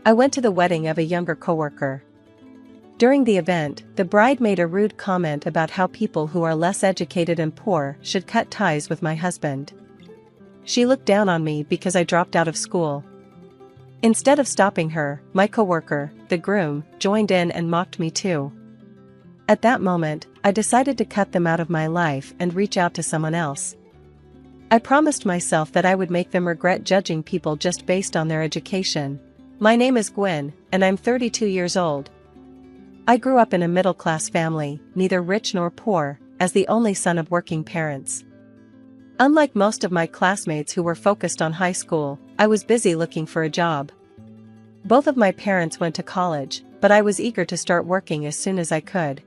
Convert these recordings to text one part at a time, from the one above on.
I went to the wedding of a younger coworker. During the event, the bride made a rude comment about how people who are less educated and poor should cut ties with my husband. She looked down on me because I dropped out of school. Instead of stopping her, my coworker, the groom, joined in and mocked me too. At that moment, I decided to cut them out of my life and reach out to someone else. I promised myself that I would make them regret judging people just based on their education. My name is Gwen, and I'm 32 years old. I grew up in a middle-class family, neither rich nor poor, as the only son of working parents. Unlike most of my classmates who were focused on high school, I was busy looking for a job. Both of my parents went to college, but I was eager to start working as soon as I could.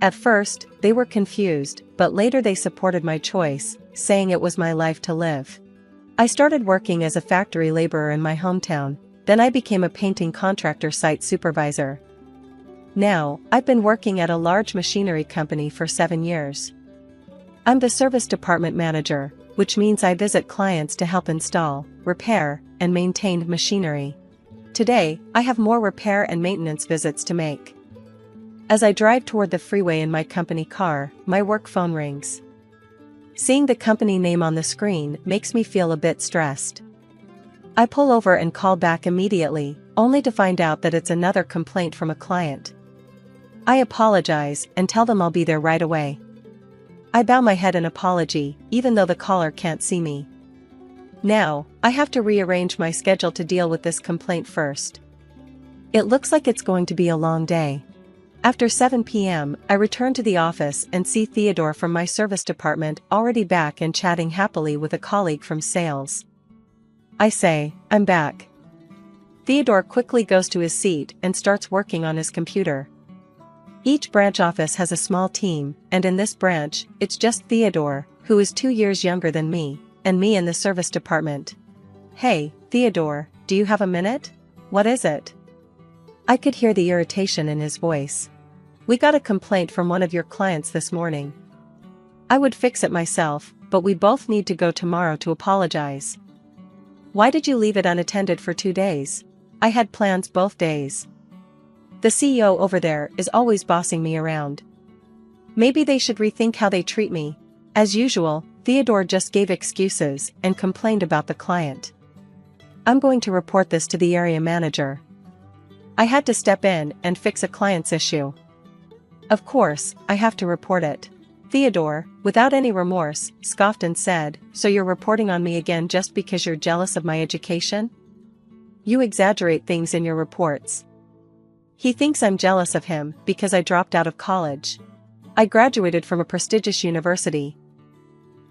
At first, they were confused, but later they supported my choice, saying it was my life to live. I started working as a factory laborer in my hometown, then I became a painting contractor site supervisor. Now, I've been working at a large machinery company for 7 years. I'm the service department manager, which means I visit clients to help install, repair, and maintain machinery. Today, I have more repair and maintenance visits to make. As I drive toward the freeway in my company car, my work phone rings. Seeing the company name on the screen makes me feel a bit stressed. I pull over and call back immediately, only to find out that it's another complaint from a client. I apologize and tell them I'll be there right away. I bow my head in apology, even though the caller can't see me. Now, I have to rearrange my schedule to deal with this complaint first. It looks like it's going to be a long day. After 7 p.m., I return to the office and see Theodore from my service department already back and chatting happily with a colleague from sales. I say, "I'm back." Theodore quickly goes to his seat and starts working on his computer. Each branch office has a small team, and in this branch, it's just Theodore, who is 2 years younger than me, and me in the service department. "Hey, Theodore, do you have a minute? What is it?" I could hear the irritation in his voice. "We got a complaint from one of your clients this morning. I would fix it myself, but we both need to go tomorrow to apologize." "Why did you leave it unattended for 2 days? I had plans both days. The CEO over there is always bossing me around. Maybe they should rethink how they treat me." As usual, Theodore just gave excuses and complained about the client. "I'm going to report this to the area manager. I had to step in and fix a client's issue. Of course, I have to report it." Theodore, without any remorse, scoffed and said, "So you're reporting on me again just because you're jealous of my education? You exaggerate things in your reports." He thinks I'm jealous of him because I dropped out of college. I graduated from a prestigious university.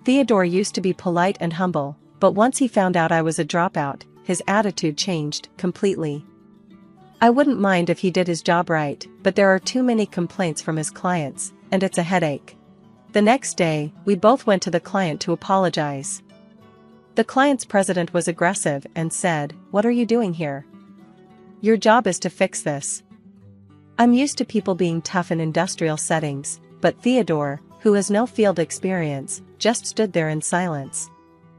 Theodore used to be polite and humble, but once he found out I was a dropout, his attitude changed completely. I wouldn't mind if he did his job right, but there are too many complaints from his clients, and it's a headache. The next day, we both went to the client to apologize. The client's president was aggressive and said, "What are you doing here? Your job is to fix this." I'm used to people being tough in industrial settings, but Theodore, who has no field experience, just stood there in silence.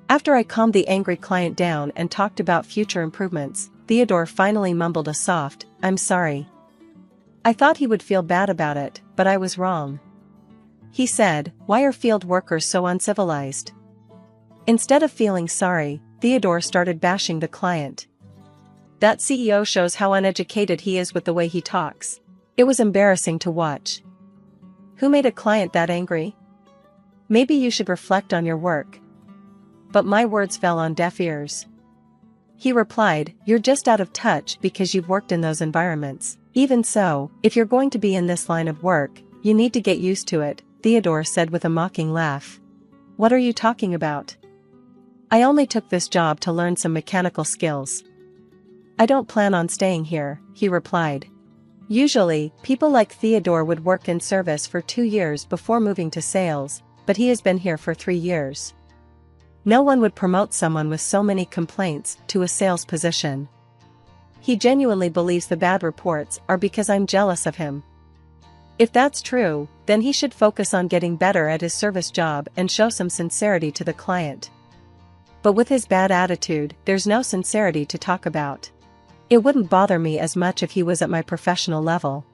After I calmed the angry client down and talked about future improvements, Theodore finally mumbled a soft, "I'm sorry." I thought he would feel bad about it, but I was wrong. He said, "Why are field workers so uncivilized?" Instead of feeling sorry, Theodore started bashing the client. "That CEO shows how uneducated he is with the way he talks." It was embarrassing to watch. Who made a client that angry? Maybe you should reflect on your work. But my words fell on deaf ears. He replied, "You're just out of touch because you've worked in those environments. Even so, if you're going to be in this line of work, you need to get used to it," Theodore said with a mocking laugh. "What are you talking about? I only took this job to learn some mechanical skills. I don't plan on staying here," he replied. Usually, people like Theodore would work in service for 2 years before moving to sales, but he has been here for 3 years. No one would promote someone with so many complaints to a sales position. He genuinely believes the bad reports are because I'm jealous of him. If that's true, then he should focus on getting better at his service job and show some sincerity to the client. But with his bad attitude, there's no sincerity to talk about. It wouldn't bother me as much if he was at my professional level.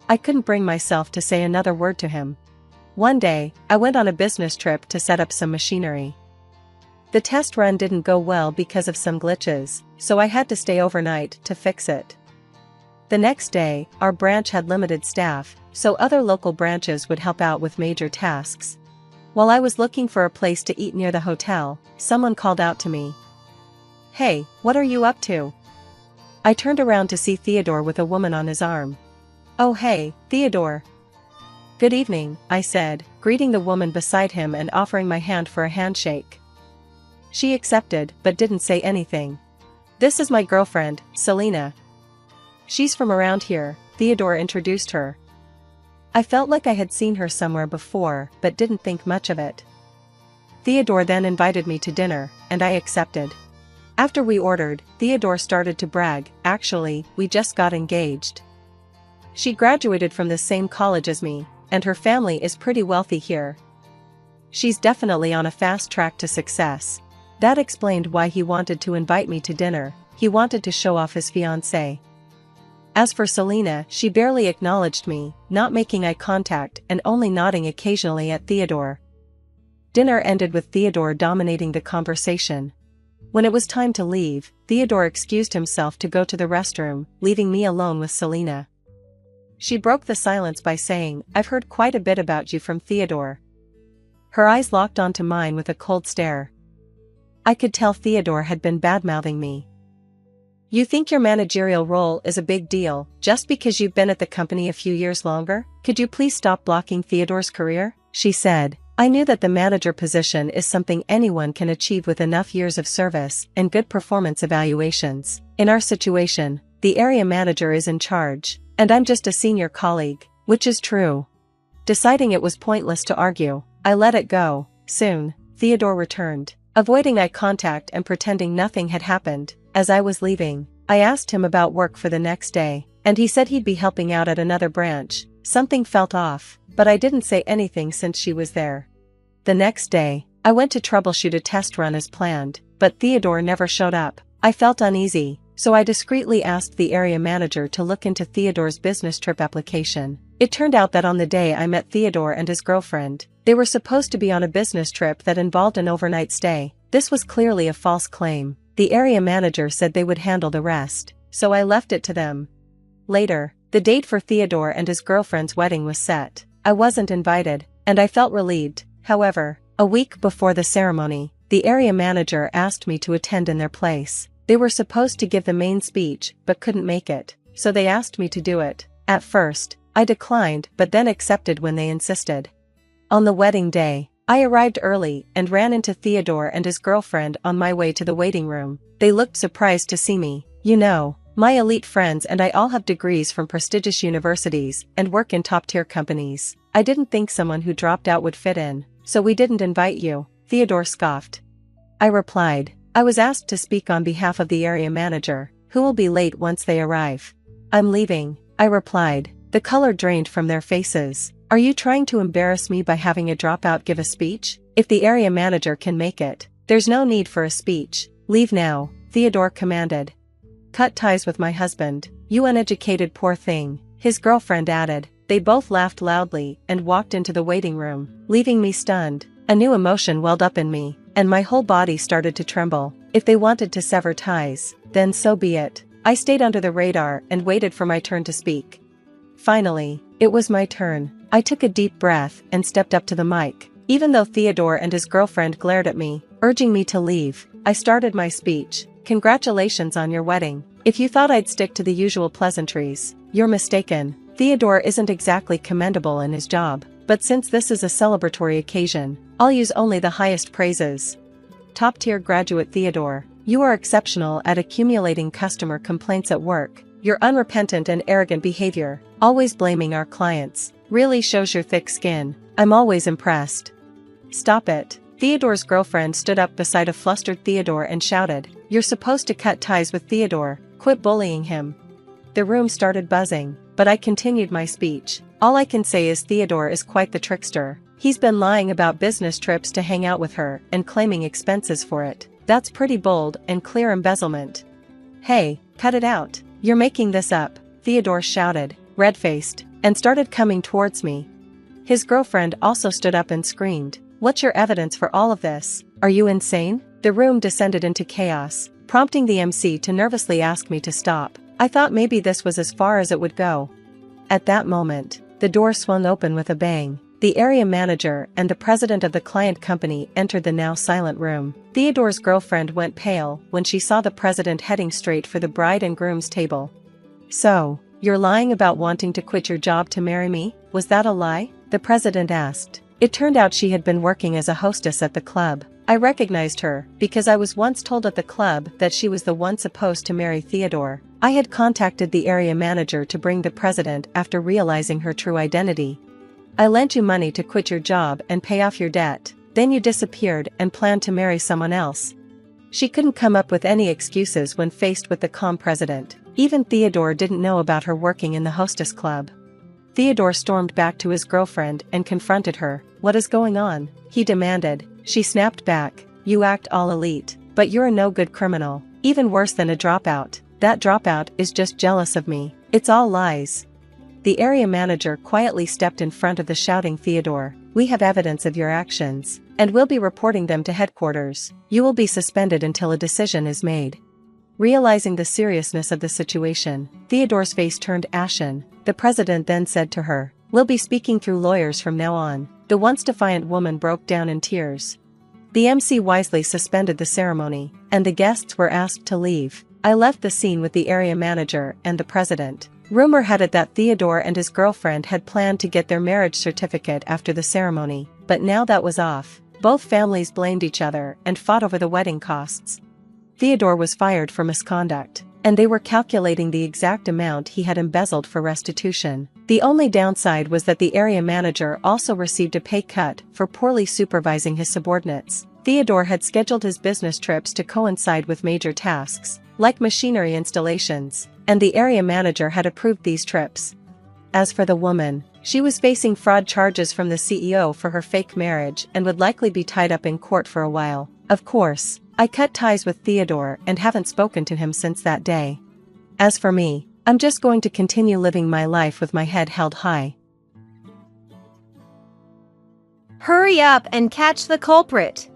I couldn't bring myself to say another word to him. One day, I went on a business trip to set up some machinery. The test run didn't go well because of some glitches, so I had to stay overnight to fix it. The next day, our branch had limited staff, so other local branches would help out with major tasks. While I was looking for a place to eat near the hotel, someone called out to me. "Hey, what are you up to?" I turned around to see Theodore with a woman on his arm. "Oh hey, Theodore." "Good evening," I said, greeting the woman beside him and offering my hand for a handshake. She accepted, but didn't say anything. "This is my girlfriend, Selena. She's from around here," Theodore introduced her. I felt like I had seen her somewhere before, but didn't think much of it. Theodore then invited me to dinner, and I accepted. After we ordered, Theodore started to brag, "Actually, we just got engaged. She graduated from the same college as me, and her family is pretty wealthy here. She's definitely on a fast track to success." That explained why he wanted to invite me to dinner. He wanted to show off his fiancée. As for Selena, she barely acknowledged me, not making eye contact and only nodding occasionally at Theodore. Dinner ended with Theodore dominating the conversation. When it was time to leave, Theodore excused himself to go to the restroom, leaving me alone with Selena. She broke the silence by saying, "I've heard quite a bit about you from Theodore." Her eyes locked onto mine with a cold stare. I could tell Theodore had been badmouthing me. "You think your managerial role is a big deal, just because you've been at the company a few years longer? Could you please stop blocking Theodore's career?" she said. I knew that the manager position is something anyone can achieve with enough years of service and good performance evaluations. In our situation, the area manager is in charge, and I'm just a senior colleague, which is true. Deciding it was pointless to argue, I let it go. Soon, Theodore returned. Avoiding eye contact and pretending nothing had happened, as I was leaving, I asked him about work for the next day, and he said he'd be helping out at another branch. Something felt off, but I didn't say anything since she was there. The next day, I went to troubleshoot a test run as planned, but Theodore never showed up. I felt uneasy, so I discreetly asked the area manager to look into Theodore's business trip application. It turned out that on the day I met Theodore and his girlfriend, they were supposed to be on a business trip that involved an overnight stay. This was clearly a false claim. The area manager said they would handle the rest, so I left it to them. Later, the date for Theodore and his girlfriend's wedding was set. I wasn't invited, and I felt relieved. However, a week before the ceremony, the area manager asked me to attend in their place. They were supposed to give the main speech, but couldn't make it, so they asked me to do it. At first, I declined, but then accepted when they insisted. On the wedding day, I arrived early and ran into Theodore and his girlfriend on my way to the waiting room. They looked surprised to see me. "You know, my elite friends and I all have degrees from prestigious universities and work in top-tier companies. I didn't think someone who dropped out would fit in, so we didn't invite you," Theodore scoffed. I replied, "I was asked to speak on behalf of the area manager, who will be late once they arrive." "I'm leaving," I replied. The color drained from their faces. "Are you trying to embarrass me by having a dropout give a speech? If the area manager can make it, there's no need for a speech. Leave now," Theodore commanded. "Cut ties with my husband, you uneducated poor thing," his girlfriend added. They both laughed loudly and walked into the waiting room, leaving me stunned. A new emotion welled up in me, and my whole body started to tremble. If they wanted to sever ties, then so be it. I stayed under the radar and waited for my turn to speak. Finally, it was my turn. I took a deep breath and stepped up to the mic. Even though Theodore and his girlfriend glared at me, urging me to leave, I started my speech. "Congratulations on your wedding. If you thought I'd stick to the usual pleasantries, you're mistaken. Theodore isn't exactly commendable in his job, but since this is a celebratory occasion, I'll use only the highest praises. Top-tier graduate Theodore, you are exceptional at accumulating customer complaints at work. Your unrepentant and arrogant behavior, always blaming our clients, really shows your thick skin. I'm always impressed." "Stop it." Theodore's girlfriend stood up beside a flustered Theodore and shouted, "You're supposed to cut ties with Theodore, quit bullying him." The room started buzzing, but I continued my speech. "All I can say is Theodore is quite the trickster. He's been lying about business trips to hang out with her and claiming expenses for it. That's pretty bold and clear embezzlement. Hey, Cut it out. You're making this up, Theodore shouted, red-faced, and started coming towards me. His girlfriend also stood up and screamed, "What's your evidence for all of this? Are you insane?" The room descended into chaos, prompting the MC to nervously ask me to stop. I thought maybe this was as far as it would go. At that moment, the door swung open with a bang. The area manager and the president of the client company entered the now silent room. Theodore's girlfriend went pale when she saw the president heading straight for the bride and groom's table. "So, you're lying about wanting to quit your job to marry me? Was that a lie?" the president asked. It turned out she had been working as a hostess at the club. I recognized her, because I was once told at the club that she was the one supposed to marry Theodore. I had contacted the area manager to bring the president after realizing her true identity. "I lent you money to quit your job and pay off your debt, then you disappeared and planned to marry someone else." She couldn't come up with any excuses when faced with the calm president. Even Theodore didn't know about her working in the hostess club. Theodore stormed back to his girlfriend and confronted her. "What is going on?" he demanded. She snapped back, "You act all elite, but you're a no-good criminal, even worse than a dropout. That dropout is just jealous of me. It's all lies." The area manager quietly stepped in front of the shouting Theodore. "We have evidence of your actions, and we'll be reporting them to headquarters. You will be suspended until a decision is made." Realizing the seriousness of the situation, Theodore's face turned ashen. The president then said to her, "We'll be speaking through lawyers from now on." The once defiant woman broke down in tears. The MC wisely suspended the ceremony, and the guests were asked to leave. I left the scene with the area manager and the president. Rumor had it that Theodore and his girlfriend had planned to get their marriage certificate after the ceremony, but now that was off. Both families blamed each other and fought over the wedding costs. Theodore was fired for misconduct, and they were calculating the exact amount he had embezzled for restitution. The only downside was that the area manager also received a pay cut for poorly supervising his subordinates. Theodore had scheduled his business trips to coincide with major tasks, like machinery installations, and the area manager had approved these trips. As for the woman, she was facing fraud charges from the CEO for her fake marriage and would likely be tied up in court for a while. Of course, I cut ties with Theodore and haven't spoken to him since that day. As for me, I'm just going to continue living my life with my head held high. Hurry up and catch the culprit.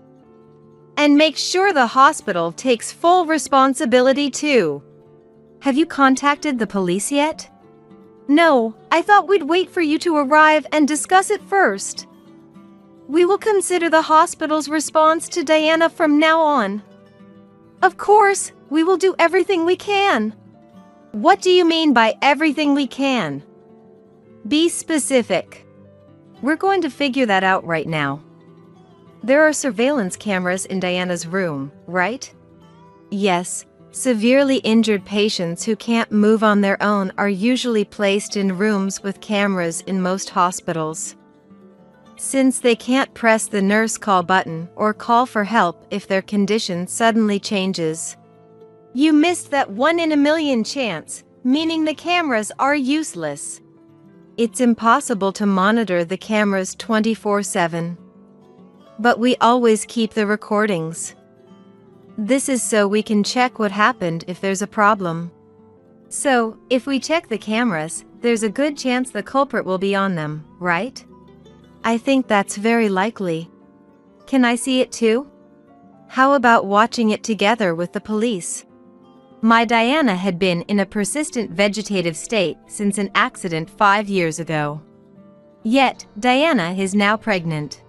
And make sure the hospital takes full responsibility too. Have you contacted the police yet? No, I thought we'd wait for you to arrive and discuss it first. We will consider the hospital's response to Diana from now on. Of course, we will do everything we can. What do you mean by everything we can? Be specific. We're going to figure that out right now. There are surveillance cameras in Diana's room, right? Yes, severely injured patients who can't move on their own are usually placed in rooms with cameras in most hospitals. Since they can't press the nurse call button or call for help if their condition suddenly changes. You missed that 1 in a million chance, meaning the cameras are useless. It's impossible to monitor the cameras 24/7. But we always keep the recordings. This is so we can check what happened if there's a problem. So, if we check the cameras, there's a good chance the culprit will be on them, right? I think that's very likely. Can I see it too? How about watching it together with the police? My Diana had been in a persistent vegetative state since an accident 5 years ago. Yet, Diana is now pregnant.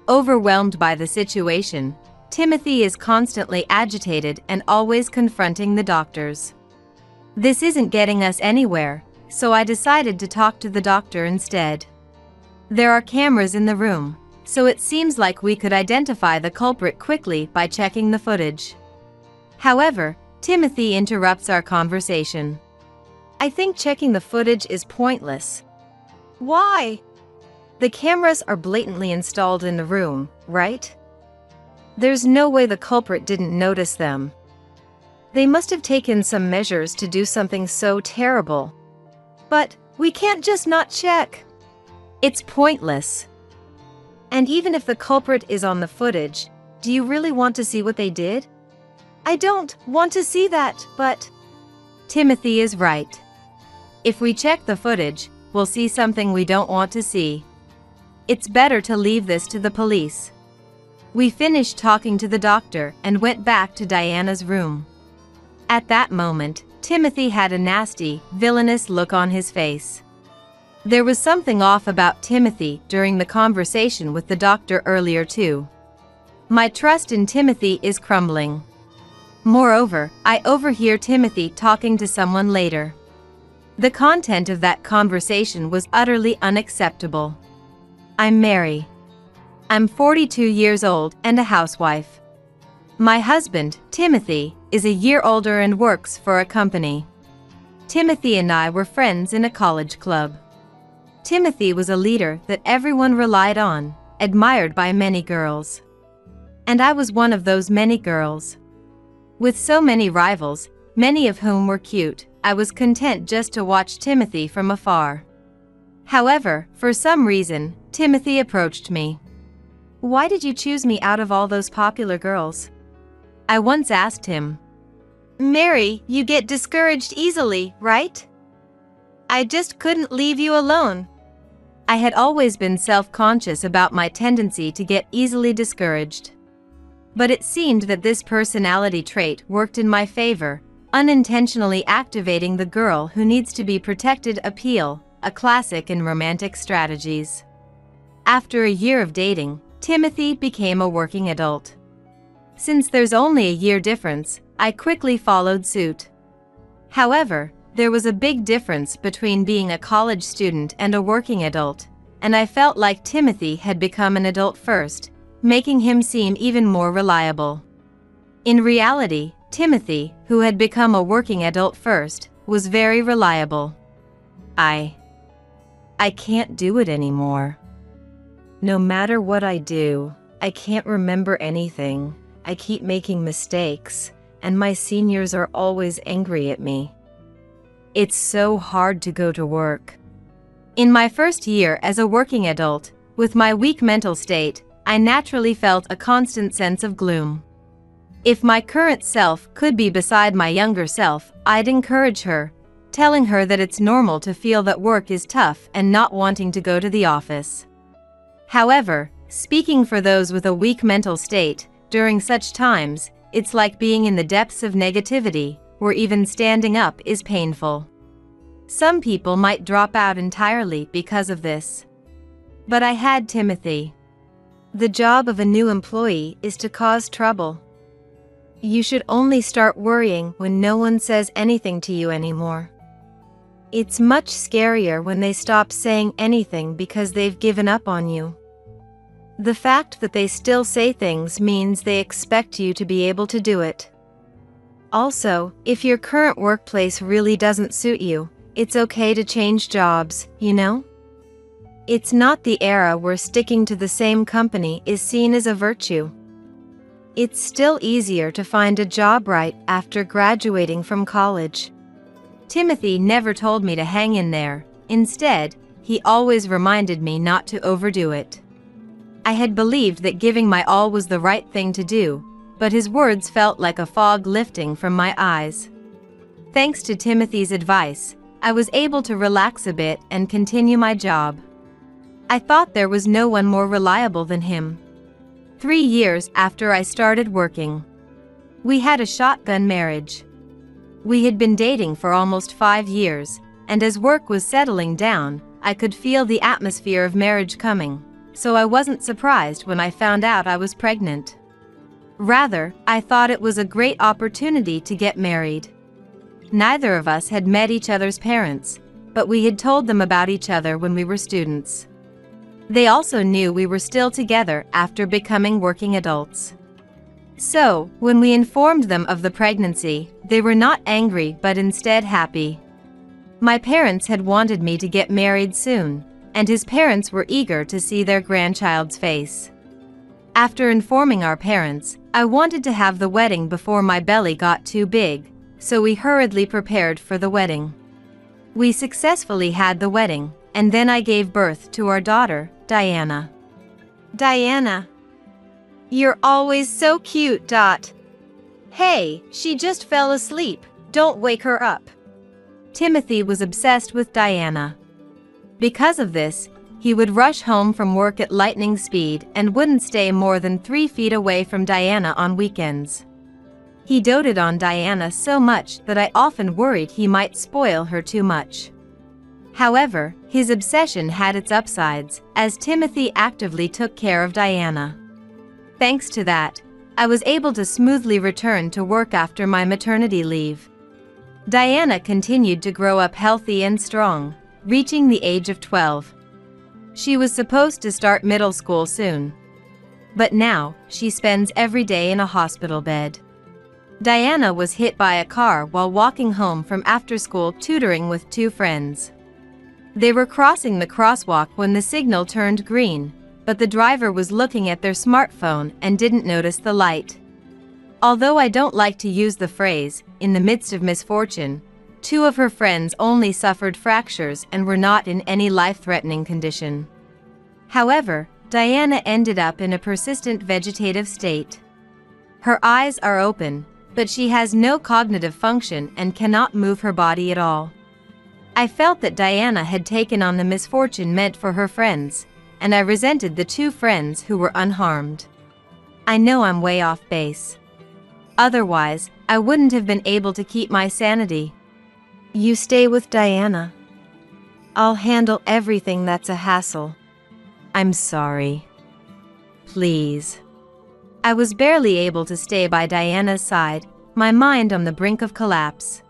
Overwhelmed by the situation, Timothy is constantly agitated and always confronting the doctors. This isn't getting us anywhere, so I decided to talk to the doctor instead. There are cameras in the room, so it seems like we could identify the culprit quickly by checking the footage. However, Timothy interrupts our conversation. I think checking the footage is pointless. Why? The cameras are blatantly installed in the room, right? There's no way the culprit didn't notice them. They must have taken some measures to do something so terrible. But we can't just not check. It's pointless. And even if the culprit is on the footage, do you really want to see what they did? I don't want to see that, but Timothy is right. If we check the footage, we'll see something we don't want to see. It's better to leave this to the police. We finished talking to the doctor and went back to Diana's room. At that moment, Timothy had a nasty, villainous look on his face. There was something off about Timothy during the conversation with the doctor earlier too. My trust in Timothy is crumbling. Moreover, I overhear Timothy talking to someone later. The content of that conversation was utterly unacceptable. I'm Mary. I'm 42 years old and a housewife. My husband, Timothy, is a year older and works for a company. Timothy and I were friends in a college club. Timothy was a leader that everyone relied on, admired by many girls. And I was one of those many girls. With so many rivals, many of whom were cute, I was content just to watch Timothy from afar. However, for some reason, Timothy approached me. "Why did you choose me out of all those popular girls?" I once asked him. "Mary, you get discouraged easily, right? I just couldn't leave you alone." I had always been self-conscious about my tendency to get easily discouraged. But it seemed that this personality trait worked in my favor, unintentionally activating the girl who needs to be protected appeal, a classic in romantic strategies. After a year of dating, Timothy became a working adult. Since there's only a year difference, I quickly followed suit. However, there was a big difference between being a college student and a working adult, and I felt like Timothy had become an adult first, making him seem even more reliable. In reality, Timothy, who had become a working adult first, was very reliable. I can't do it anymore. No matter what I do, I can't remember anything. I keep making mistakes, and my seniors are always angry at me. It's so hard to go to work. In my first year as a working adult, with my weak mental state, I naturally felt a constant sense of gloom. If my current self could be beside my younger self, I'd encourage her, telling her that it's normal to feel that work is tough and not wanting to go to the office. However, speaking for those with a weak mental state, during such times, it's like being in the depths of negativity, where even standing up is painful. Some people might drop out entirely because of this. But I had Timothy. The job of a new employee is to cause trouble. You should only start worrying when no one says anything to you anymore. It's much scarier when they stop saying anything because they've given up on you. The fact that they still say things means they expect you to be able to do it. Also, if your current workplace really doesn't suit you, it's okay to change jobs, you know? It's not the era where sticking to the same company is seen as a virtue. It's still easier to find a job right after graduating from college. Timothy never told me to hang in there. Instead, he always reminded me not to overdo it. I had believed that giving my all was the right thing to do, but his words felt like a fog lifting from my eyes. Thanks to Timothy's advice, I was able to relax a bit and continue my job. I thought there was no one more reliable than him. 3 years after I started working, we had a shotgun marriage. We had been dating for almost 5 years, and as work was settling down, I could feel the atmosphere of marriage coming, so I wasn't surprised when I found out I was pregnant. Rather, I thought it was a great opportunity to get married. Neither of us had met each other's parents, but we had told them about each other when we were students. They also knew we were still together after becoming working adults. So, when we informed them of the pregnancy, they were not angry but instead happy. My parents had wanted me to get married soon, and his parents were eager to see their grandchild's face. After informing our parents, I wanted to have the wedding before my belly got too big, so we hurriedly prepared for the wedding. We successfully had the wedding, and then I gave birth to our daughter, Diana. Diana. You're always so cute. Hey, she just fell asleep. Don't wake her up. Timothy was obsessed with Diana. Because of this, he would rush home from work at lightning speed and wouldn't stay more than 3 feet away from Diana on weekends. He doted on Diana so much that I often worried he might spoil her too much. However, his obsession had its upsides, as Timothy actively took care of Diana. Thanks to that, I was able to smoothly return to work after my maternity leave. Diana continued to grow up healthy and strong, reaching the age of 12. She was supposed to start middle school soon. But now, she spends every day in a hospital bed. Diana was hit by a car while walking home from after-school tutoring with 2 friends. They were crossing the crosswalk when the signal turned green, but the driver was looking at their smartphone and didn't notice the light. Although I don't like to use the phrase, "in the midst of misfortune," 2 of her friends only suffered fractures and were not in any life-threatening condition. However, Diana ended up in a persistent vegetative state. Her eyes are open, but she has no cognitive function and cannot move her body at all. I felt that Diana had taken on the misfortune meant for her friends, and I resented the 2 friends who were unharmed. I know I'm way off base. Otherwise, I wouldn't have been able to keep my sanity. You stay with Diana. I'll handle everything that's a hassle. I'm sorry. Please. I was barely able to stay by Diana's side, my mind on the brink of collapse.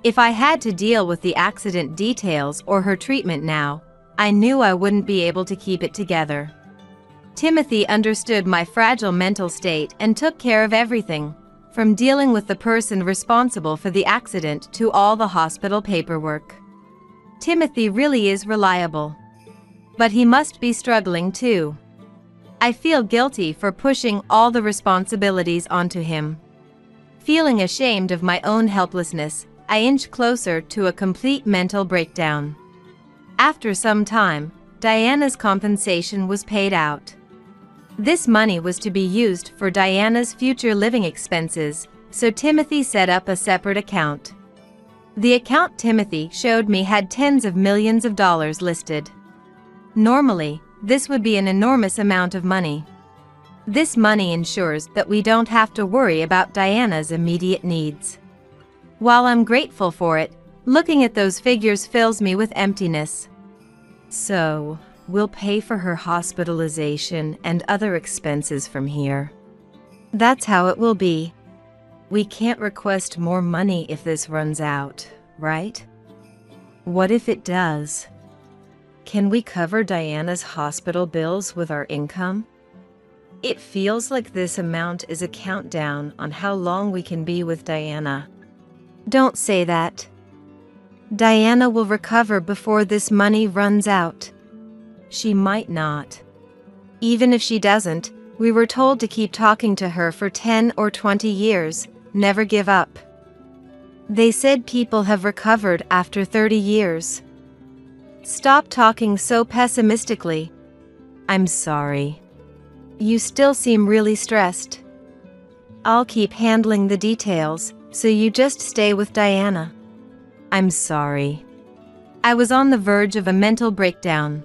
If I had to deal with the accident details or her treatment now, I knew I wouldn't be able to keep it together. Timothy understood my fragile mental state and took care of everything, from dealing with the person responsible for the accident to all the hospital paperwork. Timothy really is reliable. But he must be struggling too. I feel guilty for pushing all the responsibilities onto him. Feeling ashamed of my own helplessness, I inch closer to a complete mental breakdown. After some time, Diana's compensation was paid out. This money was to be used for Diana's future living expenses, so Timothy set up a separate account. The account Timothy showed me had tens of millions of dollars listed. Normally, this would be an enormous amount of money. This money ensures that we don't have to worry about Diana's immediate needs. While I'm grateful for it, looking at those figures fills me with emptiness. So, we'll pay for her hospitalization and other expenses from here. That's how it will be. We can't request more money if this runs out, right? What if it does? Can we cover Diana's hospital bills with our income? It feels like this amount is a countdown on how long we can be with Diana. Don't say that. Diana will recover before this money runs out. She might not. Even if she doesn't, we were told to keep talking to her for 10 or 20 years, never give up. They said people have recovered after 30 years. Stop talking so pessimistically. I'm sorry. You still seem really stressed. I'll keep handling the details, so you just stay with Diana. I'm sorry. I was on the verge of a mental breakdown.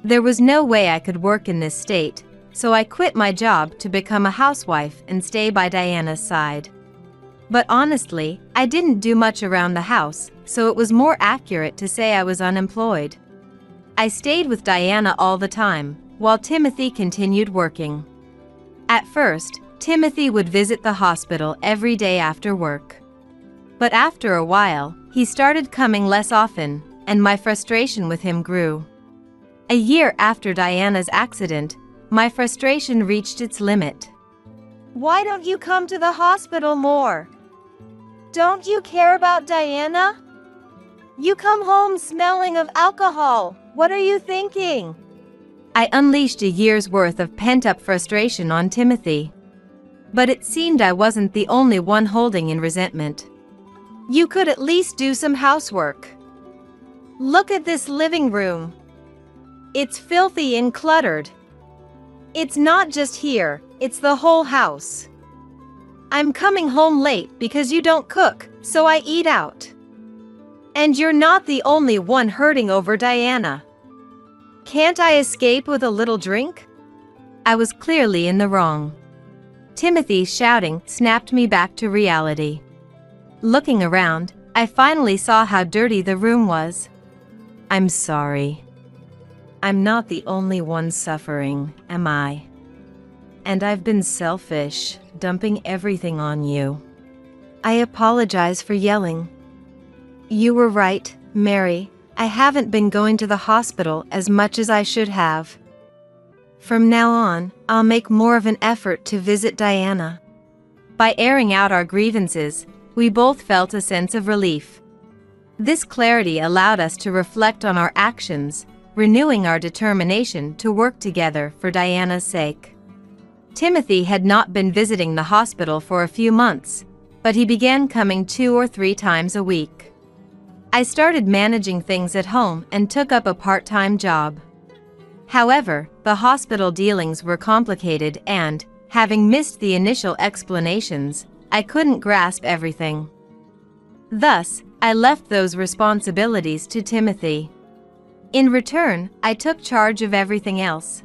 There was no way I could work in this state, so I quit my job to become a housewife and stay by Diana's side. But honestly, I didn't do much around the house, so it was more accurate to say I was unemployed. I stayed with Diana all the time, while Timothy continued working. At first, Timothy would visit the hospital every day after work. But after a while, he started coming less often, and my frustration with him grew. A year after Diana's accident, my frustration reached its limit. Why don't you come to the hospital more? Don't you care about Diana? You come home smelling of alcohol. What are you thinking? I unleashed a year's worth of pent-up frustration on Timothy. But it seemed I wasn't the only one holding in resentment. You could at least do some housework. Look at this living room. It's filthy and cluttered. It's not just here, it's the whole house. I'm coming home late because you don't cook, so I eat out. And you're not the only one hurting over Diana. Can't I escape with a little drink? I was clearly in the wrong. Timothy's shouting snapped me back to reality. Looking around, I finally saw how dirty the room was. I'm sorry. I'm not the only one suffering, am I? And I've been selfish, dumping everything on you. I apologize for yelling. You were right, Mary. I haven't been going to the hospital as much as I should have. From now on, I'll make more of an effort to visit Diana. By airing out our grievances, we both felt a sense of relief. This clarity allowed us to reflect on our actions, renewing our determination to work together for Diana's sake. Timothy had not been visiting the hospital for a few months, but he began coming 2 or 3 times a week. I started managing things at home and took up a part-time job. However, the hospital dealings were complicated and, having missed the initial explanations, I couldn't grasp everything. Thus, I left those responsibilities to Timothy. In return, I took charge of everything else.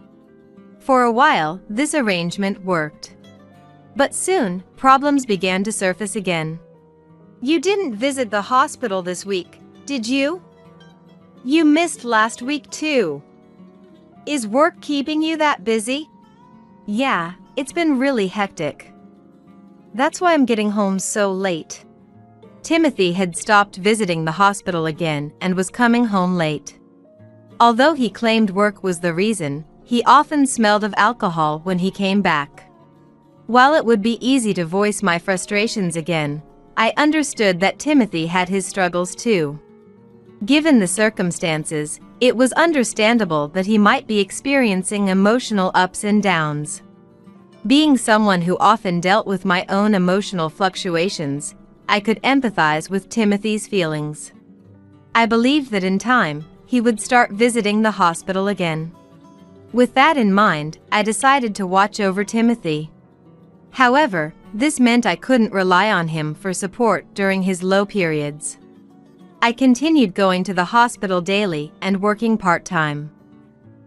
For a while, this arrangement worked. But soon, problems began to surface again. You didn't visit the hospital this week, did you? You missed last week too. Is work keeping you that busy? Yeah, it's been really hectic. That's why I'm getting home so late. Timothy had stopped visiting the hospital again and was coming home late. Although he claimed work was the reason, he often smelled of alcohol when he came back. While it would be easy to voice my frustrations again, I understood that Timothy had his struggles too. Given the circumstances, it was understandable that he might be experiencing emotional ups and downs. Being someone who often dealt with my own emotional fluctuations, I could empathize with Timothy's feelings. I believed that in time, he would start visiting the hospital again. With that in mind, I decided to watch over Timothy. However, this meant I couldn't rely on him for support during his low periods. I continued going to the hospital daily and working part-time.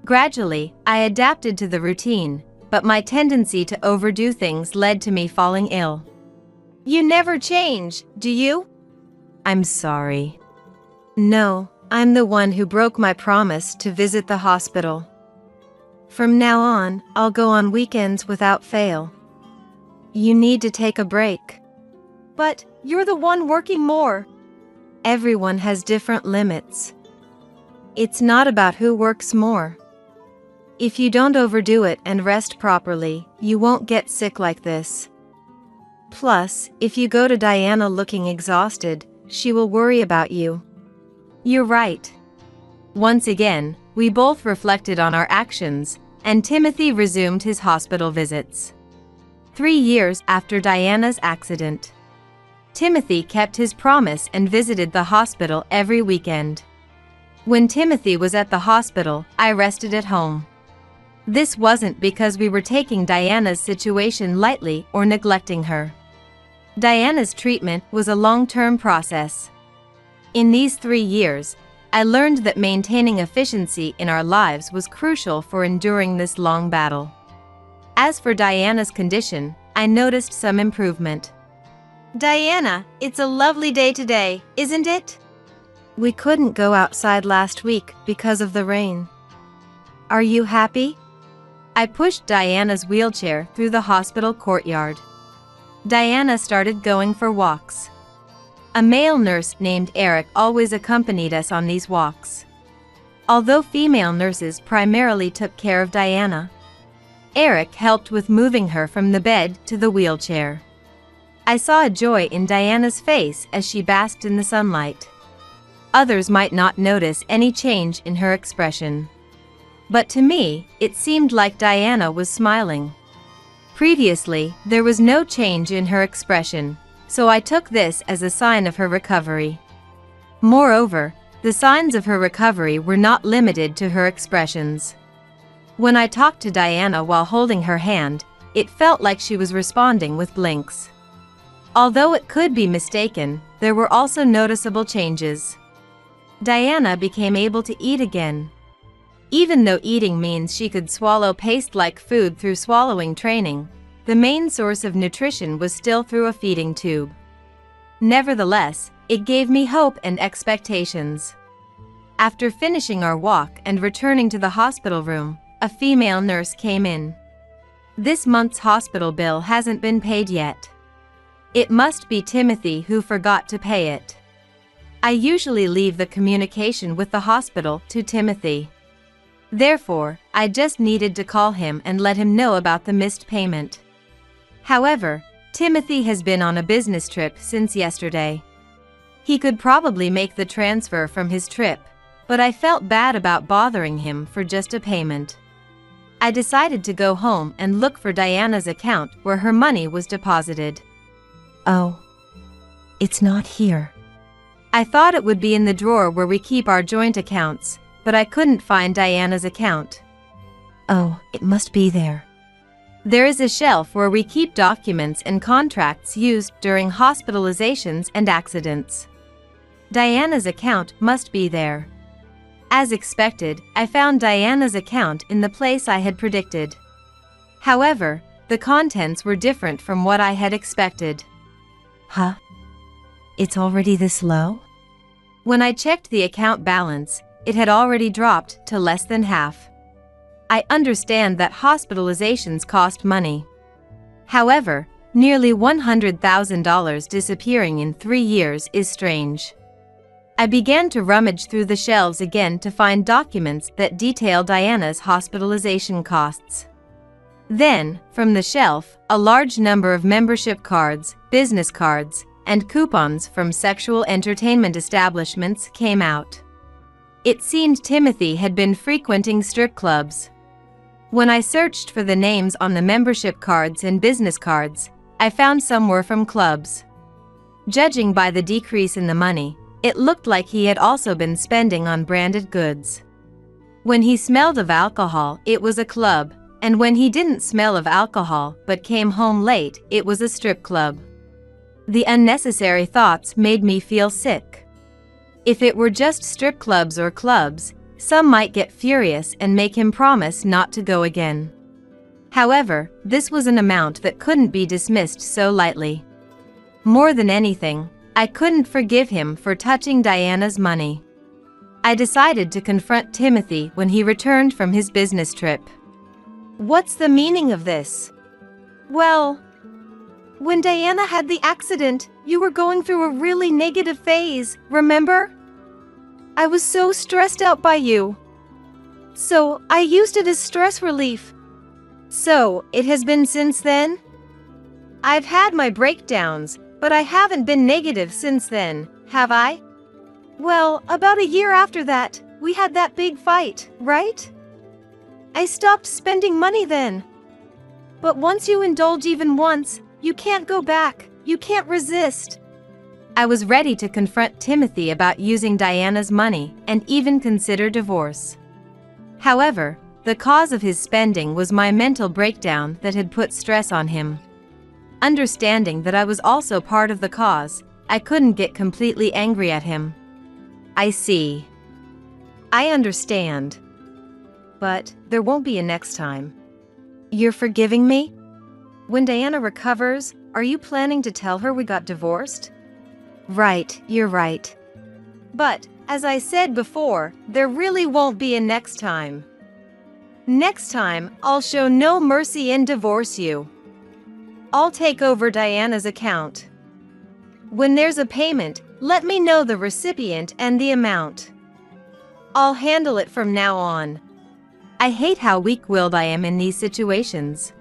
Gradually, I adapted to the routine, but my tendency to overdo things led to me falling ill. You never change, do you? I'm sorry. No, I'm the one who broke my promise to visit the hospital. From now on, I'll go on weekends without fail. You need to take a break. But you're the one working more. Everyone has different limits. It's not about who works more. If you don't overdo it and rest properly, you won't get sick like this. Plus, if you go to Diana looking exhausted, she will worry about you. You're right. Once again, we both reflected on our actions, and Timothy resumed his hospital visits. 3 years after Diana's accident, Timothy kept his promise and visited the hospital every weekend. When Timothy was at the hospital, I rested at home. This wasn't because we were taking Diana's situation lightly or neglecting her. Diana's treatment was a long-term process. In these 3 years, I learned that maintaining efficiency in our lives was crucial for enduring this long battle. As for Diana's condition, I noticed some improvement. Diana, it's a lovely day today, isn't it? We couldn't go outside last week because of the rain. Are you happy? I pushed Diana's wheelchair through the hospital courtyard. Diana started going for walks. A male nurse named Eric always accompanied us on these walks. Although female nurses primarily took care of Diana, Eric helped with moving her from the bed to the wheelchair. I saw a joy in Diana's face as she basked in the sunlight. Others might not notice any change in her expression. But to me, it seemed like Diana was smiling. Previously, there was no change in her expression, so I took this as a sign of her recovery. Moreover, the signs of her recovery were not limited to her expressions. When I talked to Diana while holding her hand, it felt like she was responding with blinks. Although it could be mistaken, there were also noticeable changes. Diana became able to eat again. Even though eating means she could swallow paste-like food through swallowing training, the main source of nutrition was still through a feeding tube. Nevertheless, it gave me hope and expectations. After finishing our walk and returning to the hospital room, a female nurse came in. This month's hospital bill hasn't been paid yet. It must be Timothy who forgot to pay it. I usually leave the communication with the hospital to Timothy. Therefore, I just needed to call him and let him know about the missed payment. However, Timothy has been on a business trip since yesterday. He could probably make the transfer from his trip, but I felt bad about bothering him for just a payment. I decided to go home and look for Diana's account where her money was deposited. Oh, it's not here. I thought it would be in the drawer where we keep our joint accounts, but I couldn't find Diana's account. Oh, it must be there. There is a shelf where we keep documents and contracts used during hospitalizations and accidents. Diana's account must be there. As expected, I found Diana's account in the place I had predicted. However, the contents were different from what I had expected. Huh? It's already this low? When I checked the account balance, it had already dropped to less than half. I understand that hospitalizations cost money. However, nearly $100,000 disappearing in 3 years is strange. I began to rummage through the shelves again to find documents that detail Diana's hospitalization costs. Then, from the shelf, a large number of membership cards, business cards, and coupons from sexual entertainment establishments came out. It seemed Timothy had been frequenting strip clubs. When I searched for the names on the membership cards and business cards, I found some were from clubs. Judging by the decrease in the money, it looked like he had also been spending on branded goods. When he smelled of alcohol, it was a club, and when he didn't smell of alcohol but came home late, it was a strip club. The unnecessary thoughts made me feel sick. If it were just strip clubs or clubs, some might get furious and make him promise not to go again. However, this was an amount that couldn't be dismissed so lightly. More than anything, I couldn't forgive him for touching Diana's money. I decided to confront Timothy when he returned from his business trip. What's the meaning of this? Well, when Diana had the accident, you were going through a really negative phase, remember? I was so stressed out by you. So, I used it as stress relief. So, it has been since then? I've had my breakdowns, but I haven't been negative since then, have I? Well, about a year after that, we had that big fight, right? I stopped spending money then. But once you indulge even once, you can't go back, you can't resist. I was ready to confront Timothy about using Diana's money and even consider divorce. However, the cause of his spending was my mental breakdown that had put stress on him. Understanding that I was also part of the cause, I couldn't get completely angry at him. I see. I understand. But there won't be a next time. You're forgiving me? When Diana recovers, are you planning to tell her we got divorced? Right, you're right. But, as I said before, there really won't be a next time. Next time, I'll show no mercy and divorce you. I'll take over Diana's account. When there's a payment, let me know the recipient and the amount. I'll handle it from now on. I hate how weak-willed I am in these situations.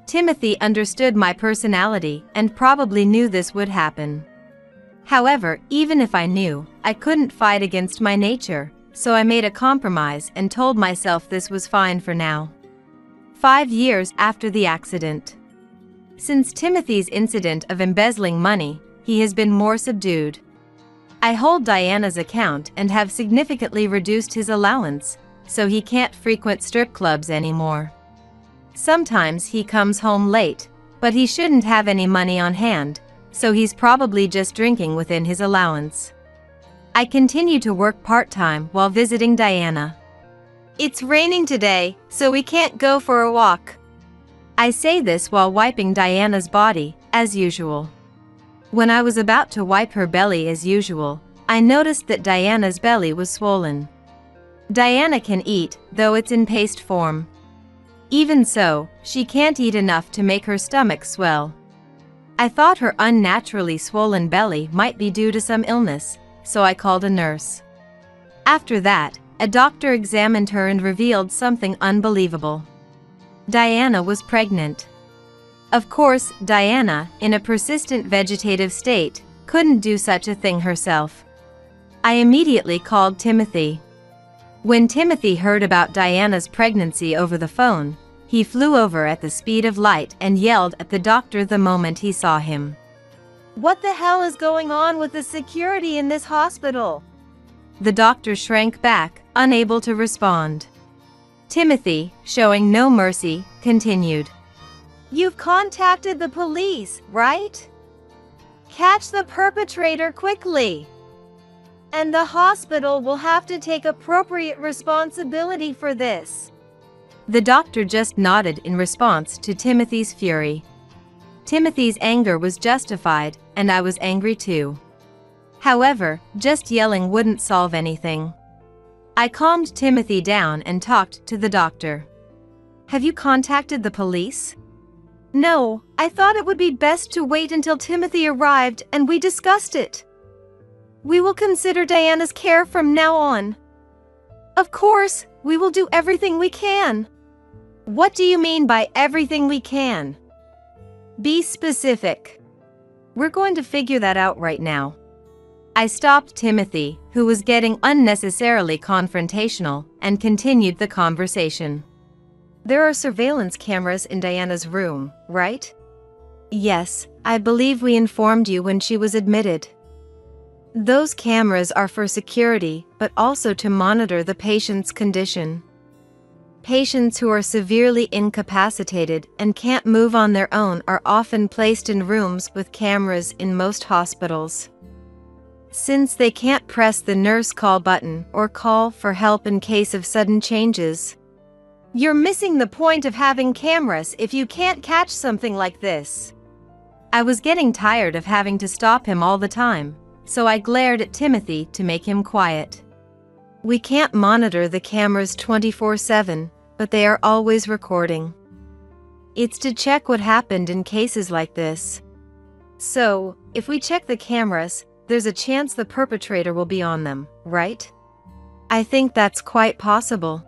Timothy understood my personality and probably knew this would happen. However, even if I knew, I couldn't fight against my nature, so I made a compromise and told myself this was fine for now. 5 years after the accident. Since Timothy's incident of embezzling money, he has been more subdued. I hold Diana's account and have significantly reduced his allowance, so he can't frequent strip clubs anymore. Sometimes he comes home late, but he shouldn't have any money on hand, so he's probably just drinking within his allowance. I continue to work part-time while visiting Diana. It's raining today, so we can't go for a walk. I say this while wiping Diana's body, as usual. When I was about to wipe her belly as usual, I noticed that Diana's belly was swollen. Diana can eat, though it's in paste form. Even so, she can't eat enough to make her stomach swell. I thought her unnaturally swollen belly might be due to some illness, so I called a nurse. After that, a doctor examined her and revealed something unbelievable. Diana was pregnant. Of course, Diana, in a persistent vegetative state, couldn't do such a thing herself. I immediately called Timothy. When Timothy heard about Diana's pregnancy over the phone, he flew over at the speed of light and yelled at the doctor the moment he saw him. What the hell is going on with the security in this hospital? The doctor shrank back, unable to respond. Timothy, showing no mercy, continued. You've contacted the police, right? Catch the perpetrator quickly. And the hospital will have to take appropriate responsibility for this. The doctor just nodded in response to Timothy's fury. Timothy's anger was justified, and I was angry too. However, just yelling wouldn't solve anything. I calmed Timothy down and talked to the doctor. Have you contacted the police? No, I thought it would be best to wait until Timothy arrived and we discussed it. We will consider Diana's care from now on. Of course, we will do everything we can. What do you mean by everything we can? Be specific. We're going to figure that out right now. I stopped Timothy, who was getting unnecessarily confrontational, and continued the conversation. There are surveillance cameras in Diana's room, right? Yes, I believe we informed you when she was admitted. Those cameras are for security, but also to monitor the patient's condition. Patients who are severely incapacitated and can't move on their own are often placed in rooms with cameras in most hospitals. Since they can't press the nurse call button or call for help in case of sudden changes. You're missing the point of having cameras if you can't catch something like this. I was getting tired of having to stop him all the time, so I glared at Timothy to make him quiet. We can't monitor the cameras 24/7, but they are always recording. It's to check what happened in cases like this. So, if we check the cameras, there's a chance the perpetrator will be on them, right? I think that's quite possible.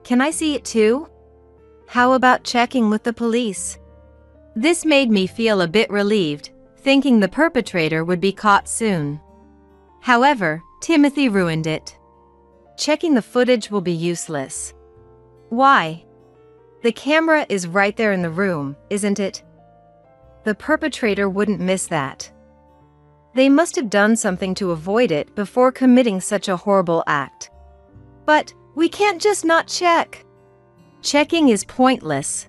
Can I see it too? How about checking with the police? This made me feel a bit relieved, thinking the perpetrator would be caught soon. However, Timothy ruined it. Checking the footage will be useless. Why? The camera is right there in the room, isn't it? The perpetrator wouldn't miss that. They must have done something to avoid it before committing such a horrible act. But we can't just not check. Checking is pointless.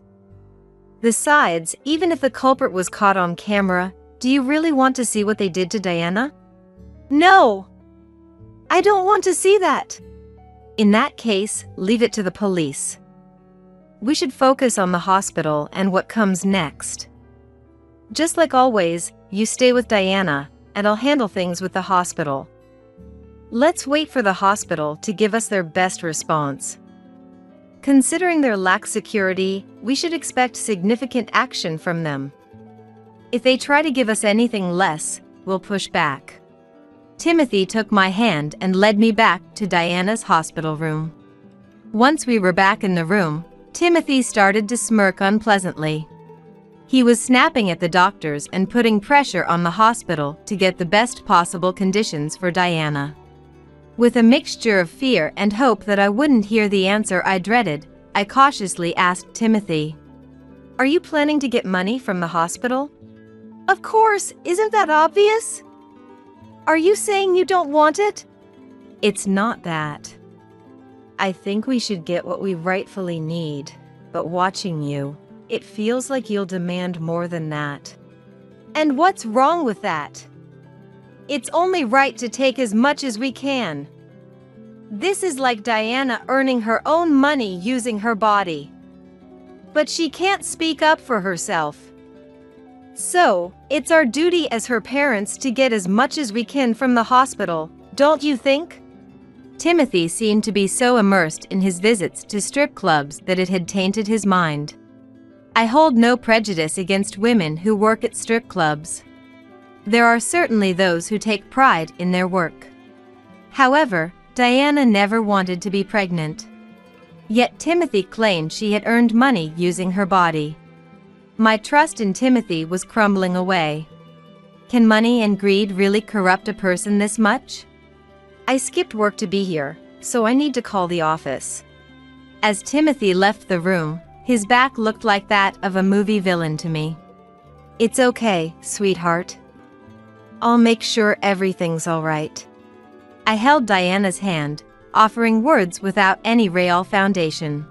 Besides, even if the culprit was caught on camera, do you really want to see what they did to Diana? No! I don't want to see that. In that case, leave it to the police. We should focus on the hospital and what comes next. Just like always, you stay with Diana, and I'll handle things with the hospital. Let's wait for the hospital to give us their best response. Considering their lack security, we should expect significant action from them. If they try to give us anything less, we'll push back. Timothy took my hand and led me back to Diana's hospital room. Once we were back in the room, Timothy started to smirk unpleasantly. He was snapping at the doctors and putting pressure on the hospital to get the best possible conditions for Diana. With a mixture of fear and hope that I wouldn't hear the answer I dreaded, I cautiously asked Timothy, "Are you planning to get money from the hospital?" Of course, isn't that obvious? Are you saying you don't want it? It's not that. I think we should get what we rightfully need, but watching you, it feels like you'll demand more than that. And what's wrong with that? It's only right to take as much as we can. This is like Diana earning her own money using her body. But she can't speak up for herself. So, it's our duty as her parents to get as much as we can from the hospital, don't you think? Timothy seemed to be so immersed in his visits to strip clubs that it had tainted his mind. I hold no prejudice against women who work at strip clubs. There are certainly those who take pride in their work. However, Diana never wanted to be pregnant. Yet Timothy claimed she had earned money using her body. My trust in Timothy was crumbling away. Can money and greed really corrupt a person this much? I skipped work to be here, so I need to call the office. As Timothy left the room, his back looked like that of a movie villain to me. It's okay, sweetheart. I'll make sure everything's all right. I held Diana's hand, offering words without any real foundation.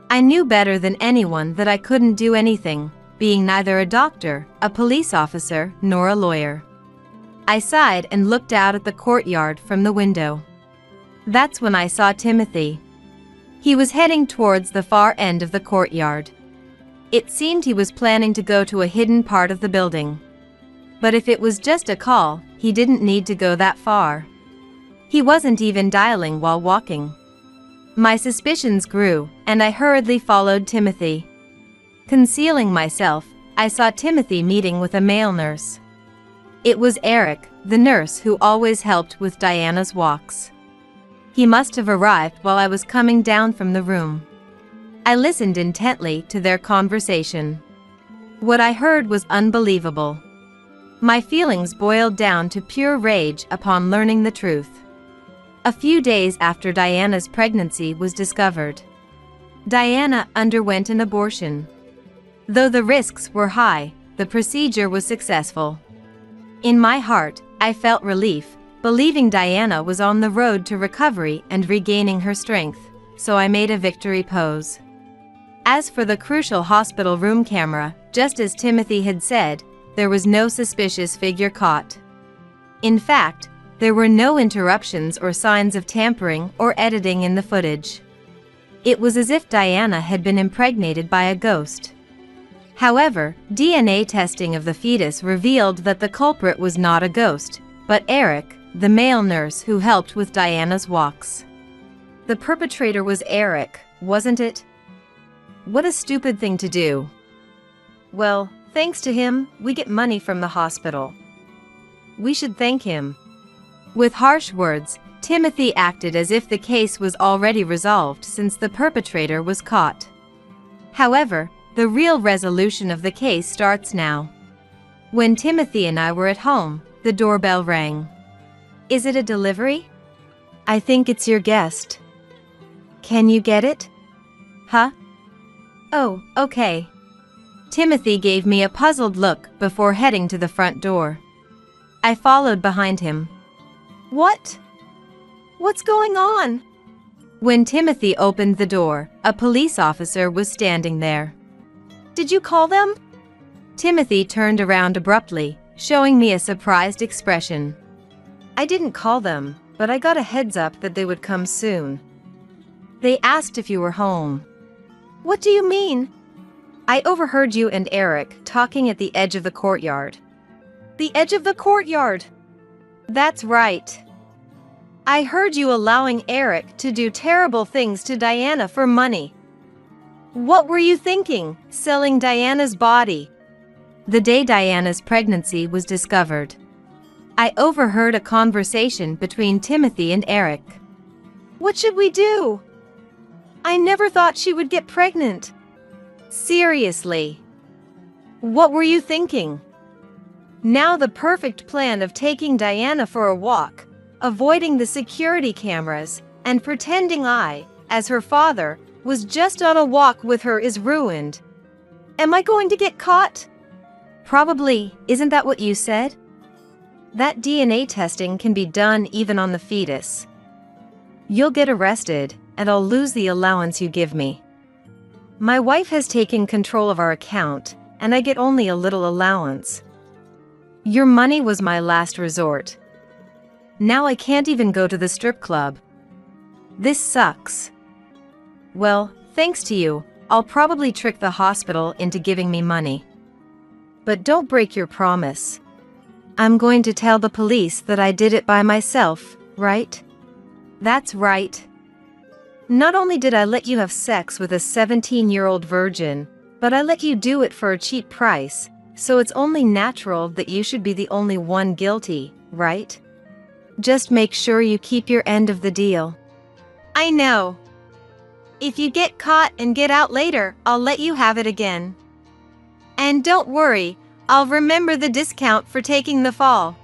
I knew better than anyone that I couldn't do anything, being neither a doctor, a police officer, nor a lawyer. I sighed and looked out at the courtyard from the window. That's when I saw Timothy. He was heading towards the far end of the courtyard. It seemed he was planning to go to a hidden part of the building. But if it was just a call, he didn't need to go that far. He wasn't even dialing while walking. My suspicions grew, and I hurriedly followed Timothy. Concealing myself, I saw Timothy meeting with a male nurse. It was Eric, the nurse who always helped with Diana's walks. He must have arrived while I was coming down from the room. I listened intently to their conversation. What I heard was unbelievable. My feelings boiled down to pure rage upon learning the truth. A few days after Diana's pregnancy was discovered, Diana underwent an abortion. Though the risks were high, the procedure was successful. In my heart, I felt relief, believing Diana was on the road to recovery and regaining her strength, so I made a victory pose. As for the crucial hospital room camera, just as Timothy had said, there was no suspicious figure caught. In fact, there were no interruptions or signs of tampering or editing in the footage. It was as if Diana had been impregnated by a ghost. However, DNA testing of the fetus revealed that the culprit was not a ghost, but Eric, the male nurse who helped with Diana's walks. The perpetrator was Eric, wasn't it? What a stupid thing to do. Well, thanks to him, we get money from the hospital. We should thank him. With harsh words, Timothy acted as if the case was already resolved since the perpetrator was caught. However, the real resolution of the case starts now. When Timothy and I were at home, the doorbell rang. Is it a delivery? I think it's your guest. Can you get it? Huh? Oh, okay. Timothy gave me a puzzled look before heading to the front door. I followed behind him. What? What's going on? When Timothy opened the door, a police officer was standing there. Did you call them? Timothy turned around abruptly, showing me a surprised expression. I didn't call them, but I got a heads up that they would come soon. They asked if you were home. What do you mean? I overheard you and Eric talking at the edge of the courtyard. The edge of the courtyard? That's right. I heard you allowing Eric to do terrible things to Diana for money. What were you thinking, selling Diana's body? The day Diana's pregnancy was discovered, I overheard a conversation between Timothy and Eric. What should we do? I never thought she would get pregnant. Seriously. What were you thinking? Now the perfect plan of taking Diana for a walk, avoiding the security cameras, and pretending I, as her father, was just on a walk with her is ruined. Am I going to get caught? Probably, isn't that what you said? That DNA testing can be done even on the fetus. You'll get arrested, and I'll lose the allowance you give me. My wife has taken control of our account, and I get only a little allowance. Your money was my last resort. Now I can't even go to the strip club. This sucks. Well, thanks to you, I'll probably trick the hospital into giving me money. But don't break your promise. I'm going to tell the police that I did it by myself, right? That's right. Not only did I let you have sex with a 17-year-old virgin, but I let you do it for a cheap price, so it's only natural that you should be the only one guilty, right? Just make sure you keep your end of the deal. I know. If you get caught and get out later, I'll let you have it again. And don't worry, I'll remember the discount for taking the fall.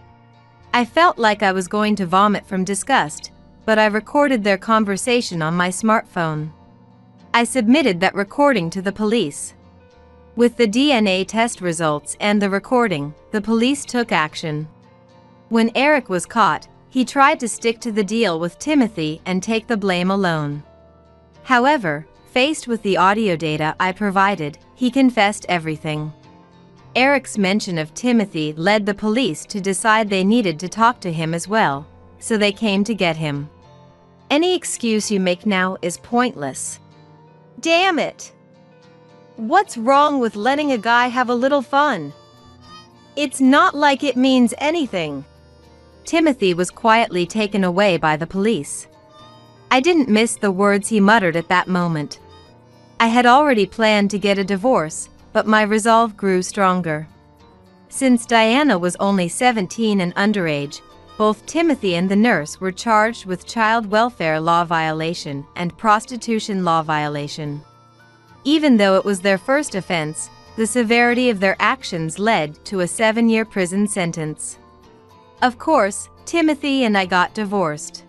I felt like I was going to vomit from disgust, but I recorded their conversation on my smartphone. I submitted that recording to the police. With the DNA test results and the recording, the police took action. When Eric was caught, he tried to stick to the deal with Timothy and take the blame alone. However, faced with the audio data I provided, he confessed everything. Eric's mention of Timothy led the police to decide they needed to talk to him as well, so they came to get him. Any excuse you make now is pointless. Damn it! What's wrong with letting a guy have a little fun? It's not like it means anything. Timothy was quietly taken away by the police. I didn't miss the words he muttered at that moment. I had already planned to get a divorce, but my resolve grew stronger. Since Diana was only 17 and underage, both Timothy and the nurse were charged with child welfare law violation and prostitution law violation. Even though it was their first offense, the severity of their actions led to a 7-year prison sentence. Of course, Timothy and I got divorced.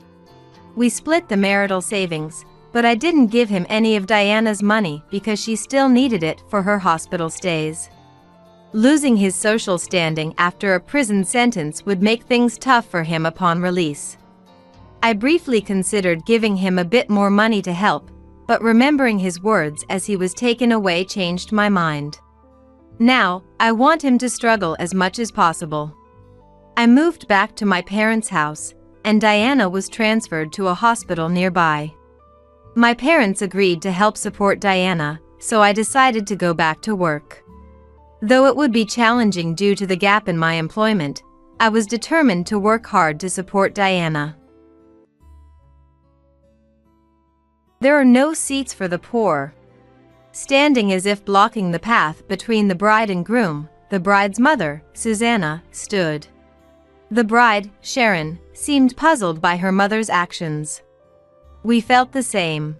We split the marital savings, but I didn't give him any of Diana's money because she still needed it for her hospital stays. Losing his social standing after a prison sentence would make things tough for him upon release. I briefly considered giving him a bit more money to help, but remembering his words as he was taken away changed my mind. Now, I want him to struggle as much as possible. I moved back to my parents' house, and Diana was transferred to a hospital nearby. My parents agreed to help support Diana, so I decided to go back to work. Though it would be challenging due to the gap in my employment, I was determined to work hard to support Diana. There are no seats for the poor. Standing as if blocking the path between the bride and groom, the bride's mother, Susanna, stood. The bride, Sharon, seemed puzzled by her mother's actions. We felt the same.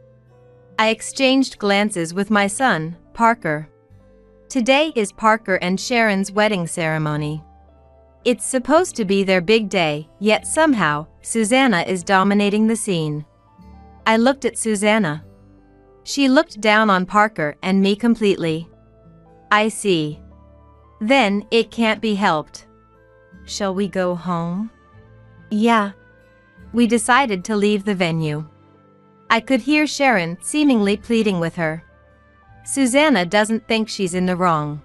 I exchanged glances with my son, Parker. Today is Parker and Sharon's wedding ceremony. It's supposed to be their big day, yet somehow, Susanna is dominating the scene. I looked at Susanna. She looked down on Parker and me completely. I see. Then, it can't be helped. Shall we go home? Yeah. We decided to leave the venue. I could hear Sharon seemingly pleading with her. Susanna doesn't think she's in the wrong.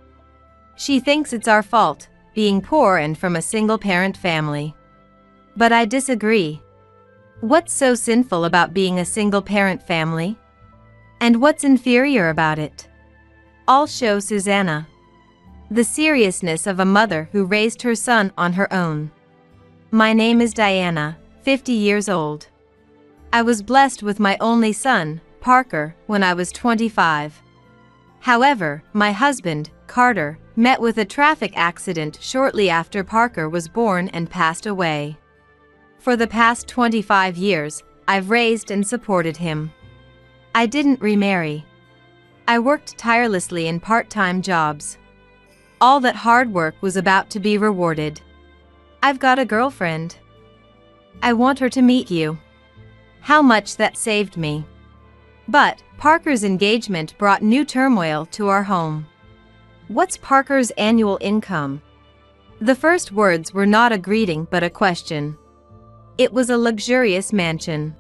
She thinks it's our fault, being poor and from a single-parent family. But I disagree. What's so sinful about being a single-parent family? And what's inferior about it? I'll show Susanna the seriousness of a mother who raised her son on her own. My name is Diana, 50 years old. I was blessed with my only son, Parker, when I was 25. However, my husband, Carter, met with a traffic accident shortly after Parker was born and passed away. For the past 25 years, I've raised and supported him. I didn't remarry. I worked tirelessly in part-time jobs. All that hard work was about to be rewarded. I've got a girlfriend. I want her to meet you. How much that saved me. But Parker's engagement brought new turmoil to our home. What's Parker's annual income? The first words were not a greeting but a question. It was a luxurious mansion.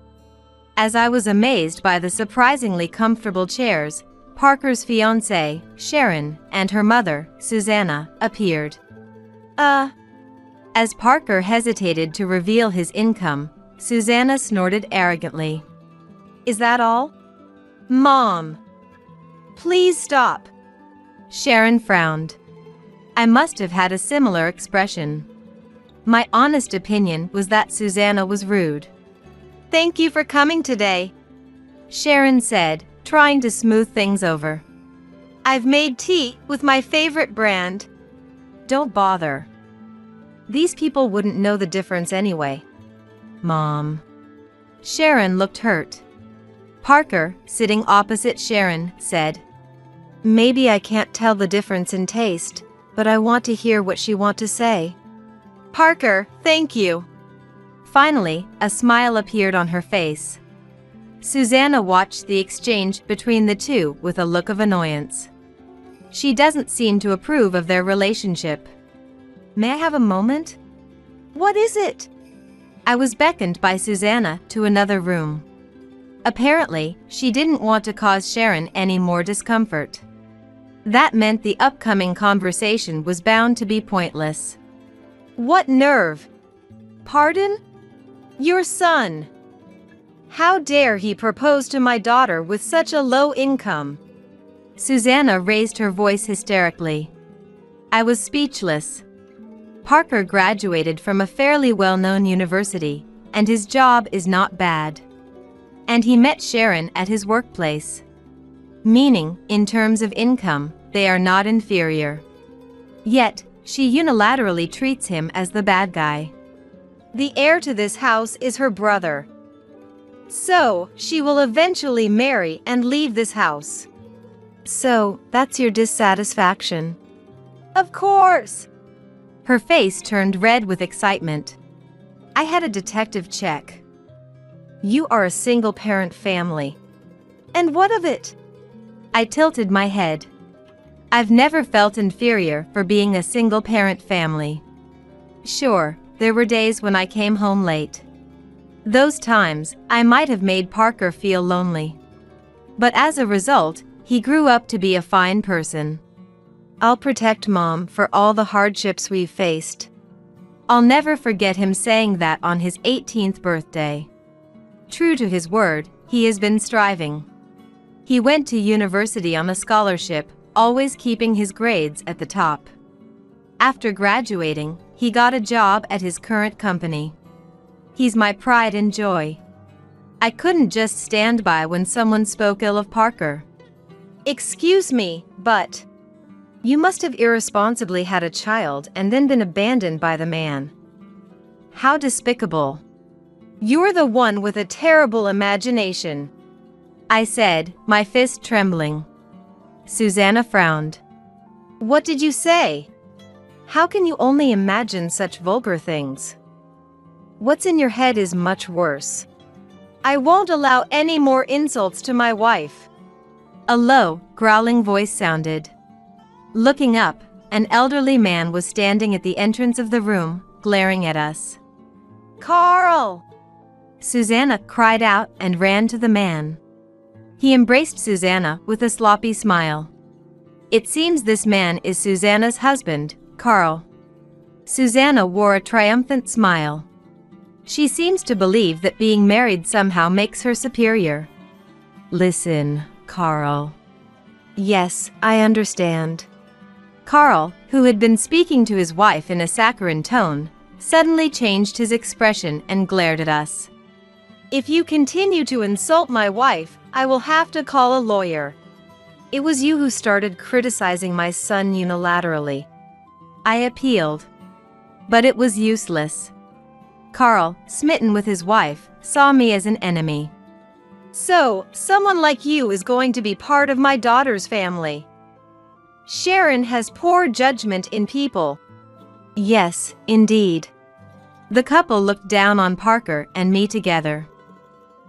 As I was amazed by the surprisingly comfortable chairs, Parker's fiancée, Sharon, and her mother, Susanna, appeared. As Parker hesitated to reveal his income, Susanna snorted arrogantly. Is that all? Mom! Please stop. Sharon frowned. I must have had a similar expression. My honest opinion was that Susanna was rude. Thank you for coming today, Sharon said, trying to smooth things over. I've made tea with my favorite brand. Don't bother. These people wouldn't know the difference anyway. Mom. Sharon looked hurt. Parker, sitting opposite Sharon, said, Maybe I can't tell the difference in taste, but I want to hear what she wants to say. Parker, thank you. Finally, a smile appeared on her face. Susanna watched the exchange between the two with a look of annoyance. She doesn't seem to approve of their relationship. May I have a moment? What is it? I was beckoned by Susanna to another room. Apparently, she didn't want to cause Sharon any more discomfort. That meant the upcoming conversation was bound to be pointless. What nerve! Pardon? Your son. How dare he propose to my daughter with such a low income? Susanna raised her voice hysterically. I was speechless. Parker graduated from a fairly well-known university, and his job is not bad. And he met Sharon at his workplace. Meaning, in terms of income, they are not inferior. Yet, she unilaterally treats him as the bad guy. The heir to this house is her brother. So, she will eventually marry and leave this house. So, that's your dissatisfaction? Of course! Her face turned red with excitement. I had a detective check. You are a single-parent family. And what of it? I tilted my head. I've never felt inferior for being a single-parent family. Sure, there were days when I came home late. Those times, I might have made Parker feel lonely. But as a result, he grew up to be a fine person. I'll protect Mom for all the hardships we've faced. I'll never forget him saying that on his 18th birthday. True to his word, he has been striving. He went to university on a scholarship, always keeping his grades at the top. After graduating, he got a job at his current company. He's my pride and joy. I couldn't just stand by when someone spoke ill of Parker. Excuse me, but you must have irresponsibly had a child and then been abandoned by the man. How despicable. You're the one with a terrible imagination, I said, my fist trembling. Susanna frowned. What did you say? How can you only imagine such vulgar things? What's in your head is much worse. I won't allow any more insults to my wife. A low, growling voice sounded. Looking up, an elderly man was standing at the entrance of the room, glaring at us. Carl! Susanna cried out and ran to the man. He embraced Susanna with a sloppy smile. It seems this man is Susanna's husband, Carl. Susanna wore a triumphant smile. She seems to believe that being married somehow makes her superior. Listen, Carl. Yes, I understand. Carl, who had been speaking to his wife in a saccharine tone, suddenly changed his expression and glared at us. If you continue to insult my wife, I will have to call a lawyer. It was you who started criticizing my son unilaterally. I appealed. But it was useless. Carl, smitten with his wife, saw me as an enemy. So, someone like you is going to be part of my daughter's family. Sharon has poor judgment in people. Yes, indeed. The couple looked down on Parker and me together.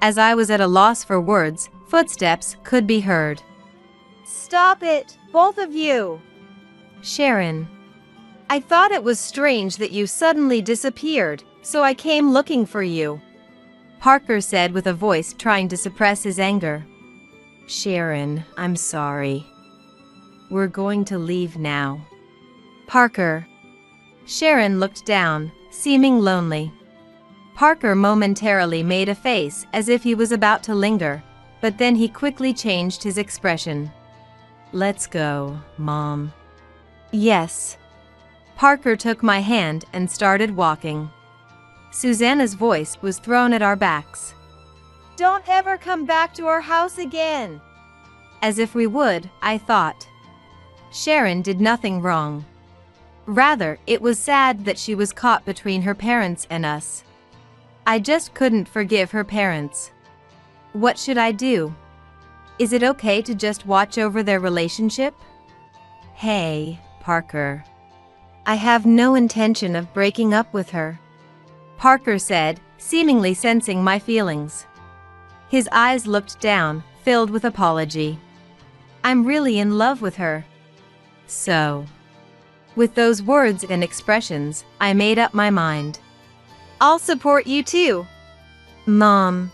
As I was at a loss for words, footsteps could be heard. Stop it, both of you! Sharon. I thought it was strange that you suddenly disappeared, so I came looking for you. Parker said with a voice trying to suppress his anger. Sharon, I'm sorry. We're going to leave now. Parker. Sharon looked down, seeming lonely. Parker momentarily made a face as if he was about to linger, but then he quickly changed his expression. "Let's go, Mom." "Yes." Parker took my hand and started walking. Susanna's voice was thrown at our backs. "Don't ever come back to our house again." As if we would, I thought. Sharon did nothing wrong. Rather, it was sad that she was caught between her parents and us. I just couldn't forgive her parents. What should I do? Is it okay to just watch over their relationship? Hey, Parker. I have no intention of breaking up with her, Parker said, seemingly sensing my feelings. His eyes looked down, filled with apology. I'm really in love with her. So, with those words and expressions, I made up my mind. I'll support you too. Mom.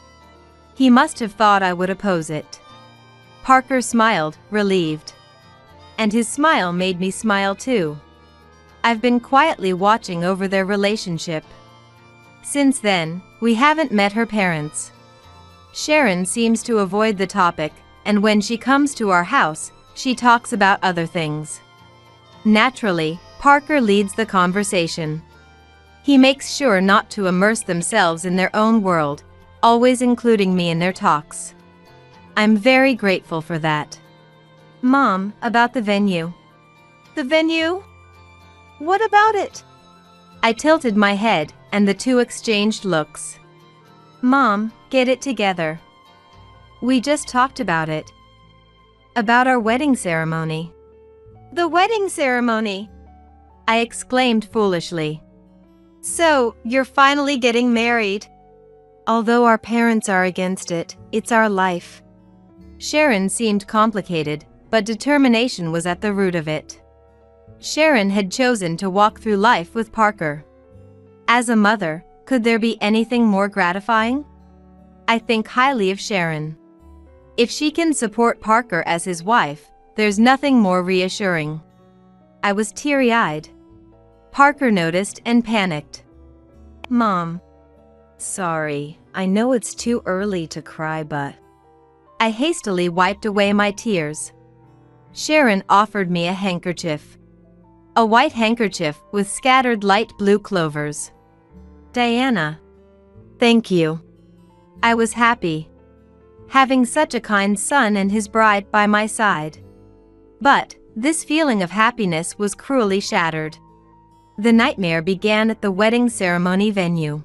He must have thought I would oppose it. Parker smiled, relieved. And his smile made me smile too. I've been quietly watching over their relationship. Since then, we haven't met her parents. Sharon seems to avoid the topic, and when she comes to our house, she talks about other things. Naturally, Parker leads the conversation. He makes sure not to immerse themselves in their own world, always including me in their talks. I'm very grateful for that. Mom, about the venue. The venue? What about it? I tilted my head, and the two exchanged looks. Mom, get it together. We just talked about it. About our wedding ceremony. The wedding ceremony? I exclaimed foolishly. So, you're finally getting married? Although our parents are against it, it's our life. Sharon seemed complicated, but determination was at the root of it. Sharon had chosen to walk through life with Parker. As a mother, could there be anything more gratifying? I think highly of Sharon. If she can support Parker as his wife, there's nothing more reassuring. I was teary-eyed. Parker noticed and panicked. Mom. Sorry, I know it's too early to cry, but... I hastily wiped away my tears. Sharon offered me a handkerchief. A white handkerchief with scattered light blue clovers. Diana. Thank you. I was happy. Having such a kind son and his bride by my side. But, this feeling of happiness was cruelly shattered. The nightmare began at the wedding ceremony venue.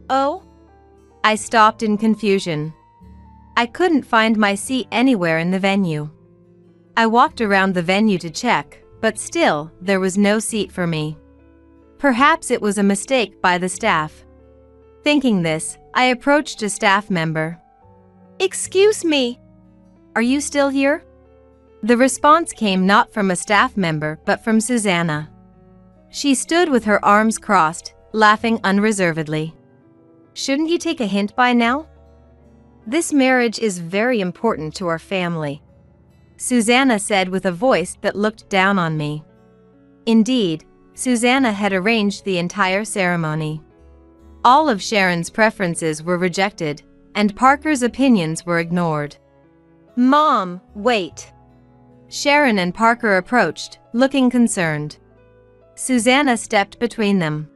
Oh? I stopped in confusion. I couldn't find my seat anywhere in the venue. I walked around the venue to check, but still, there was no seat for me. Perhaps it was a mistake by the staff. Thinking this, I approached a staff member. Excuse me. Are you still here? The response came not from a staff member but from Susanna. She stood with her arms crossed, laughing unreservedly. Shouldn't he take a hint by now? This marriage is very important to our family, Susanna said with a voice that looked down on me. Indeed, Susanna had arranged the entire ceremony. All of Sharon's preferences were rejected, and Parker's opinions were ignored. Mom, wait. Sharon and Parker approached, looking concerned. Susanna stepped between them,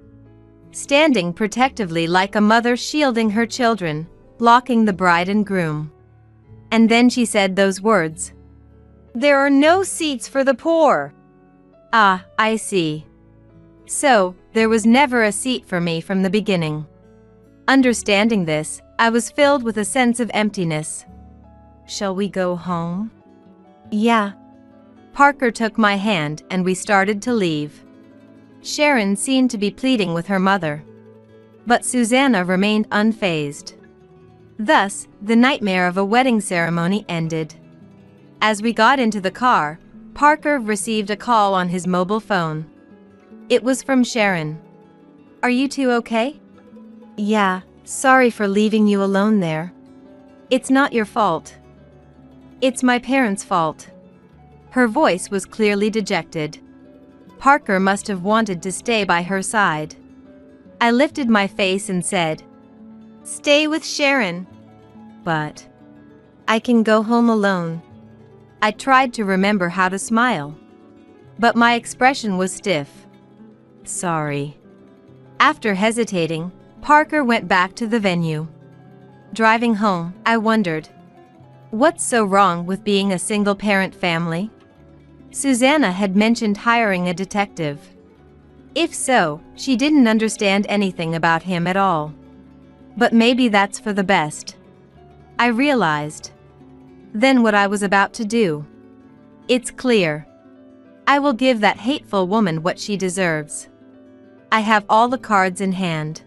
standing protectively like a mother shielding her children, blocking the bride and groom. And then she said those words. There are no seats for the poor. Ah, I see. So, there was never a seat for me from the beginning. Understanding this, I was filled with a sense of emptiness. Shall we go home? Yeah. Parker took my hand and we started to leave. Sharon seemed to be pleading with her mother. But Susanna remained unfazed. Thus, the nightmare of a wedding ceremony ended. As we got into the car, Parker received a call on his mobile phone. It was from Sharon. Are you two okay? Yeah, sorry for leaving you alone there. It's not your fault. It's my parents' fault. Her voice was clearly dejected. Parker must have wanted to stay by her side. I lifted my face and said, "Stay with Sharon." But I can go home alone. I tried to remember how to smile, but my expression was stiff. Sorry. After hesitating, Parker went back to the venue. Driving home, I wondered, what's so wrong with being a single-parent family? Susanna had mentioned hiring a detective. If so, she didn't understand anything about him at all. But maybe that's for the best. I realized then what I was about to do. It's clear. I will give that hateful woman what she deserves. I have all the cards in hand.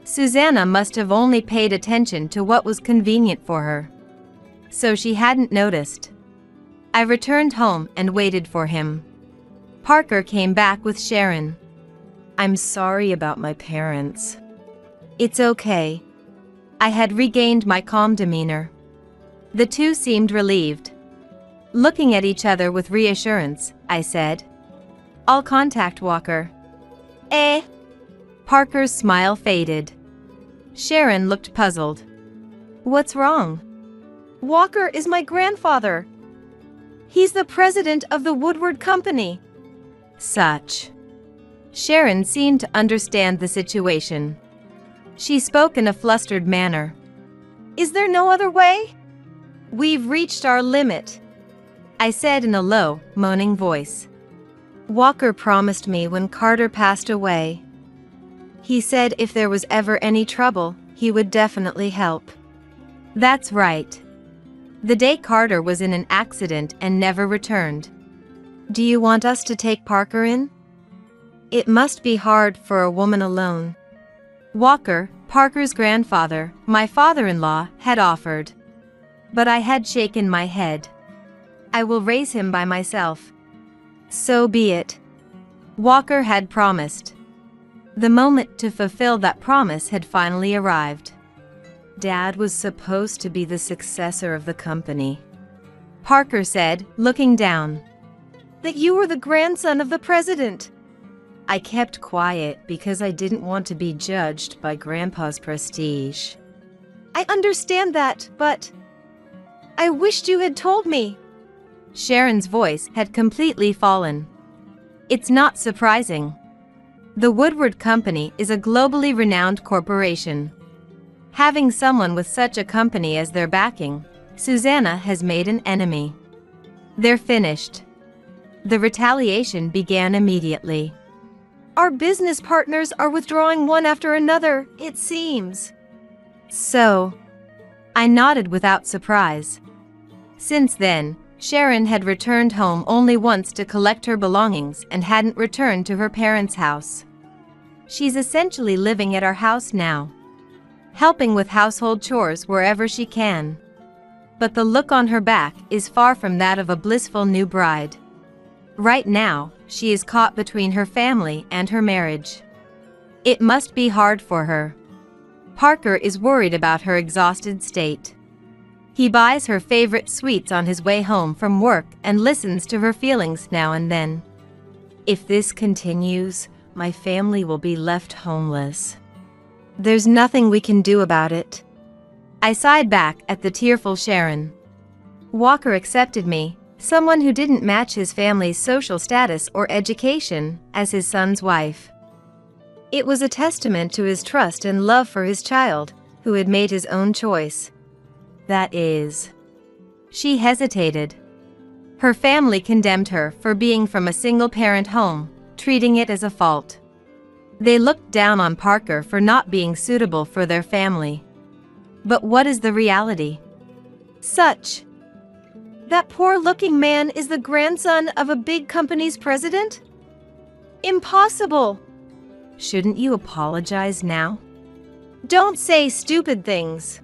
Susanna must have only paid attention to what was convenient for her, so she hadn't noticed. I returned home and waited for him. Parker came back with Sharon. "I'm sorry about my parents." "It's okay." I had regained my calm demeanor. The two seemed relieved. Looking at each other with reassurance, I said, "I'll contact Walker." "Eh?" Parker's smile faded. Sharon looked puzzled. "What's wrong?" "Walker is my grandfather. He's the president of the Woodward Company." Such. Sharon seemed to understand the situation. She spoke in a flustered manner. "Is there no other way? We've reached our limit," I said in a low, moaning voice. "Walker promised me when Carter passed away. He said if there was ever any trouble, he would definitely help." That's right. The day Carter was in an accident and never returned. "Do you want us to take Parker in?" It must be hard for a woman alone. Walker, Parker's grandfather, my father-in-law, had offered. But I had shaken my head. "I will raise him by myself." So be it. Walker had promised. The moment to fulfill that promise had finally arrived. Dad was supposed to be the successor of the company, Parker said, looking down. "That you were the grandson of the president." I kept quiet because I didn't want to be judged by Grandpa's prestige. "I understand that, but I wished you had told me." Sharon's voice had completely fallen. It's not surprising. The Woodward Company is a globally renowned corporation. Having someone with such a company as their backing, Susanna has made an enemy. They're finished. The retaliation began immediately. "Our business partners are withdrawing one after another, it seems." So, I nodded without surprise. Since then, Sharon had returned home only once to collect her belongings and hadn't returned to her parents' house. She's essentially living at our house now, helping with household chores wherever she can. But the look on her back is far from that of a blissful new bride. Right now, she is caught between her family and her marriage. It must be hard for her. Parker is worried about her exhausted state. He buys her favorite sweets on his way home from work and listens to her feelings now and then. If this continues, my family will be left homeless. There's nothing we can do about it. I sighed back at the tearful Sharon. Walker accepted me, someone who didn't match his family's social status or education, as his son's wife. It was a testament to his trust and love for his child, who had made his own choice. That is. She hesitated. Her family condemned her for being from a single-parent home, treating it as a fault. They looked down on Parker for not being suitable for their family. But what is the reality? Such. That poor-looking man is the grandson of a big company's president? Impossible! Shouldn't you apologize now? Don't say stupid things.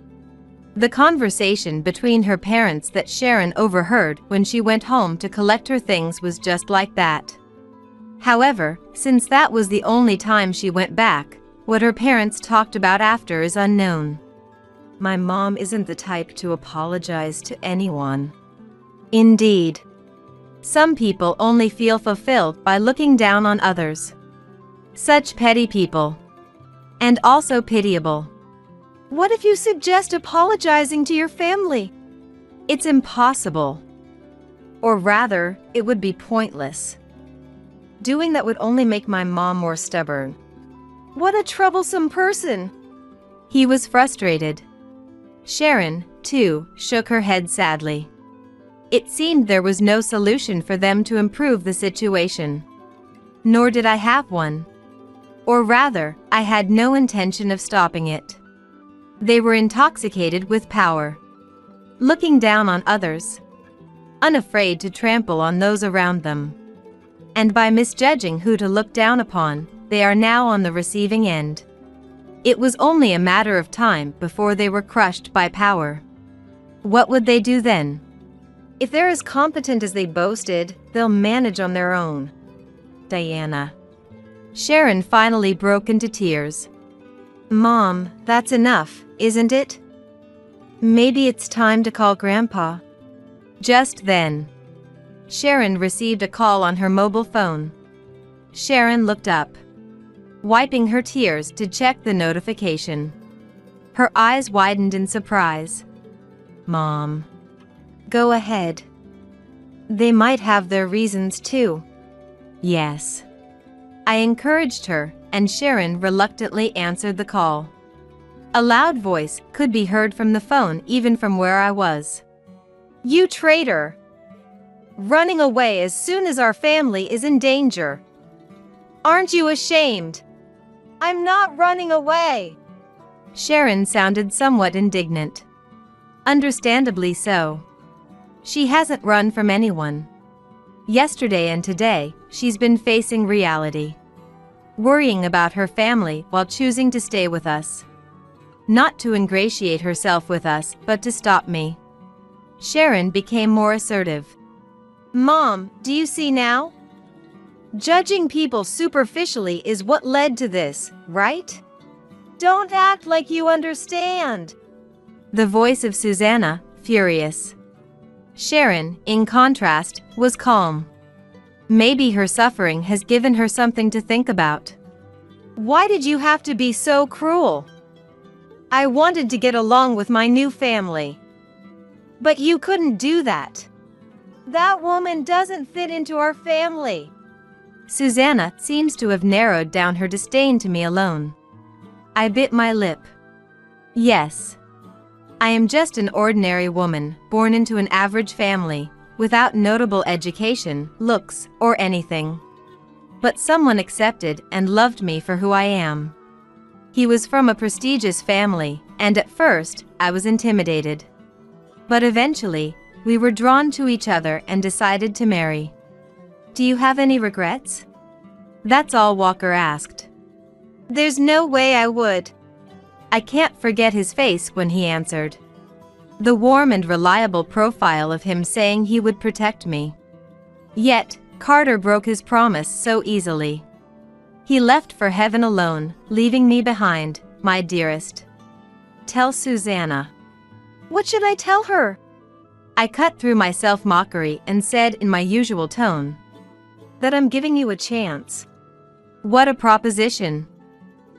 The conversation between her parents that Sharon overheard when she went home to collect her things was just like that. However, since that was the only time she went back, what her parents talked about after is unknown. My mom isn't the type to apologize to anyone. Indeed. Some people only feel fulfilled by looking down on others. Such petty people. And also pitiable. What if you suggest apologizing to your family? It's impossible. Or rather, it would be pointless. Doing that would only make my mom more stubborn. What a troublesome person. He was frustrated. Sharon, too, shook her head sadly. It seemed there was no solution for them to improve the situation. Nor did I have one. Or rather, I had no intention of stopping it. They were intoxicated with power. Looking down on others. Unafraid to trample on those around them. And by misjudging who to look down upon, they are now on the receiving end. It was only a matter of time before they were crushed by power. What would they do then? If they're as competent as they boasted, they'll manage on their own. Diana. Sharon finally broke into tears. Mom, that's enough, isn't it? Maybe it's time to call Grandpa. Just then, Sharon received a call on her mobile phone. Sharon looked up, wiping her tears to check the notification. Her eyes widened in surprise. Mom. Go ahead. They might have their reasons too. Yes. I encouraged her, and Sharon reluctantly answered the call. A loud voice could be heard from the phone even from where I was. You traitor! Running away as soon as our family is in danger. Aren't you ashamed? I'm not running away. Sharon sounded somewhat indignant. Understandably so. She hasn't run from anyone. Yesterday and today, she's been facing reality. Worrying about her family while choosing to stay with us. Not to ingratiate herself with us, but to stop me. Sharon became more assertive. Mom, do you see now? Judging people superficially is what led to this, right? Don't act like you understand. The voice of Susanna, furious. Sharon, in contrast, was calm. Maybe her suffering has given her something to think about. Why did you have to be so cruel? I wanted to get along with my new family. But you couldn't do that. That woman doesn't fit into our family. Susanna seems to have narrowed down her disdain to me alone. I bit my lip. Yes. I am just an ordinary woman, born into an average family, without notable education, looks, or anything. But someone accepted and loved me for who I am. He was from a prestigious family, and at first, I was intimidated. But eventually, we were drawn to each other and decided to marry. Do you have any regrets? That's all Walker asked. There's no way I would. I can't forget his face when he answered. The warm and reliable profile of him saying he would protect me. Yet, Carter broke his promise so easily. He left for heaven alone, leaving me behind, my dearest. Tell Susanna. What should I tell her? I cut through my self-mockery and said in my usual tone, that I'm giving you a chance. What a proposition.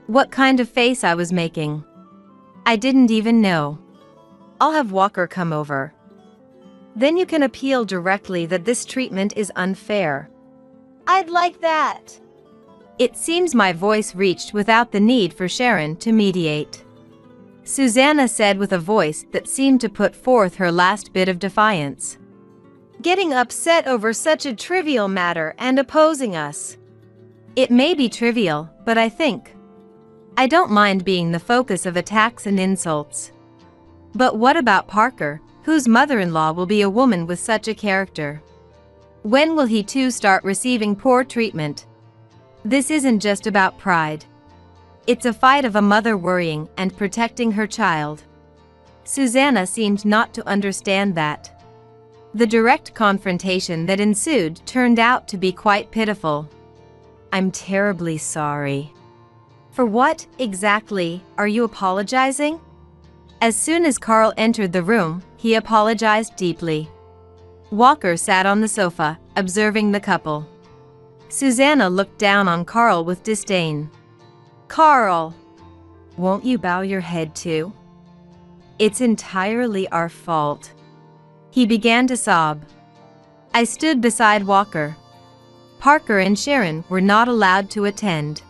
What kind of face I was making. I didn't even know. I'll have Walker come over. Then you can appeal directly that this treatment is unfair. I'd like that. It seems my voice reached without the need for Sharon to mediate. Susanna said with a voice that seemed to put forth her last bit of defiance. Getting upset over such a trivial matter and opposing us. It may be trivial, but I don't mind being the focus of attacks and insults. But what about Parker, whose mother-in-law will be a woman with such a character? When will he too start receiving poor treatment? This isn't just about pride. It's a fight of a mother worrying and protecting her child. Susanna seemed not to understand that. The direct confrontation that ensued turned out to be quite pitiful. I'm terribly sorry. For what, exactly, are you apologizing? As soon as Carl entered the room, he apologized deeply. Walker sat on the sofa, observing the couple. Susanna looked down on Carl with disdain. "Carl, won't you bow your head too? It's entirely our fault." He began to sob. I stood beside Walker. Parker and Sharon were not allowed to attend.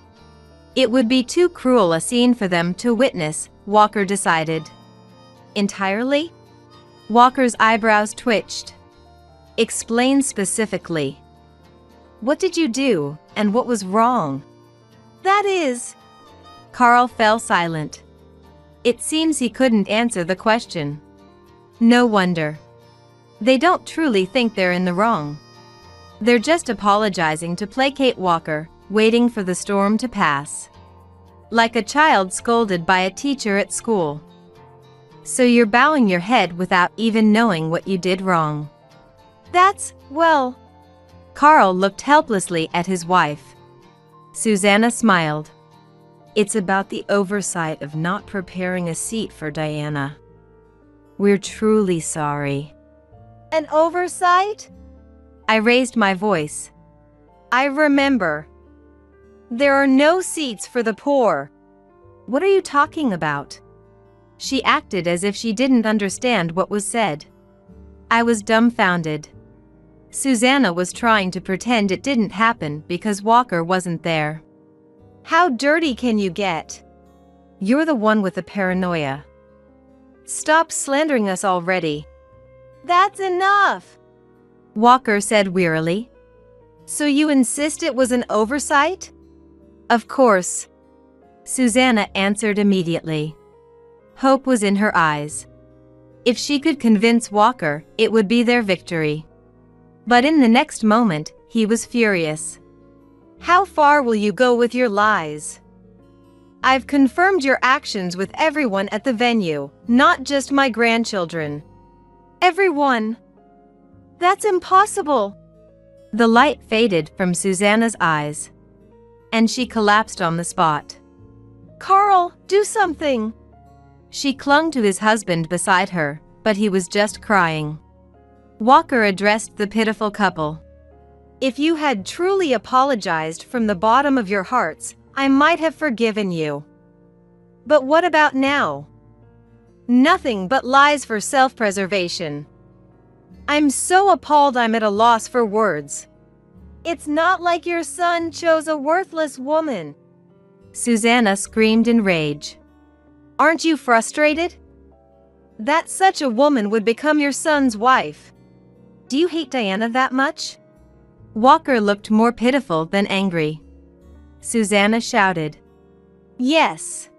It would be too cruel a scene for them to witness, Walker decided. Entirely? Walker's eyebrows twitched. Explain specifically. What did you do, and what was wrong? That is... Carl fell silent. It seems he couldn't answer the question. No wonder. They don't truly think they're in the wrong. They're just apologizing to placate Walker, waiting for the storm to pass. Like a child scolded by a teacher at school. So you're bowing your head without even knowing what you did wrong. That's, well... Carl looked helplessly at his wife. Susanna smiled. It's about the oversight of not preparing a seat for Diana. We're truly sorry. An oversight? I raised my voice. I remember. There are no seats for the poor. What are you talking about? She acted as if she didn't understand what was said. I was dumbfounded. Susanna was trying to pretend it didn't happen because Walker wasn't there. How dirty can you get? You're the one with the paranoia. Stop slandering us already. That's enough, Walker said wearily. So you insist it was an oversight? Of course, Susanna answered immediately. Hope was in her eyes. If she could convince Walker, it would be their victory. But in the next moment, he was furious. How far will you go with your lies? I've confirmed your actions with everyone at the venue, not just my grandchildren. Everyone. That's impossible. The light faded from Susanna's eyes, and she collapsed on the spot. Carl, do something. She clung to his husband beside her, but he was just crying. Walker addressed the pitiful couple. If you had truly apologized from the bottom of your hearts, I might have forgiven you. But what about now? Nothing but lies for self-preservation. I'm so appalled I'm at a loss for words. It's not like your son chose a worthless woman. Susanna screamed in rage. Aren't you frustrated? That such a woman would become your son's wife. Do you hate Diana that much? Walker looked more pitiful than angry. Susanna shouted. Yes.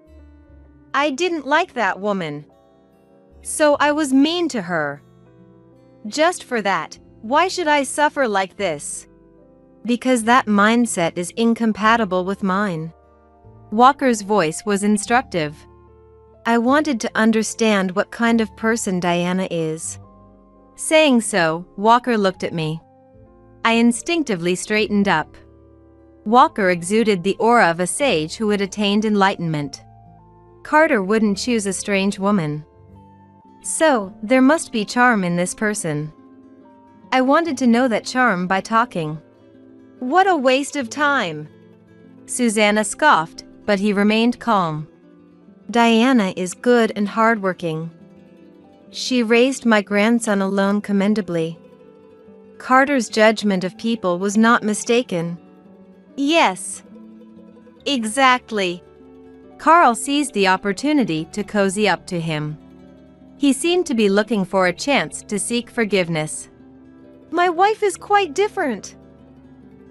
I didn't like that woman. So I was mean to her. Just for that, why should I suffer like this? Because that mindset is incompatible with mine. Walker's voice was instructive. I wanted to understand what kind of person Diana is. Saying so, Walker looked at me. I instinctively straightened up. Walker exuded the aura of a sage who had attained enlightenment. Carter wouldn't choose a strange woman. So, there must be charm in this person. I wanted to know that charm by talking. What a waste of time! Susanna scoffed, but he remained calm. Diana is good and hardworking. She raised my grandson alone commendably. Carter's judgment of people was not mistaken. Yes. Exactly. Carl seized the opportunity to cozy up to him. He seemed to be looking for a chance to seek forgiveness. My wife is quite different.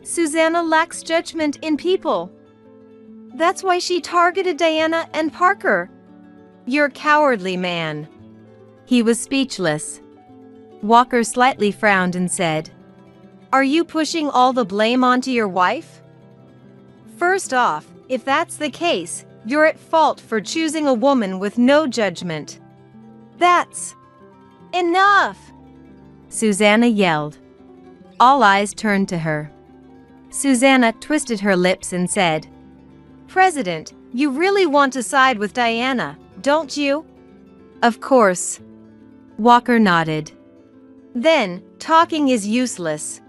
Susanna lacks judgment in people. That's why she targeted Diana and Parker. You're cowardly, man. He was speechless. Walker slightly frowned and said, Are you pushing all the blame onto your wife? First off, if that's the case, you're at fault for choosing a woman with no judgment. That's enough! Susanna yelled. All eyes turned to her. Susanna twisted her lips and said, President, you really want to side with Diana, don't you? Of course. Walker nodded. Then, Talking is useless.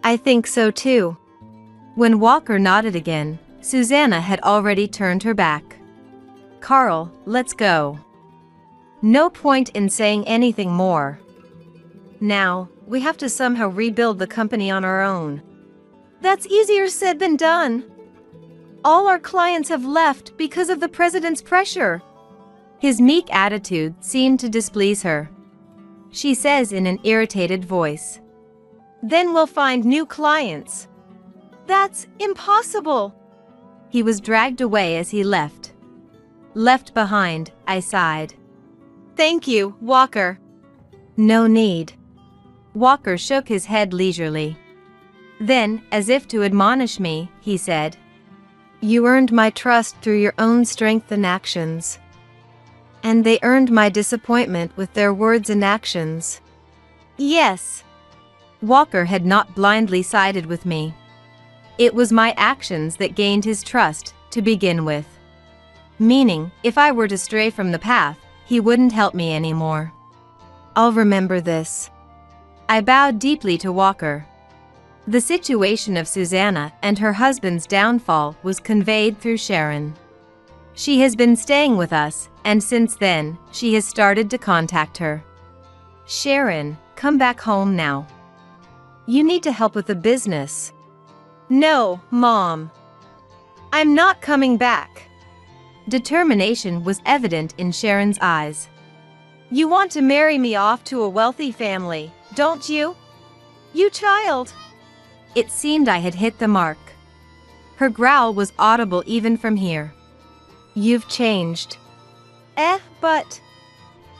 I think so too. When Walker nodded again, Susanna had already turned her back. Carl, let's go. No point in saying anything more. Now, we have to somehow rebuild the company on our own. That's easier said than done. All our clients have left because of the president's pressure. His meek attitude seemed to displease her. She says in an irritated voice, Then we'll find new clients. That's impossible. He was dragged away as he left. Left behind, I sighed. Thank you, Walker. No need. Walker shook his head leisurely. Then, as if to admonish me, he said, You earned my trust through your own strength and actions. And they earned my disappointment with their words and actions. Yes. Walker had not blindly sided with me. It was my actions that gained his trust, to begin with. Meaning, if I were to stray from the path, he wouldn't help me anymore. I'll remember this. I bowed deeply to Walker. The situation of Susanna and her husband's downfall was conveyed through Sharon. She has been staying with us, and since then, she has started to contact her. Sharon, come back home now. You need to help with the business. No, Mom. I'm not coming back. Determination was evident in Sharon's eyes. You want to marry me off to a wealthy family, don't you? You child. It seemed I had hit the mark. Her growl was audible even from here. You've changed. But...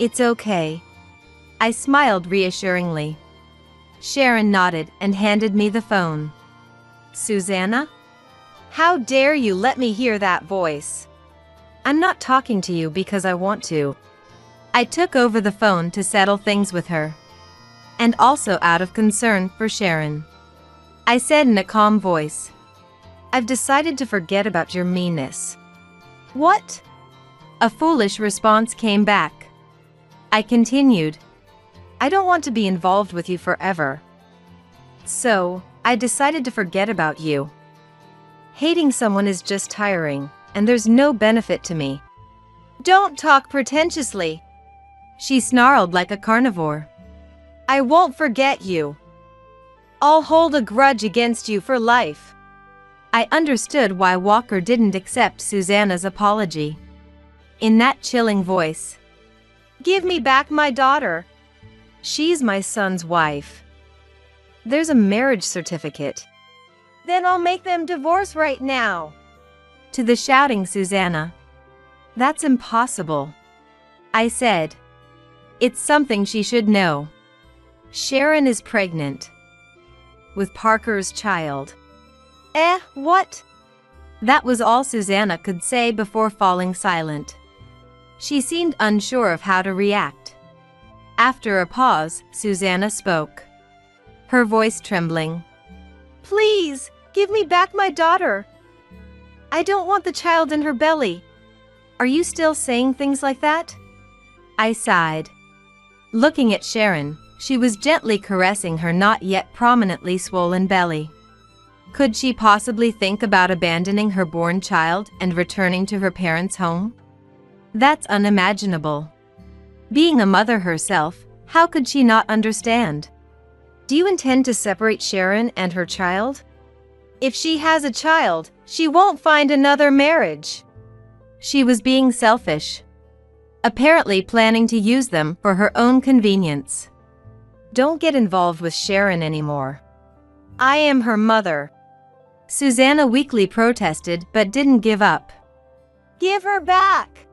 It's okay. I smiled reassuringly. Sharon nodded and handed me the phone. Susanna? How dare you let me hear that voice? I'm not talking to you because I want to. I took over the phone to settle things with her. And also out of concern for Sharon. I said in a calm voice, I've decided to forget about your meanness. What? A foolish response came back. I continued, I don't want to be involved with you forever. So, I decided to forget about you. Hating someone is just tiring, and there's no benefit to me. Don't talk pretentiously. She snarled like a carnivore. I won't forget you. I'll hold a grudge against you for life. I understood why Walker didn't accept Susanna's apology. In that chilling voice, Give me back my daughter. She's my son's wife. There's a marriage certificate. Then I'll make them divorce right now. To the shouting Susanna, That's impossible. I said, It's something she should know. Sharon is pregnant. With Parker's child. What? That was all Susanna could say before falling silent. She seemed unsure of how to react. After a pause, Susanna spoke. Her voice trembling. Please, give me back my daughter. I don't want the child in her belly. Are you still saying things like that? I sighed. Looking at Sharon, she was gently caressing her not yet prominently swollen belly. Could she possibly think about abandoning her born child and returning to her parents' home? That's unimaginable. Being a mother herself, how could she not understand? Do you intend to separate Sharon and her child? If she has a child, she won't find another marriage. She was being selfish. Apparently planning to use them for her own convenience. Don't get involved with Sharon anymore. I am her mother. Susanna weakly protested but didn't give up. Give her back.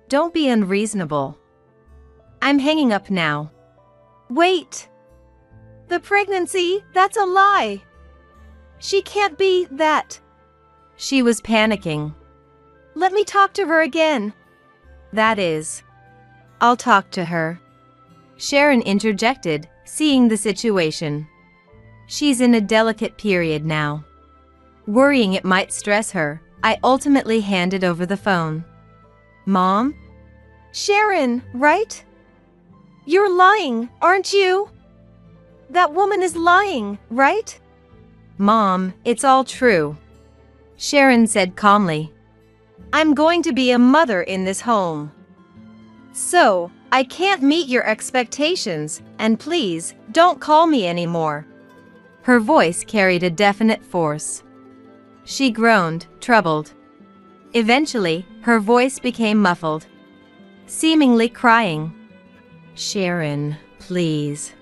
Don't be unreasonable. I'm hanging up now. Wait. The pregnancy, that's a lie. She can't be that. She was panicking. Let me talk to her again. That is. I'll talk to her. Sharon interjected, seeing the situation. She's in a delicate period now. Worrying it might stress her, I ultimately handed over the phone. Mom? Sharon, right? You're lying, aren't you? That woman is lying, right? Mom, it's all true, Sharon said calmly. I'm going to be a mother in this home. So, I can't meet your expectations, and please, don't call me anymore. Her voice carried a definite force. She groaned, troubled. Eventually, her voice became muffled, seemingly crying. Sharon, please.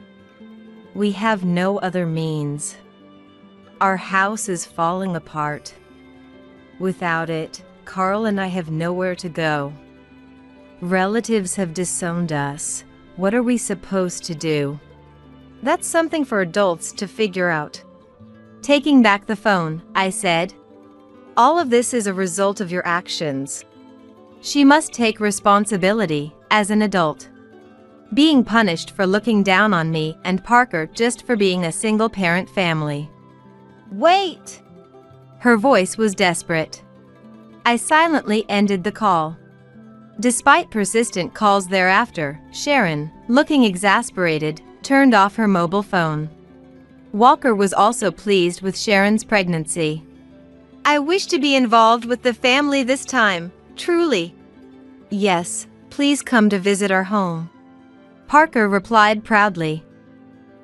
We have no other means. Our house is falling apart. Without it, Carl and I have nowhere to go. Relatives have disowned us. What are we supposed to do? That's something for adults to figure out. Taking back the phone, I said, all of this is a result of your actions. She must take responsibility, as an adult. Being punished for looking down on me and Parker just for being a single-parent family. Wait! Her voice was desperate. I silently ended the call. Despite persistent calls thereafter, Sharon, looking exasperated, turned off her mobile phone. Walker was also pleased with Sharon's pregnancy. I wish to be involved with the family this time, truly. Yes, please come to visit our home, Parker replied proudly.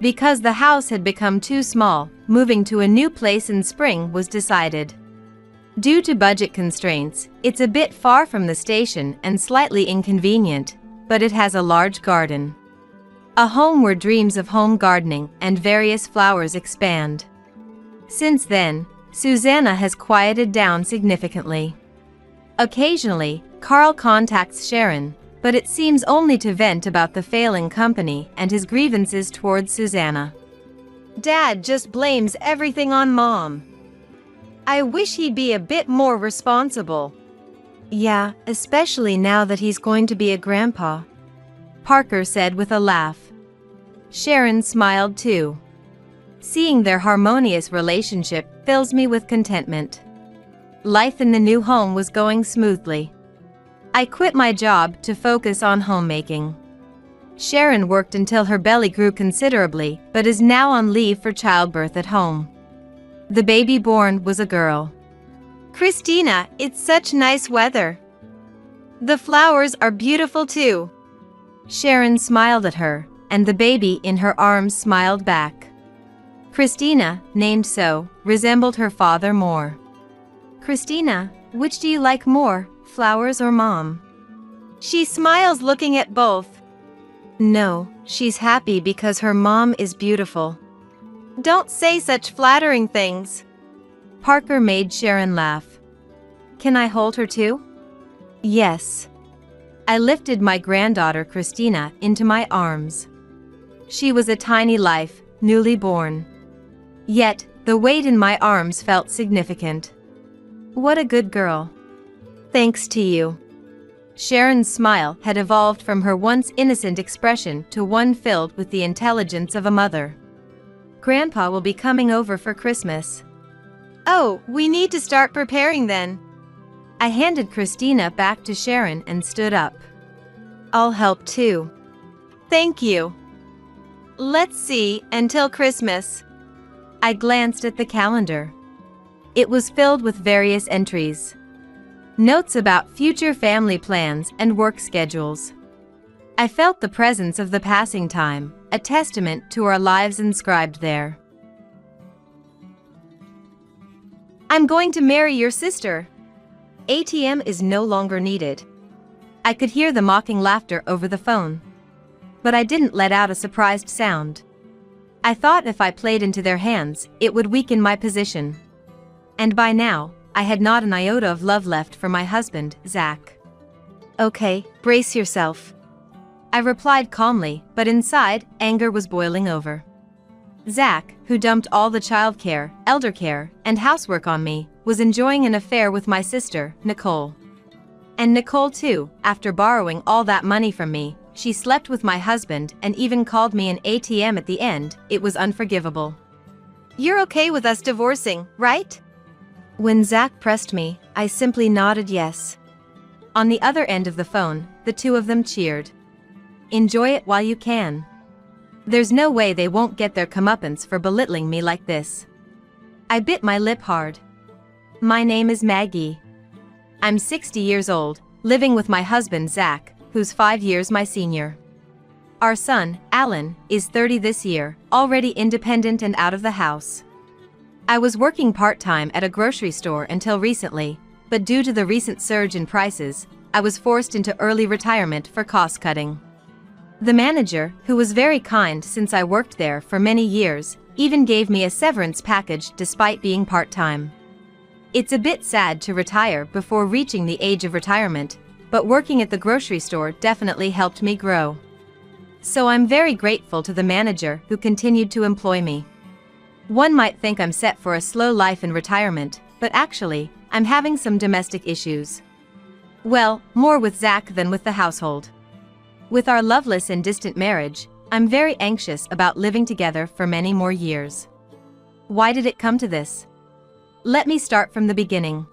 Because the house had become too small, moving to a new place in spring was decided. Due to budget constraints, it's a bit far from the station and slightly inconvenient, but it has a large garden. A home where dreams of home gardening and various flowers expand. Since then, Susanna has quieted down significantly. Occasionally, Carl contacts Sharon, but it seems only to vent about the failing company and his grievances towards Susanna. Dad just blames everything on Mom. I wish he'd be a bit more responsible. Yeah, especially now that he's going to be a grandpa, Parker said with a laugh. Sharon smiled too. Seeing their harmonious relationship fills me with contentment. Life in the new home was going smoothly. I quit my job to focus on homemaking. Sharon worked until her belly grew considerably, but is now on leave for childbirth at home. The baby born was a girl. Christina, it's such nice weather. The flowers are beautiful too. Sharon smiled at her, and the baby in her arms smiled back. Christina, named so, resembled her father more. Christina, which do you like more, flowers or Mom? She smiles looking at both. No, she's happy because her mom is beautiful. Don't say such flattering things. Parker made Sharon laugh. Can I hold her too? Yes. I lifted my granddaughter Christina into my arms. She was a tiny life, newly born. Yet, the weight in my arms felt significant. What a good girl. Thanks to you. Sharon's smile had evolved from her once innocent expression to one filled with the intelligence of a mother. Grandpa will be coming over for Christmas. Oh, we need to start preparing then. I handed Christina back to Sharon and stood up. I'll help too. Thank you. Let's see, until Christmas. I glanced at the calendar. It was filled with various entries. Notes about future family plans and work schedules. I felt the presence of the passing time, a testament to our lives inscribed there. I'm going to marry your sister. ATM is no longer needed. I could hear the mocking laughter over the phone. But I didn't let out a surprised sound. I thought if I played into their hands, it would weaken my position. And by now, I had not an iota of love left for my husband, Zach. Okay, brace yourself. I replied calmly, but inside, anger was boiling over. Zach, who dumped all the childcare, elder care, and housework on me, was enjoying an affair with my sister, Nicole. And Nicole too, after borrowing all that money from me, she slept with my husband and even called me an ATM at the end. It was unforgivable. You're okay with us divorcing, right? When Zach pressed me, I simply nodded yes. On the other end of the phone, the two of them cheered. Enjoy it while you can. There's no way they won't get their comeuppance for belittling me like this. I bit my lip hard. My name is Maggie. I'm 60 years old, living with my husband Zach, who's 5 years my senior. Our son, Alan, is 30 this year, already independent and out of the house. I was working part-time at a grocery store until recently, but due to the recent surge in prices, I was forced into early retirement for cost-cutting. The manager, who was very kind since I worked there for many years, even gave me a severance package despite being part-time. It's a bit sad to retire before reaching the age of retirement, but working at the grocery store definitely helped me grow. So I'm very grateful to the manager who continued to employ me. One might think I'm set for a slow life in retirement, but actually, I'm having some domestic issues. Well, more with Zach than with the household. With our loveless and distant marriage, I'm very anxious about living together for many more years. Why did it come to this? Let me start from the beginning.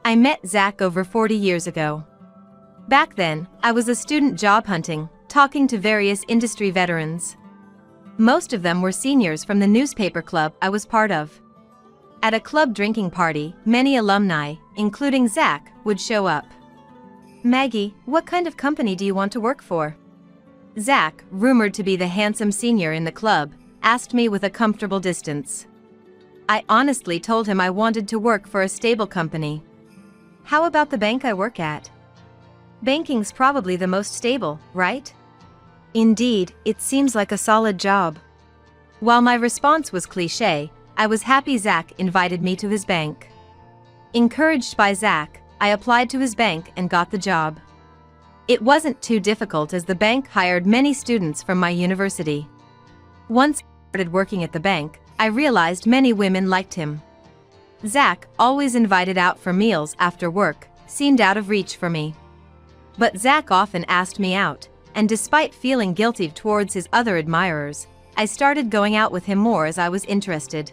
I met Zach over 40 years ago. Back then, I was a student job hunting, talking to various industry veterans. Most of them were seniors from the newspaper club I was part of. At a club drinking party, many alumni, including Zach, would show up. Maggie, what kind of company do you want to work for? Zach, rumored to be the handsome senior in the club, asked me with a comfortable distance. I honestly told him I wanted to work for a stable company. How about the bank I work at? Banking's probably the most stable, right? Indeed, it seems like a solid job. While my response was cliché, I was happy Zach invited me to his bank. Encouraged by Zach, I applied to his bank and got the job. It wasn't too difficult as the bank hired many students from my university. Once I started working at the bank, I realized many women liked him. Zach, always invited out for meals after work, seemed out of reach for me. But Zach often asked me out, and despite feeling guilty towards his other admirers, I started going out with him more as I was interested.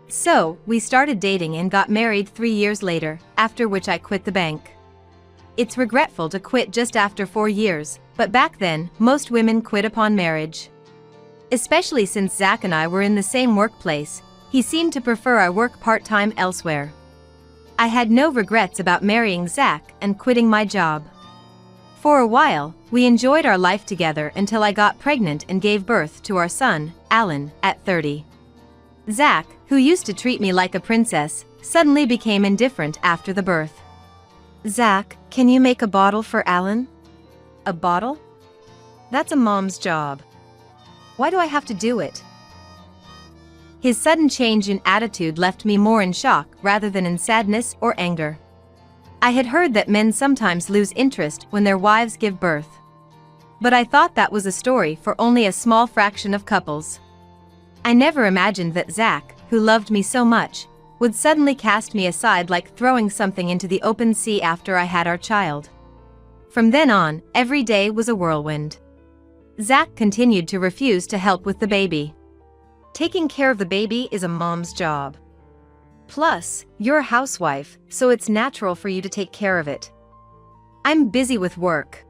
So, we started dating and got married 3 years later, after which I quit the bank. It's regretful to quit just after 4 years, but back then, most women quit upon marriage. Especially since Zach and I were in the same workplace, he seemed to prefer I work part-time elsewhere. I had no regrets about marrying Zach and quitting my job. For a while, we enjoyed our life together until I got pregnant and gave birth to our son, Alan, at 30. Zach, who used to treat me like a princess, suddenly became indifferent after the birth. Zach, can you make a bottle for Alan? A bottle? That's a mom's job. Why do I have to do it? His sudden change in attitude left me more in shock rather than in sadness or anger. I had heard that men sometimes lose interest when their wives give birth. But I thought that was a story for only a small fraction of couples. I never imagined that Zach, who loved me so much, would suddenly cast me aside like throwing something into the open sea after I had our child. From then on, every day was a whirlwind. Zach continued to refuse to help with the baby. Taking care of the baby is a mom's job. Plus, you're a housewife, so it's natural for you to take care of it. I'm busy with work.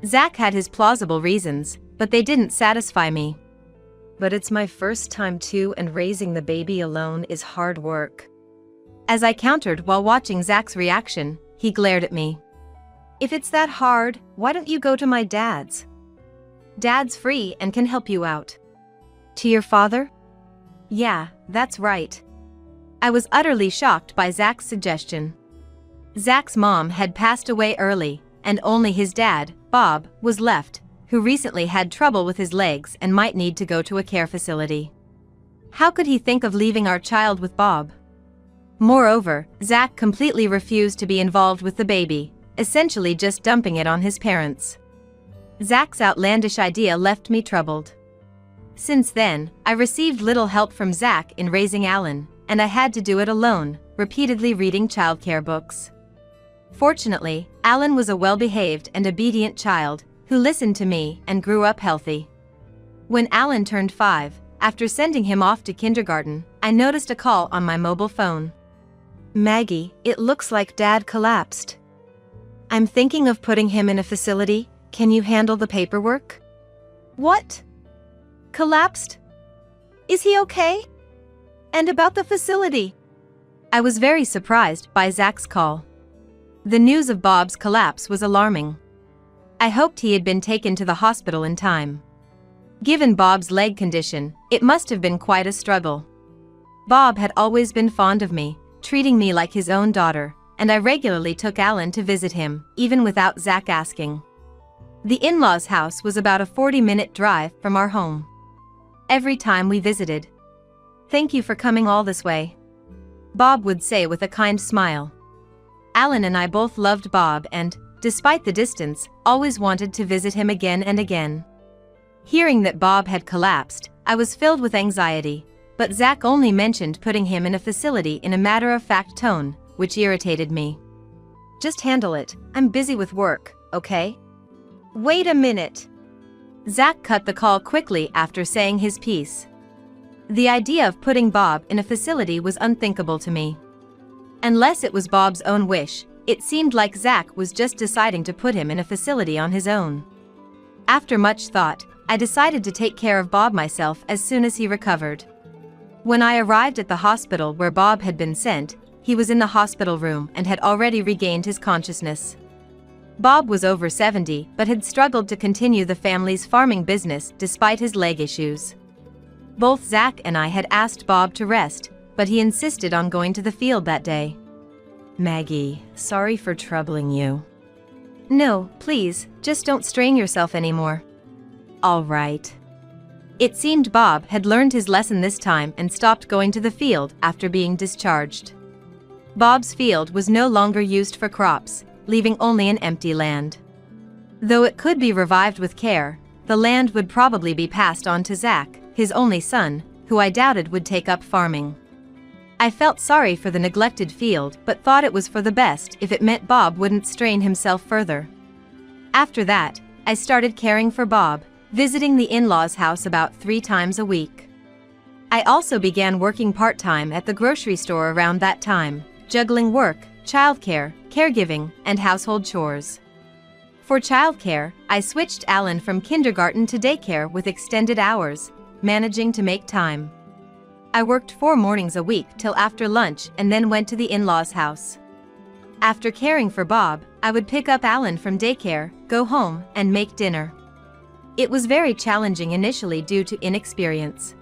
Zach had his plausible reasons, but they didn't satisfy me. But it's my first time too, and raising the baby alone is hard work. As I countered while watching Zach's reaction, he glared at me. If it's that hard, why don't you go to my dad's? Dad's free and can help you out. To your father? Yeah, that's right. I was utterly shocked by Zach's suggestion. Zach's mom had passed away early, and only his dad, Bob, was left, who recently had trouble with his legs and might need to go to a care facility. How could he think of leaving our child with Bob? Moreover, Zach completely refused to be involved with the baby, essentially just dumping it on his parents. Zach's outlandish idea left me troubled. Since then, I received little help from Zach in raising Alan, and I had to do it alone, repeatedly reading childcare books. Fortunately, Alan was a well-behaved and obedient child, who listened to me and grew up healthy. When Alan turned 5, after sending him off to kindergarten, I noticed a call on my mobile phone. Maggie, it looks like Dad collapsed. I'm thinking of putting him in a facility. Can you handle the paperwork? What? Collapsed? Is he okay? And about the facility? I was very surprised by Zach's call. The news of Bob's collapse was alarming. I hoped he had been taken to the hospital in time. Given Bob's leg condition, it must have been quite a struggle. Bob had always been fond of me, treating me like his own daughter, and I regularly took Alan to visit him, even without Zach asking. The in-laws' house was about a 40-minute drive from our home. Every time we visited, "Thank you for coming all this way," Bob would say with a kind smile. Alan and I both loved Bob and, despite the distance, always wanted to visit him again and again. Hearing that Bob had collapsed, I was filled with anxiety, but Zach only mentioned putting him in a facility in a matter-of-fact tone, which irritated me. "Just handle it, I'm busy with work, okay?" "Wait a minute." Zach cut the call quickly after saying his piece. The idea of putting Bob in a facility was unthinkable to me. Unless it was Bob's own wish, it seemed like Zach was just deciding to put him in a facility on his own. After much thought, I decided to take care of Bob myself as soon as he recovered. When I arrived at the hospital where Bob had been sent, he was in the hospital room and had already regained his consciousness. Bob was over 70 but had struggled to continue the family's farming business despite his leg issues. Both Zach and I had asked Bob to rest, but he insisted on going to the field that day. "Maggie, sorry for troubling you." "No, please, just don't strain yourself anymore." "All right." It seemed Bob had learned his lesson this time and stopped going to the field after being discharged. Bob's field was no longer used for crops, leaving only an empty land. Though it could be revived with care, the land would probably be passed on to Zach, his only son, who I doubted would take up farming. I felt sorry for the neglected field but thought it was for the best if it meant Bob wouldn't strain himself further. After that, I started caring for Bob, visiting the in-laws' house about 3 times a week. I also began working part-time at the grocery store around that time, juggling work, childcare, caregiving, and household chores. For childcare, I switched Alan from kindergarten to daycare with extended hours, managing to make time. I worked 4 mornings a week till after lunch and then went to the in-laws' house. After caring for Bob, I would pick up Alan from daycare, go home, and make dinner. It was very challenging initially due to inexperience.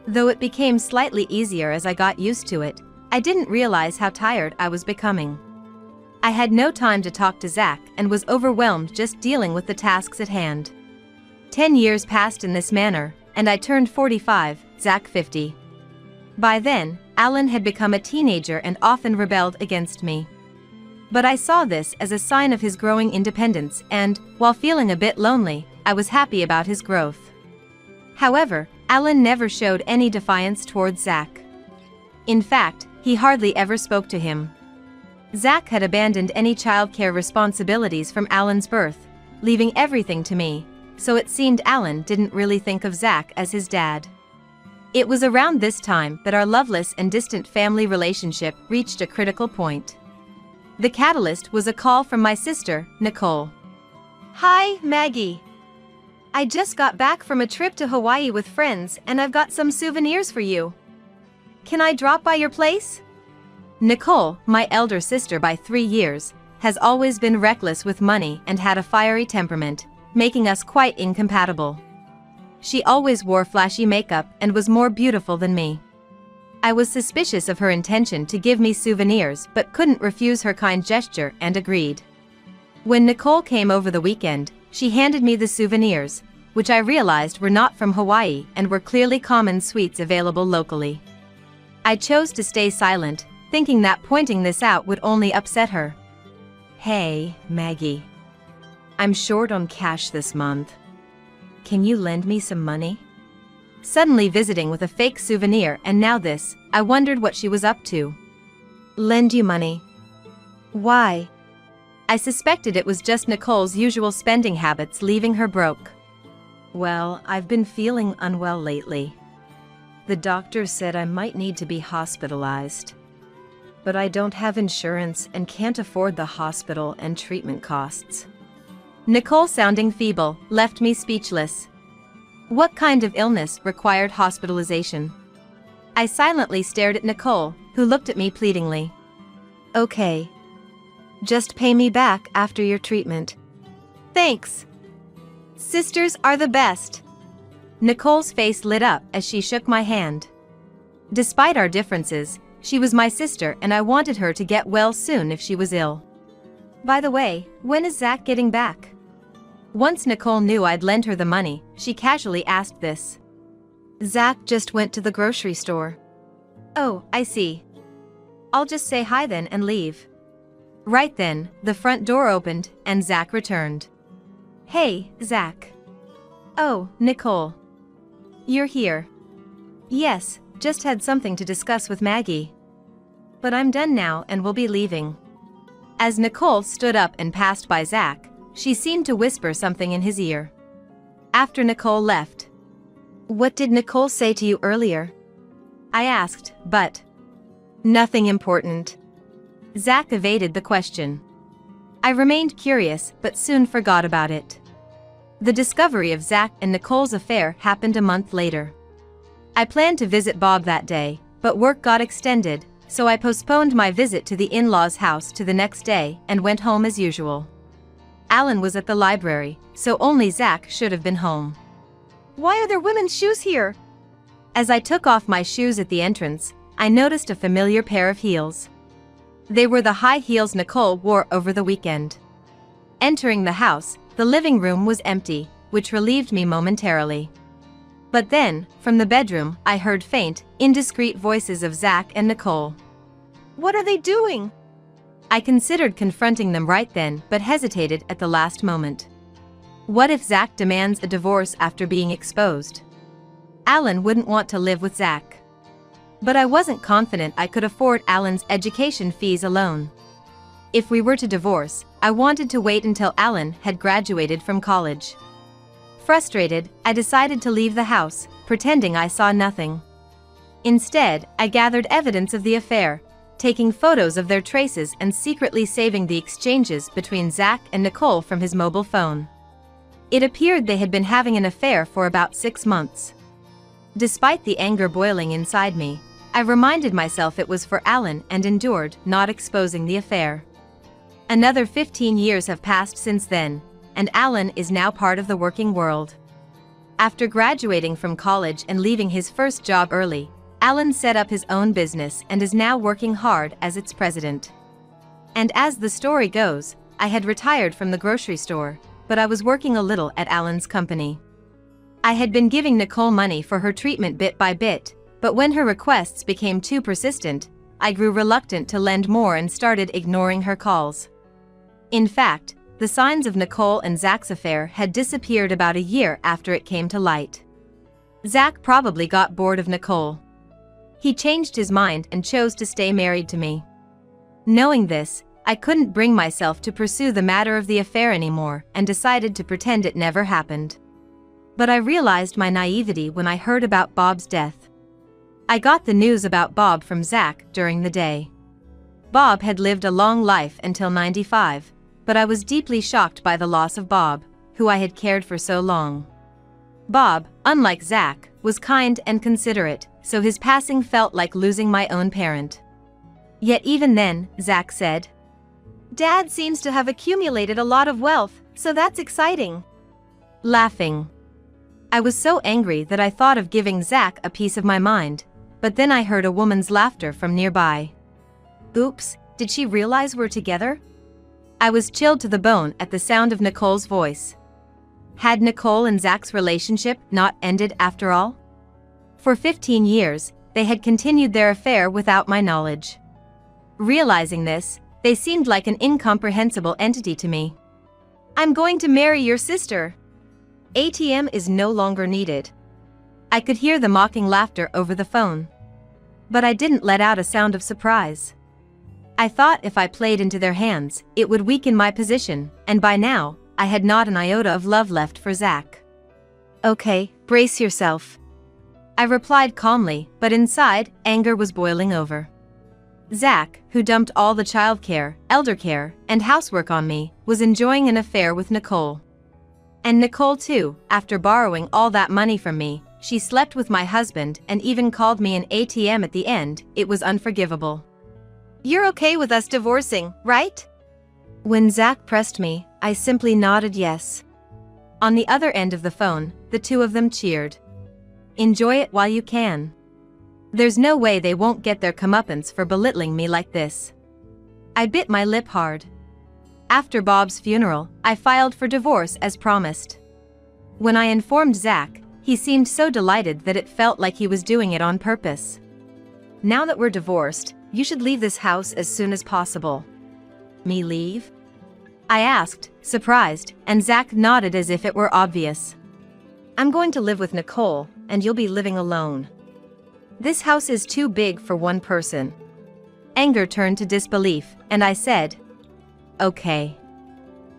Though it became slightly easier as I got used to it, I didn't realize how tired I was becoming. I had no time to talk to Zach and was overwhelmed just dealing with the tasks at hand. 10 years passed in this manner, and I turned 45, Zach 50. By then, Alan had become a teenager and often rebelled against me. But I saw this as a sign of his growing independence and, while feeling a bit lonely, I was happy about his growth. However, Alan never showed any defiance towards Zach. In fact, he hardly ever spoke to him. Zach had abandoned any childcare responsibilities from Alan's birth, leaving everything to me, so it seemed Alan didn't really think of Zach as his dad. It was around this time that our loveless and distant family relationship reached a critical point. The catalyst was a call from my sister, Nicole. "Hi, Maggie. I just got back from a trip to Hawaii with friends and I've got some souvenirs for you. Can I drop by your place?" Nicole, my elder sister by 3 years, has always been reckless with money and had a fiery temperament, making us quite incompatible. She always wore flashy makeup and was more beautiful than me. I was suspicious of her intention to give me souvenirs but couldn't refuse her kind gesture and agreed. When Nicole came over the weekend, she handed me the souvenirs, which I realized were not from Hawaii and were clearly common sweets available locally. I chose to stay silent, thinking that pointing this out would only upset her. "Hey, Maggie. I'm short on cash this month. Can you lend me some money?" Suddenly visiting with a fake souvenir and now this, I wondered what she was up to. "Lend you money? Why?" I suspected it was just Nicole's usual spending habits leaving her broke. "Well, I've been feeling unwell lately. The doctor said I might need to be hospitalized. But I don't have insurance and can't afford the hospital and treatment costs." Nicole, sounding feeble, left me speechless. What kind of illness required hospitalization? I silently stared at Nicole, who looked at me pleadingly. Okay. Just pay me back after your treatment. Thanks. Sisters are the best. Nicole's face lit up as she shook my hand. Despite our differences, she was my sister and I wanted her to get well soon if she was ill. By the way, when is Zach getting back? Once Nicole knew I'd lent her the money, she casually asked this. Zach just went to the grocery store. Oh, I see. I'll just say hi then and leave. Right then, the front door opened and Zach returned. Hey, Zach. Oh, Nicole. You're here. Yes, just had something to discuss with Maggie. But I'm done now and will be leaving. As Nicole stood up and passed by Zach, she seemed to whisper something in his ear. After Nicole left. What did Nicole say to you earlier? I asked, but nothing important. Zach evaded the question. I remained curious but soon forgot about it. The discovery of Zach and Nicole's affair happened a month later. I planned to visit Bob that day, but work got extended, so I postponed my visit to the in-laws' house to the next day and went home as usual. Alan was at the library, so only Zach should have been home. Why are there women's shoes here? As I took off my shoes at the entrance, I noticed a familiar pair of heels. They were the high heels Nicole wore over the weekend. Entering the house, the living room was empty, which relieved me momentarily. But then, from the bedroom, I heard faint, indiscreet voices of Zach and Nicole. What are they doing? I considered confronting them right then but hesitated at the last moment. What if Zach demands a divorce after being exposed? Alan wouldn't want to live with Zach. But I wasn't confident I could afford Alan's education fees alone. If we were to divorce, I wanted to wait until Alan had graduated from college. Frustrated, I decided to leave the house, pretending I saw nothing. Instead, I gathered evidence of the affair, taking photos of their traces and secretly saving the exchanges between Zach and Nicole from his mobile phone. It appeared they had been having an affair for about 6 months. Despite the anger boiling inside me, I reminded myself it was for Alan and endured, not exposing the affair. Another 15 years have passed since then, and Alan is now part of the working world. After graduating from college and leaving his first job early, Alan set up his own business and is now working hard as its president. And as the story goes, I had retired from the grocery store, but I was working a little at Alan's company. I had been giving Nicole money for her treatment bit by bit, but when her requests became too persistent, I grew reluctant to lend more and started ignoring her calls. In fact, the signs of Nicole and Zach's affair had disappeared about a year after it came to light. Zach probably got bored of Nicole. He changed his mind and chose to stay married to me. Knowing this, I couldn't bring myself to pursue the matter of the affair anymore and decided to pretend it never happened. But I realized my naivety when I heard about Bob's death. I got the news about Bob from Zach during the day. Bob had lived a long life until 95, but I was deeply shocked by the loss of Bob, who I had cared for so long. Bob, unlike Zach, was kind and considerate, so his passing felt like losing my own parent. Yet even then, Zach said, Dad seems to have accumulated a lot of wealth, so that's exciting. Laughing. I was so angry that I thought of giving Zach a piece of my mind, but then I heard a woman's laughter from nearby. Oops, did she realize we're together? I was chilled to the bone at the sound of Nicole's voice. Had Nicole and Zach's relationship not ended after all? For 15 years, they had continued their affair without my knowledge. Realizing this, they seemed like an incomprehensible entity to me. I'm going to marry your sister. ATM is no longer needed. I could hear the mocking laughter over the phone. But I didn't let out a sound of surprise. I thought if I played into their hands, it would weaken my position, and by now, I had not an iota of love left for Zach. Okay, brace yourself. I replied calmly, but inside, anger was boiling over. Zach, who dumped all the childcare, elder care, and housework on me, was enjoying an affair with Nicole. And Nicole too, after borrowing all that money from me, she slept with my husband and even called me an ATM at the end. It was unforgivable. You're okay with us divorcing, right? When Zach pressed me, I simply nodded yes. On the other end of the phone, the two of them cheered. Enjoy it while you can. There's no way they won't get their comeuppance for belittling me like this. I bit my lip hard. After Bob's funeral, I filed for divorce as promised. When I informed Zach, he seemed so delighted that it felt like he was doing it on purpose. Now that we're divorced, you should leave this house as soon as possible. Me leave? I asked, surprised, and Zach nodded as if it were obvious. I'm going to live with Nicole, and you'll be living alone. This house is too big for one person. Anger turned to disbelief, and I said, okay.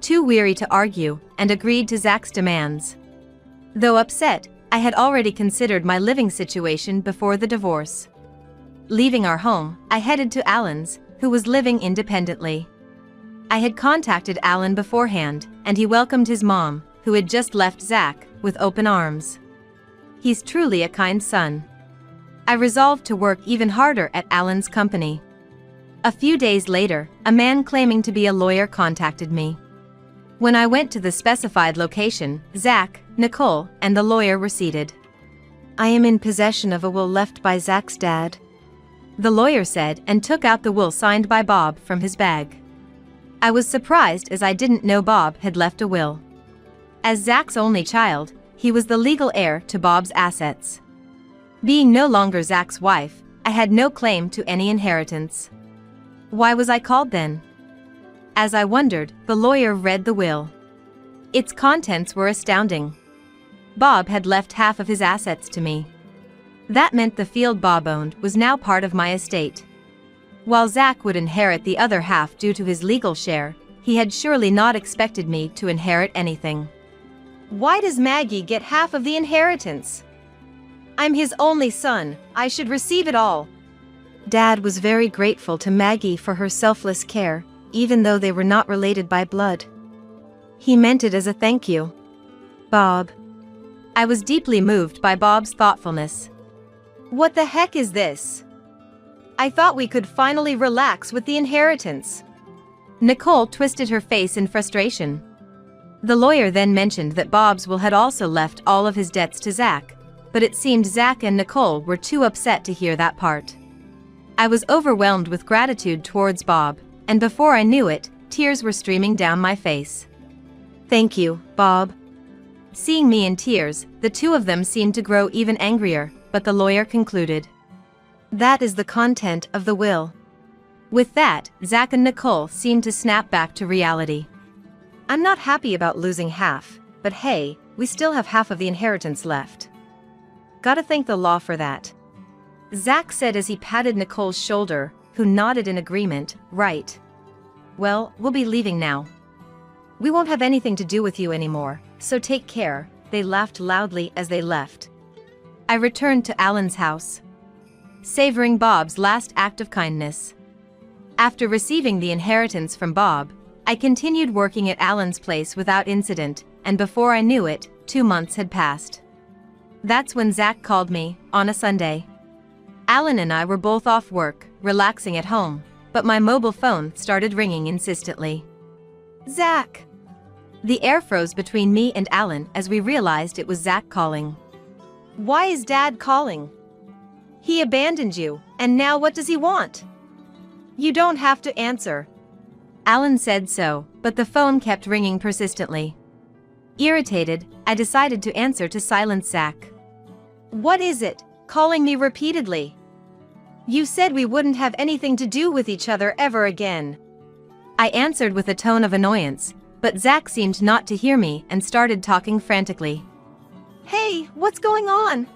Too weary to argue, and agreed to Zach's demands. Though upset, I had already considered my living situation before the divorce. Leaving our home, I headed to Alan's, who was living independently. I had contacted Alan beforehand, and he welcomed his mom, who had just left Zach, with open arms. He's truly a kind son. I resolved to work even harder at Alan's company. A few days later, a man claiming to be a lawyer contacted me. When I went to the specified location, Zach, Nicole, and the lawyer were seated. I am in possession of a will left by Zach's dad, the lawyer said, and took out the will signed by Bob from his bag. I was surprised as I didn't know Bob had left a will. As Zach's only child, he was the legal heir to Bob's assets. Being no longer Zach's wife, I had no claim to any inheritance. Why was I called then? As I wondered, the lawyer read the will. Its contents were astounding. Bob had left half of his assets to me. That meant the field Bob owned was now part of my estate. While Zach would inherit the other half due to his legal share, he had surely not expected me to inherit anything. Why does Maggie get half of the inheritance? I'm his only son, I should receive it all. Dad was very grateful to Maggie for her selfless care, even though they were not related by blood. He meant it as a thank you. Bob. I was deeply moved by Bob's thoughtfulness. What the heck is this? I thought we could finally relax with the inheritance. Nicole twisted her face in frustration. The lawyer then mentioned that Bob's will had also left all of his debts to Zach, but it seemed Zach and Nicole were too upset to hear that part. I was overwhelmed with gratitude towards Bob, and before I knew it, tears were streaming down my face. Thank you, Bob. Seeing me in tears, the two of them seemed to grow even angrier, but the lawyer concluded. That is the content of the will. With that, Zach and Nicole seemed to snap back to reality. I'm not happy about losing half, but hey, we still have half of the inheritance left. Gotta thank the law for that. Zach said as he patted Nicole's shoulder, who nodded in agreement, right. Well, we'll be leaving now. We won't have anything to do with you anymore, so take care. They laughed loudly as they left. I returned to Alan's house, savoring Bob's last act of kindness. After receiving the inheritance from Bob, I continued working at Alan's place without incident, and before I knew it, 2 months had passed. That's when Zach called me, on a Sunday. Alan and I were both off work, relaxing at home, but my mobile phone started ringing insistently. Zach! The air froze between me and Alan as we realized it was Zach calling. Why is Dad calling? He abandoned you, and now what does he want? You don't have to answer. Alan said so, but the phone kept ringing persistently. Irritated, I decided to answer to silence Zach. What is it, calling me repeatedly? You said we wouldn't have anything to do with each other ever again. I answered with a tone of annoyance, but Zach seemed not to hear me and started talking frantically. Hey, what's going on?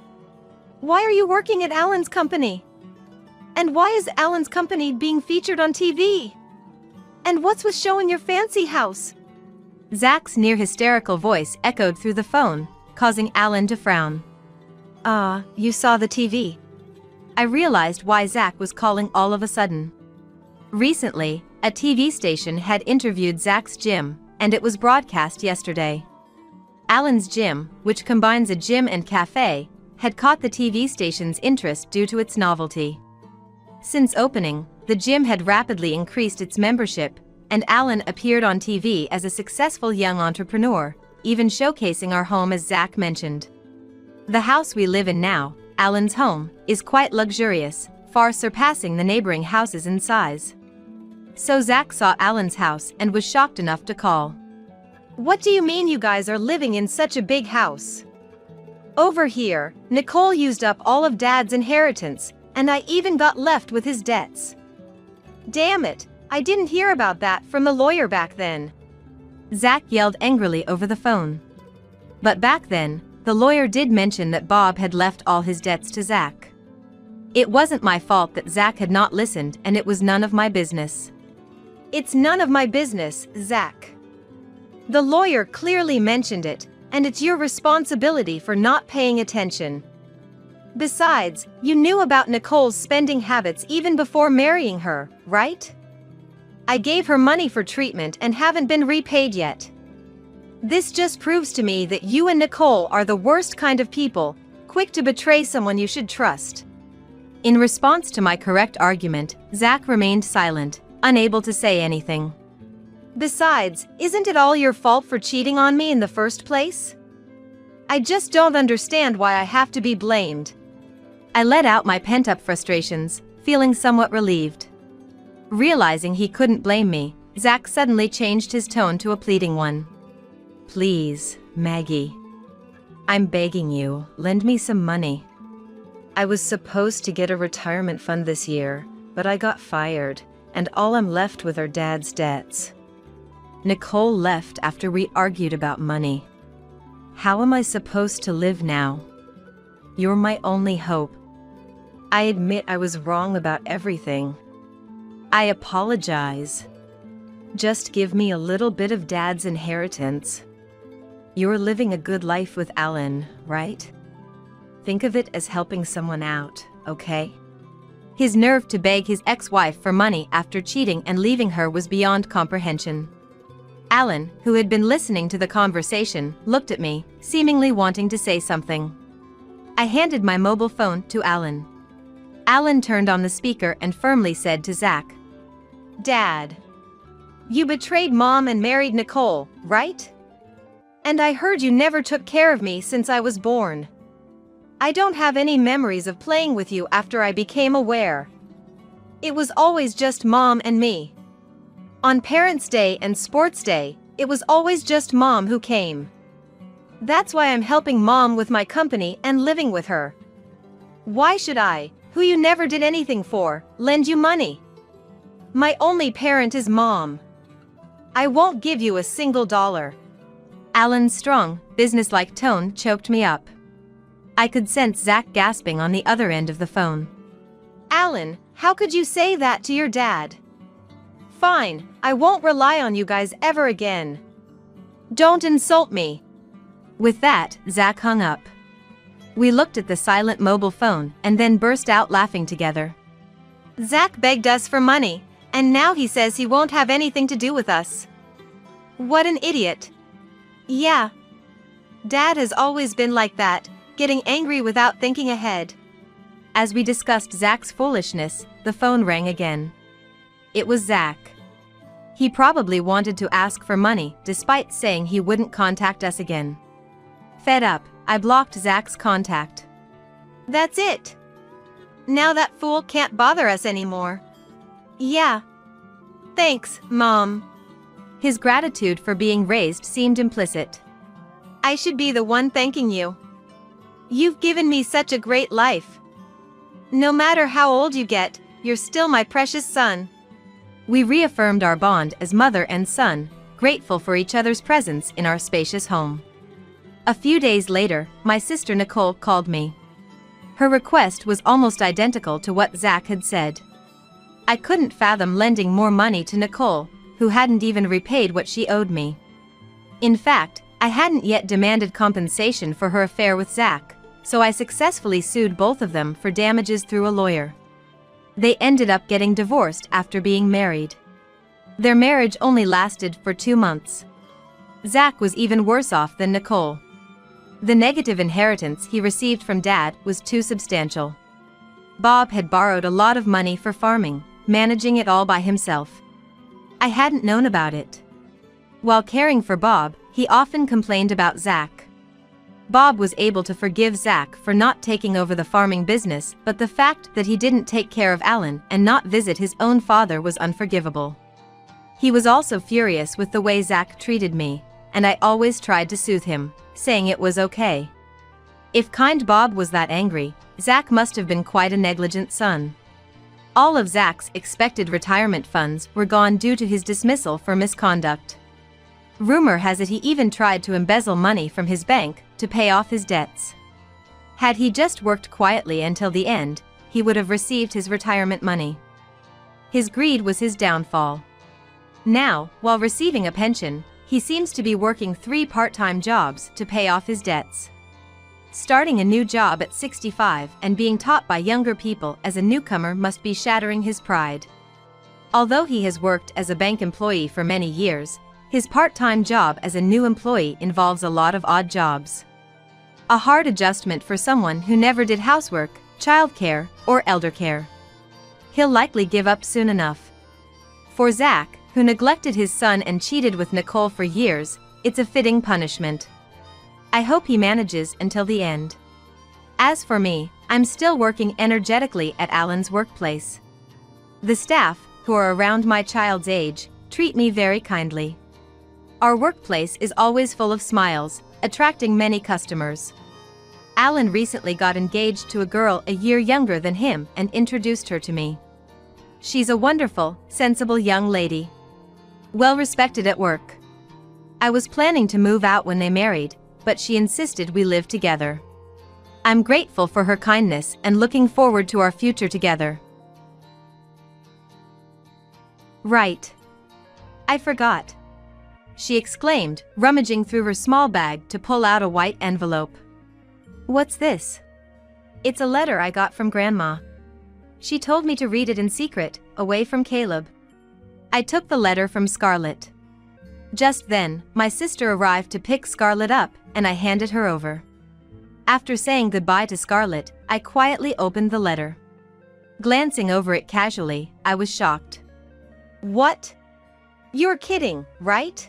Why are you working at Alan's company? And why is Alan's company being featured on TV? And what's with showing your fancy house? Zach's near hysterical voice echoed through the phone, causing Alan to frown. You saw the TV. I realized why Zach was calling all of a sudden. Recently, a TV station had interviewed Zach's gym, and it was broadcast yesterday. Alan's gym, which combines a gym and cafe, had caught the TV station's interest due to its novelty. Since opening, the gym had rapidly increased its membership, and Alan appeared on TV as a successful young entrepreneur, even showcasing our home as Zach mentioned. The house we live in now, Alan's home, is quite luxurious, far surpassing the neighboring houses in size. So Zach saw Alan's house and was shocked enough to call. What do you mean you guys are living in such a big house? Over here, Nicole used up all of Dad's inheritance, and I even got left with his debts. Damn it, I didn't hear about that from the lawyer back then. Zach yelled angrily over the phone. But back then, the lawyer did mention that Bob had left all his debts to Zach. It wasn't my fault that Zach had not listened, and it was none of my business. It's none of my business, Zach. The lawyer clearly mentioned it, and it's your responsibility for not paying attention. Besides, you knew about Nicole's spending habits even before marrying her, right? I gave her money for treatment and haven't been repaid yet. This just proves to me that you and Nicole are the worst kind of people, quick to betray someone you should trust. In response to my correct argument, Zach remained silent, unable to say anything. Besides, isn't it all your fault for cheating on me in the first place? I just don't understand why I have to be blamed. I let out my pent-up frustrations, feeling somewhat relieved. Realizing he couldn't blame me, Zach suddenly changed his tone to a pleading one. Please, Maggie. I'm begging you, lend me some money. I was supposed to get a retirement fund this year, but I got fired, and all I'm left with are Dad's debts. Nicole left after we argued about money. How am I supposed to live now? You're my only hope. I admit I was wrong about everything. I apologize. Just give me a little bit of Dad's inheritance. You're living a good life with Alan, right? Think of it as helping someone out, okay? His nerve to beg his ex-wife for money after cheating and leaving her was beyond comprehension. Alan, who had been listening to the conversation, looked at me, seemingly wanting to say something. I handed my mobile phone to Alan. Alan turned on the speaker and firmly said to Zach, Dad, you betrayed Mom and married Nicole, right? And I heard you never took care of me since I was born. I don't have any memories of playing with you after I became aware. It was always just Mom and me. On Parents' Day and Sports Day, it was always just Mom who came. That's why I'm helping Mom with my company and living with her. Why should I, who you never did anything for, lend you money? My only parent is Mom. I won't give you a single dollar. Alan's strong, businesslike tone choked me up. I could sense Zach gasping on the other end of the phone. Alan, how could you say that to your dad? Fine, I won't rely on you guys ever again. Don't insult me. With that, Zach hung up. We looked at the silent mobile phone and then burst out laughing together. Zach begged us for money, and now he says he won't have anything to do with us. What an idiot. Yeah. Dad has always been like that, getting angry without thinking ahead. As we discussed Zach's foolishness, the phone rang again. It was Zach. He probably wanted to ask for money, despite saying he wouldn't contact us again. Fed up, I blocked Zach's contact. That's it. Now that fool can't bother us anymore. Yeah. Thanks, Mom. His gratitude for being raised seemed implicit. I should be the one thanking you. You've given me such a great life. No matter how old you get, you're still my precious son. We reaffirmed our bond as mother and son, grateful for each other's presence in our spacious home. A few days later, my sister Nicole called me. Her request was almost identical to what Zach had said. I couldn't fathom lending more money to Nicole, who hadn't even repaid what she owed me. In fact, I hadn't yet demanded compensation for her affair with Zach, so I successfully sued both of them for damages through a lawyer. They ended up getting divorced after being married. Their marriage only lasted for 2 months. Zach was even worse off than Nicole. The negative inheritance he received from Dad was too substantial. Bob had borrowed a lot of money for farming, managing it all by himself. I hadn't known about it. While caring for Bob, he often complained about Zach. Bob was able to forgive Zach for not taking over the farming business, but the fact that he didn't take care of Alan and not visit his own father was unforgivable. He was also furious with the way Zach treated me, and I always tried to soothe him, saying it was okay. If kind Bob was that angry, Zach must have been quite a negligent son. All of Zach's expected retirement funds were gone due to his dismissal for misconduct. Rumor has it he even tried to embezzle money from his bank to pay off his debts. Had he just worked quietly until the end, he would have received his retirement money. His greed was his downfall. Now, while receiving a pension, he seems to be working 3 part-time jobs to pay off his debts. Starting a new job at 65 and being taught by younger people as a newcomer must be shattering his pride. Although he has worked as a bank employee for many years, his part-time job as a new employee involves a lot of odd jobs. A hard adjustment for someone who never did housework, childcare, or elder care. He'll likely give up soon enough. For Zach, who neglected his son and cheated with Nicole for years, it's a fitting punishment. I hope he manages until the end. As for me, I'm still working energetically at Alan's workplace. The staff, who are around my child's age, treat me very kindly. Our workplace is always full of smiles, attracting many customers. Alan recently got engaged to a girl a year younger than him and introduced her to me. She's a wonderful, sensible young lady. Well respected at work. I was planning to move out when they married, but she insisted we live together. I'm grateful for her kindness and looking forward to our future together. Right. I forgot. She exclaimed, rummaging through her small bag to pull out a white envelope. What's this? It's a letter I got from Grandma. She told me to read it in secret, away from Caleb. I took the letter from Scarlett. Just then, my sister arrived to pick Scarlett up, and I handed her over. After saying goodbye to Scarlett, I quietly opened the letter. Glancing over it casually, I was shocked. What? You're kidding, right?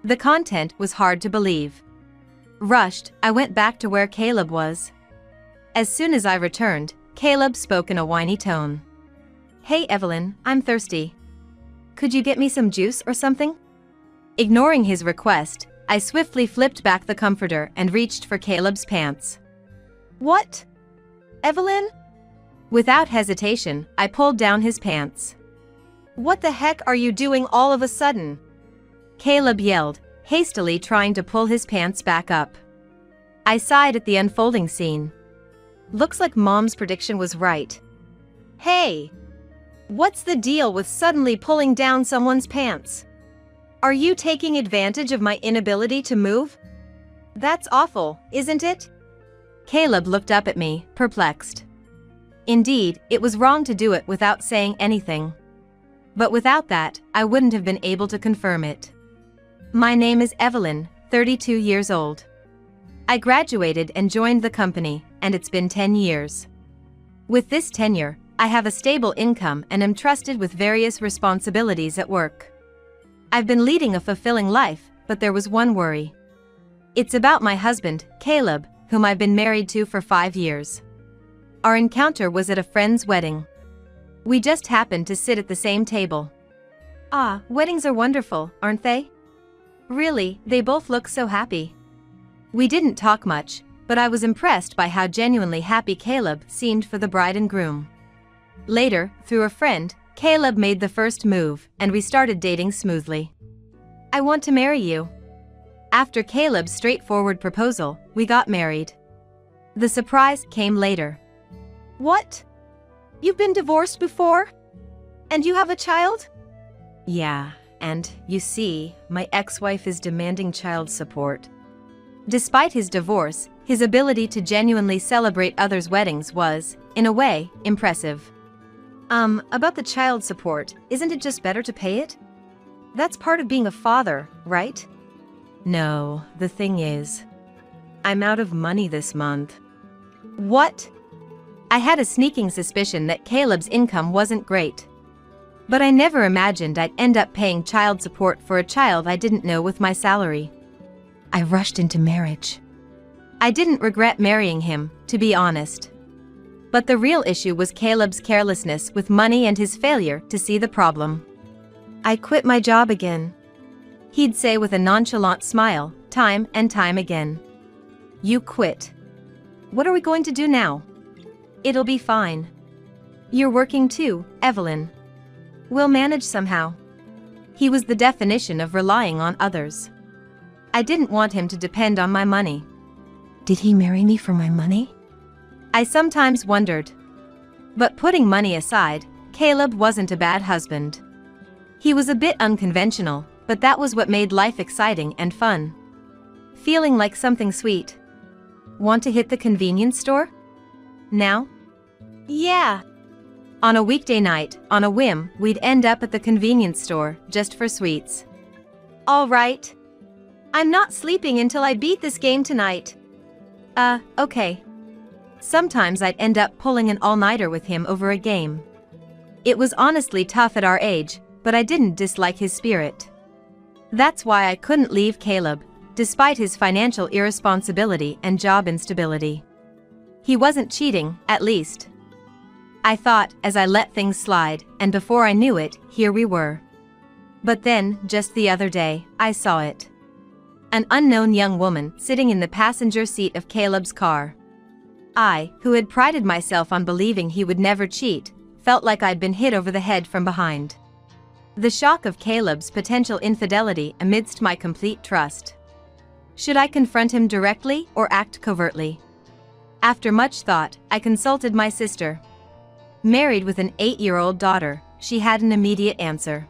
The content was hard to believe. Rushed, I went back to where Caleb was. As soon as I returned, Caleb spoke in a whiny tone. Hey Evelyn, I'm thirsty. Could you get me some juice or something? Ignoring his request, I swiftly flipped back the comforter and reached for Caleb's pants. What? Evelyn? Without hesitation, I pulled down his pants. What the heck are you doing all of a sudden? Caleb yelled, hastily trying to pull his pants back up. I sighed at the unfolding scene. Looks like Mom's prediction was right. Hey! What's the deal with suddenly pulling down someone's pants? Are you taking advantage of my inability to move? That's awful, isn't it? Caleb looked up at me, perplexed. Indeed, it was wrong to do it without saying anything. But without that, I wouldn't have been able to confirm it. My name is Evelyn, 32 years old. I graduated and joined the company, and it's been 10 years. With this tenure, I have a stable income and am trusted with various responsibilities at work. I've been leading a fulfilling life, but there was one worry. It's about my husband, Caleb, whom I've been married to for 5 years. Our encounter was at a friend's wedding. We just happened to sit at the same table. Ah, weddings are wonderful, aren't they? Really, they both look so happy. We didn't talk much, but I was impressed by how genuinely happy Caleb seemed for the bride and groom. Later, through a friend, Caleb made the first move, and we started dating smoothly. I want to marry you. After Caleb's straightforward proposal, we got married. The surprise came later. What? You've been divorced before? And you have a child? Yeah, and, you see, my ex-wife is demanding child support. Despite his divorce, his ability to genuinely celebrate others' weddings was, in a way, impressive. About the child support, isn't it just better to pay it? That's part of being a father, right? No, the thing is, I'm out of money this month. What? I had a sneaking suspicion that Caleb's income wasn't great. But I never imagined I'd end up paying child support for a child I didn't know with my salary. I rushed into marriage. I didn't regret marrying him, to be honest. But the real issue was Caleb's carelessness with money and his failure to see the problem. I quit my job again. He'd say with a nonchalant smile, time and time again. You quit. What are we going to do now? It'll be fine. You're working too, Evelyn. We'll manage somehow. He was the definition of relying on others. I didn't want him to depend on my money. Did he marry me for my money? I sometimes wondered. But putting money aside, Caleb wasn't a bad husband. He was a bit unconventional, but that was what made life exciting and fun. Feeling like something sweet. Want to hit the convenience store? Now? Yeah. On a weekday night, on a whim, we'd end up at the convenience store, just for sweets. All right. I'm not sleeping until I beat this game tonight. Okay. Sometimes I'd end up pulling an all-nighter with him over a game. It was honestly tough at our age, but I didn't dislike his spirit. That's why I couldn't leave Caleb, despite his financial irresponsibility and job instability. He wasn't cheating, at least. I thought, as I let things slide, and before I knew it, here we were. But then, just the other day, I saw it. An unknown young woman sitting in the passenger seat of Caleb's car. I, who had prided myself on believing he would never cheat, felt like I'd been hit over the head from behind. The shock of Caleb's potential infidelity amidst my complete trust. Should I confront him directly or act covertly? After much thought, I consulted my sister. Married with an 8-year-old daughter, she had an immediate answer.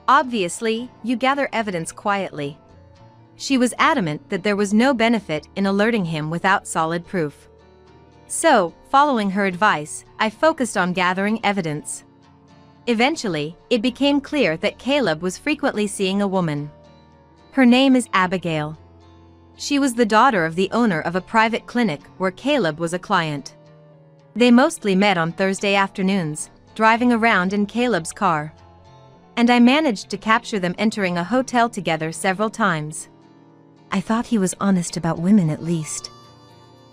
Obviously, you gather evidence quietly. She was adamant that there was no benefit in alerting him without solid proof. So, following her advice, I focused on gathering evidence. Eventually, it became clear that Caleb was frequently seeing a woman. Her name is Abigail. She was the daughter of the owner of a private clinic where Caleb was a client. They mostly met on Thursday afternoons, driving around in Caleb's car. And I managed to capture them entering a hotel together several times. I thought he was honest about women at least.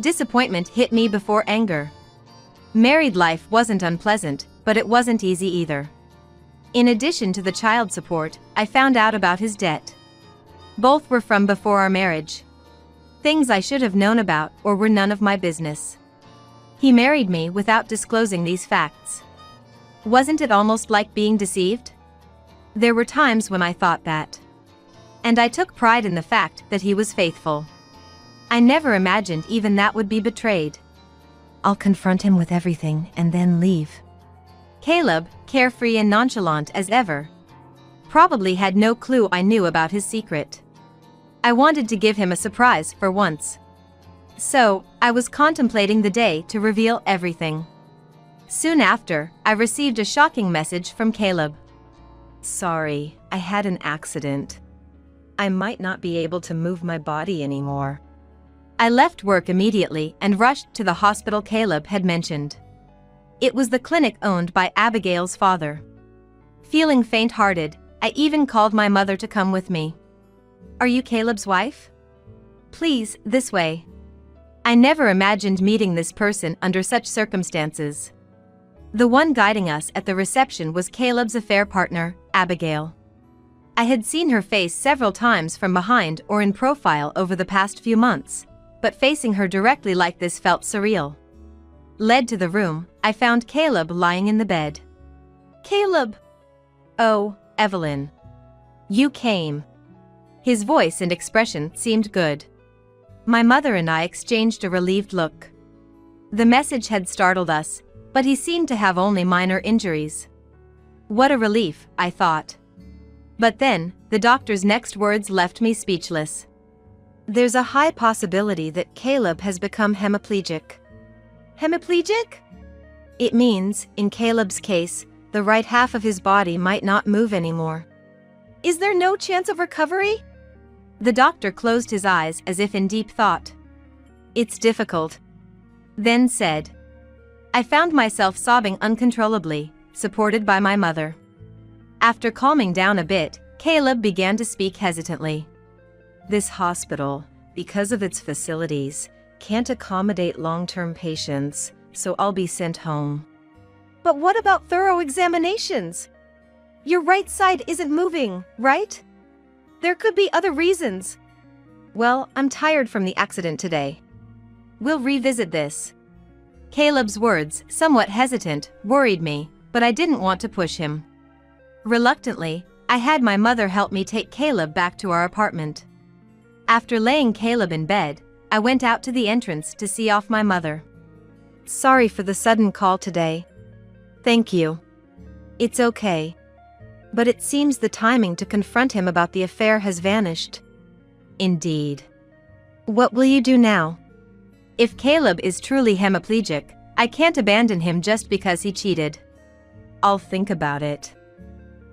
Disappointment hit me before anger. Married life wasn't unpleasant, but it wasn't easy either. In addition to the child support, I found out about his debt. Both were from before our marriage. Things I should have known about or were none of my business. He married me without disclosing these facts. Wasn't it almost like being deceived? There were times when I thought that. And I took pride in the fact that he was faithful. I never imagined even that would be betrayed. I'll confront him with everything and then leave. Caleb, carefree and nonchalant as ever, probably had no clue I knew about his secret. I wanted to give him a surprise for once. So, I was contemplating the day to reveal everything. Soon after, I received a shocking message from Caleb. Sorry, I had an accident. I might not be able to move my body anymore. I left work immediately and rushed to the hospital Caleb had mentioned. It was the clinic owned by Abigail's father. Feeling faint-hearted, I even called my mother to come with me. Are you Caleb's wife? Please, this way. I never imagined meeting this person under such circumstances. The one guiding us at the reception was Caleb's affair partner, Abigail. I had seen her face several times from behind or in profile over the past few months, but facing her directly like this felt surreal. Led to the room, I found Caleb lying in the bed. Caleb! Oh, Evelyn. You came. His voice and expression seemed good. My mother and I exchanged a relieved look. The message had startled us, but he seemed to have only minor injuries. What a relief, I thought. But then, the doctor's next words left me speechless. There's a high possibility that Caleb has become hemiplegic. Hemiplegic? It means, in Caleb's case, the right half of his body might not move anymore. Is there no chance of recovery? The doctor closed his eyes as if in deep thought. "It's difficult," then said. I found myself sobbing uncontrollably, supported by my mother. After calming down a bit, Caleb began to speak hesitantly. "This hospital, because of its facilities, can't accommodate long-term patients, so I'll be sent home." But what about thorough examinations? Your right side isn't moving, right? There could be other reasons. "Well, I'm tired from the accident today. We'll revisit this." Caleb's words, somewhat hesitant, worried me, but I didn't want to push him. Reluctantly, I had my mother help me take Caleb back to our apartment. After laying Caleb in bed, I went out to the entrance to see off my mother. "Sorry for the sudden call today." "Thank you." "It's okay. But it seems the timing to confront him about the affair has vanished." "Indeed. What will you do now?" "If Caleb is truly hemiplegic, I can't abandon him just because he cheated. I'll think about it.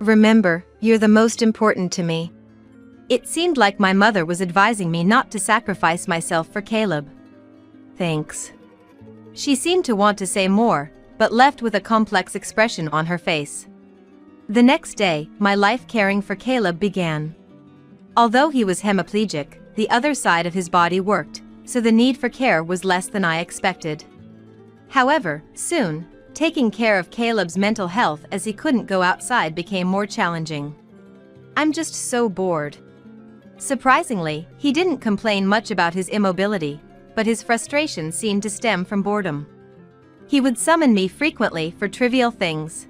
Remember, you're the most important to me." It seemed like my mother was advising me not to sacrifice myself for Caleb. "Thanks." She seemed to want to say more, but left with a complex expression on her face. The next day, my life caring for Caleb began. Although he was hemiplegic, the other side of his body worked, so the need for care was less than I expected. However, soon, taking care of Caleb's mental health as he couldn't go outside became more challenging. "I'm just so bored." Surprisingly, he didn't complain much about his immobility, but his frustration seemed to stem from boredom. He would summon me frequently for trivial things,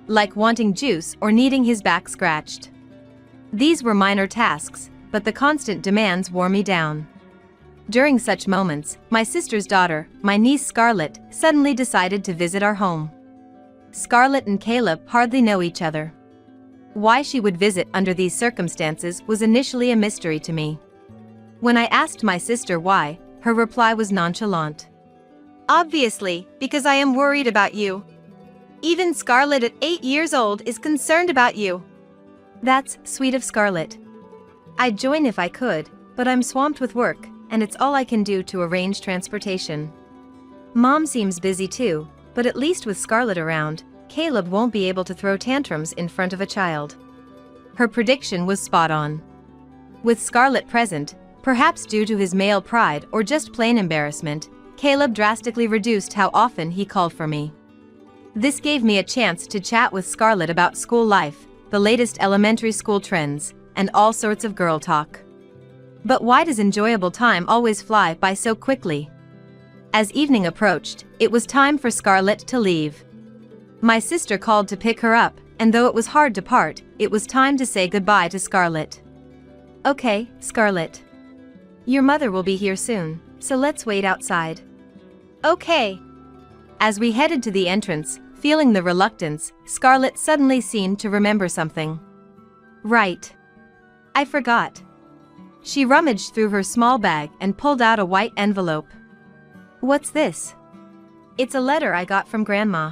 like wanting juice or needing his back scratched. These were minor tasks, but the constant demands wore me down. During such moments, my sister's daughter, my niece Scarlett, suddenly decided to visit our home. Scarlett and Caleb hardly know each other. Why she would visit under these circumstances was initially a mystery to me. When I asked my sister why, her reply was nonchalant. "Obviously, because I am worried about you. Even Scarlett at 8 years old is concerned about you." "That's sweet of Scarlett. I'd join if I could, but I'm swamped with work, and it's all I can do to arrange transportation. Mom seems busy too, but at least with Scarlett around, Caleb won't be able to throw tantrums in front of a child." Her prediction was spot on. With Scarlett present, perhaps due to his male pride or just plain embarrassment, Caleb drastically reduced how often he called for me. This gave me a chance to chat with Scarlett about school life, the latest elementary school trends, and all sorts of girl talk. But why does enjoyable time always fly by so quickly? As evening approached, it was time for Scarlett to leave. My sister called to pick her up, and though it was hard to part, it was time to say goodbye to Scarlett. "Okay, Scarlett. Your mother will be here soon, so let's wait outside." "Okay." As we headed to the entrance, feeling the reluctance, Scarlett suddenly seemed to remember something. "Right. I forgot." She rummaged through her small bag and pulled out a white envelope. "What's this?" "It's a letter I got from Grandma.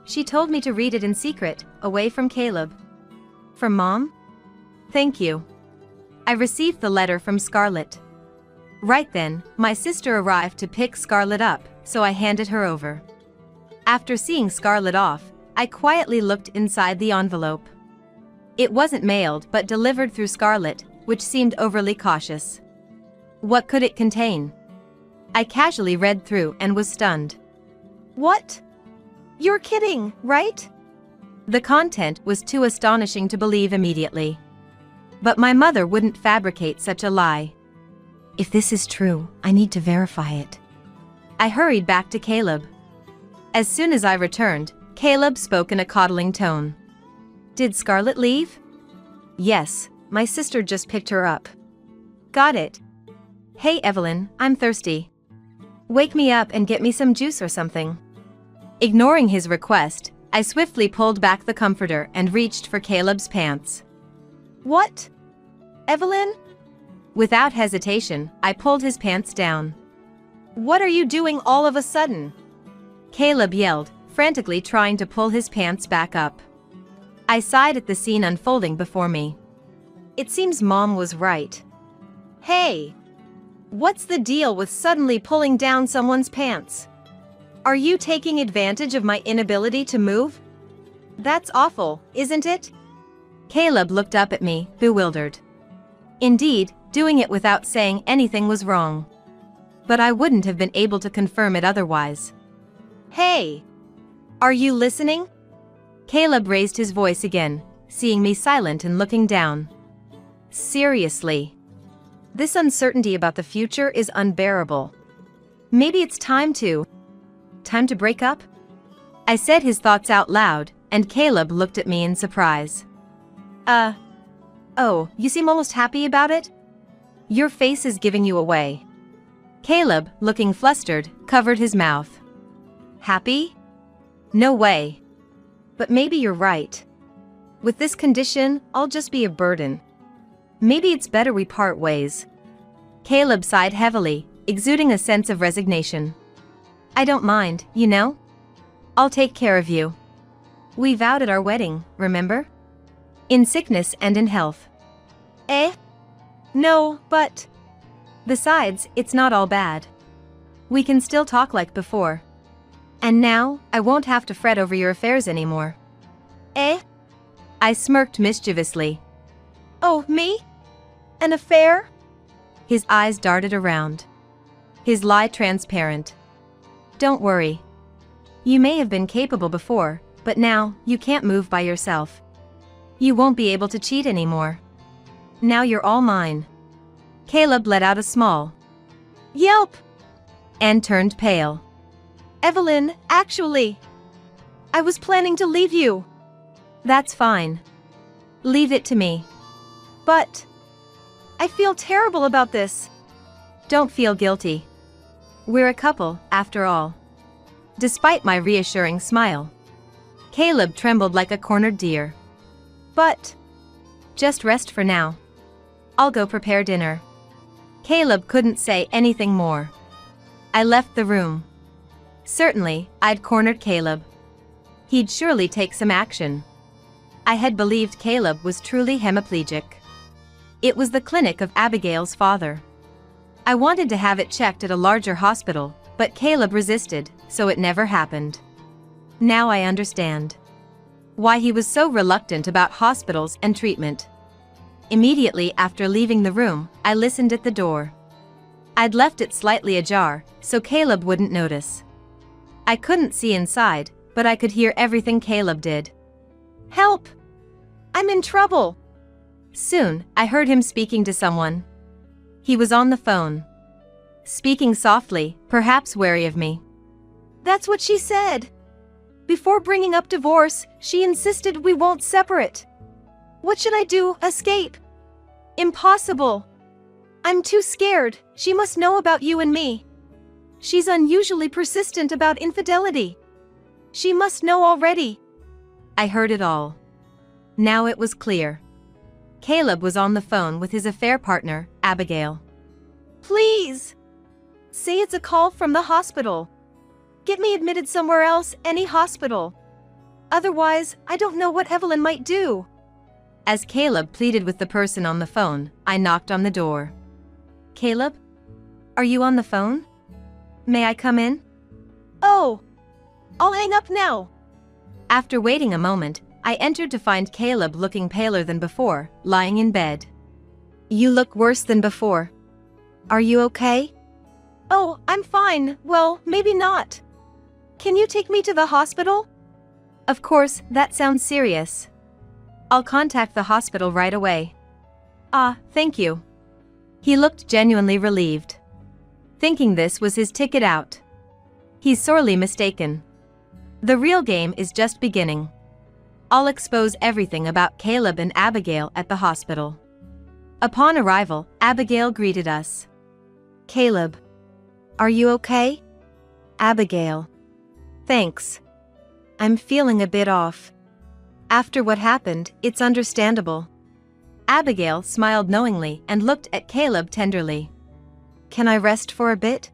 She told me to read it in secret, away from Caleb." "From Mom?" "Thank you." I received the letter from Scarlett. Right then, my sister arrived to pick Scarlett up, so I handed her over. After seeing Scarlett off, I quietly looked inside the envelope. It wasn't mailed but delivered through Scarlett, which seemed overly cautious. What could it contain? I casually read through and was stunned. "What? You're kidding, right?" The content was too astonishing to believe immediately. But my mother wouldn't fabricate such a lie. "If this is true, I need to verify it." I hurried back to Caleb. As soon as I returned, Caleb spoke in a coddling tone. "Did Scarlett leave?" "Yes, my sister just picked her up." "Got it. Hey Evelyn, I'm thirsty. Wake me up and get me some juice or something." Ignoring his request, I swiftly pulled back the comforter and reached for Caleb's pants. "What? Evelyn?" Without hesitation, I pulled his pants down. "What are you doing all of a sudden?" Caleb yelled, frantically trying to pull his pants back up. I sighed at the scene unfolding before me. It seems Mom was right. Hey! What's the deal with suddenly pulling down someone's pants? Are you taking advantage of my inability to move? That's awful, isn't it? Caleb looked up at me, bewildered. Indeed, doing it without saying anything was wrong. But I wouldn't have been able to confirm it otherwise. Hey! Are you listening? Caleb raised his voice again, seeing me silent and looking down. Seriously. This uncertainty about the future is unbearable. Maybe it's time to break up? I said his thoughts out loud, and Caleb looked at me in surprise. Oh, you seem almost happy about it? Your face is giving you away. Caleb, looking flustered, covered his mouth. Happy? No way. But maybe you're right. With this condition, I'll just be a burden. Maybe it's better we part ways. Caleb sighed heavily, exuding a sense of resignation. I don't mind, you know? I'll take care of you. We vowed at our wedding, remember? In sickness and in health. Eh? No, but... Besides, it's not all bad. We can still talk like before. And now, I won't have to fret over your affairs anymore. Eh? I smirked mischievously. Oh, me? An affair? His eyes darted around. His lie transparent. Don't worry. You may have been capable before, but now, you can't move by yourself. You won't be able to cheat anymore. Now you're all mine. Caleb let out a small yelp and turned pale. Evelyn, actually, I was planning to leave you. That's fine. Leave it to me. But I feel terrible about this. Don't feel guilty. We're a couple, after all. Despite my reassuring smile, Caleb trembled like a cornered deer. But just rest for now. I'll go prepare dinner. Caleb couldn't say anything more. I left the room. Certainly, I'd cornered Caleb. He'd surely take some action. I had believed Caleb was truly hemiplegic. It was the clinic of Abigail's father. I wanted to have it checked at a larger hospital, but Caleb resisted, so it never happened. Now I understand why he was so reluctant about hospitals and treatment. Immediately after leaving the room, I listened at the door. I'd left it slightly ajar, so Caleb wouldn't notice. I couldn't see inside, but I could hear everything Caleb did. Help! I'm in trouble! Soon, I heard him speaking to someone. He was on the phone. Speaking softly, perhaps wary of me. That's what she said. Before bringing up divorce, she insisted we won't separate. What should I do? Escape? Impossible. I'm too scared. She must know about you and me. She's unusually persistent about infidelity. She must know already. I heard it all. Now it was clear. Caleb was on the phone with his affair partner, Abigail. Please! Say it's a call from the hospital. Get me admitted somewhere else, any hospital. Otherwise, I don't know what Evelyn might do. As Caleb pleaded with the person on the phone, I knocked on the door. Caleb? Are you on the phone? May I come in? Oh! I'll hang up now. After waiting a moment, I entered to find Caleb looking paler than before, lying in bed. You look worse than before. Are you okay? Oh, I'm fine. Well, maybe not. Can you take me to the hospital? Of course, that sounds serious. I'll contact the hospital right away. Ah, thank you. He looked genuinely relieved. Thinking this was his ticket out. He's sorely mistaken. The real game is just beginning. I'll expose everything about Caleb and Abigail at the hospital. Upon arrival, Abigail greeted us. Caleb. Are you okay? Abigail. Thanks. I'm feeling a bit off. After what happened, it's understandable. Abigail smiled knowingly and looked at Caleb tenderly. Can I rest for a bit?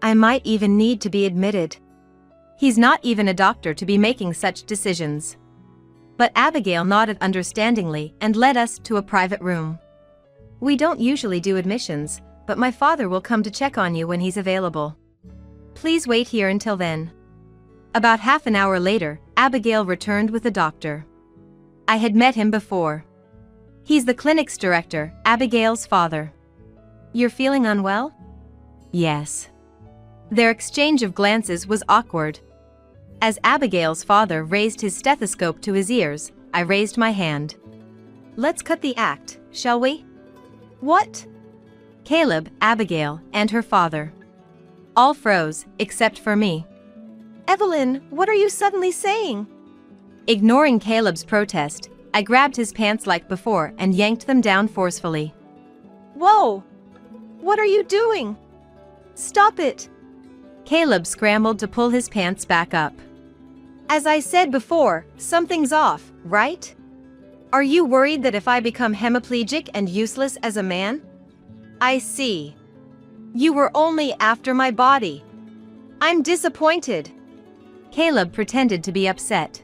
I might even need to be admitted. He's not even a doctor to be making such decisions. But Abigail nodded understandingly and led us to a private room. We don't usually do admissions, but my father will come to check on you when he's available. Please wait here until then. About half an hour later, Abigail returned with the doctor. I had met him before. He's the clinic's director, Abigail's father. You're feeling unwell? Yes. Their exchange of glances was awkward. As Abigail's father raised his stethoscope to his ears, I raised my hand. Let's cut the act, shall we? What? Caleb, Abigail, and her father. All froze, except for me. Evelyn, what are you suddenly saying? Ignoring Caleb's protest, I grabbed his pants like before and yanked them down forcefully. Whoa! What are you doing? Stop it! Caleb scrambled to pull his pants back up. As I said before, something's off, right? Are you worried that if I become hemiplegic and useless as a man? I see. You were only after my body. I'm disappointed. Caleb pretended to be upset,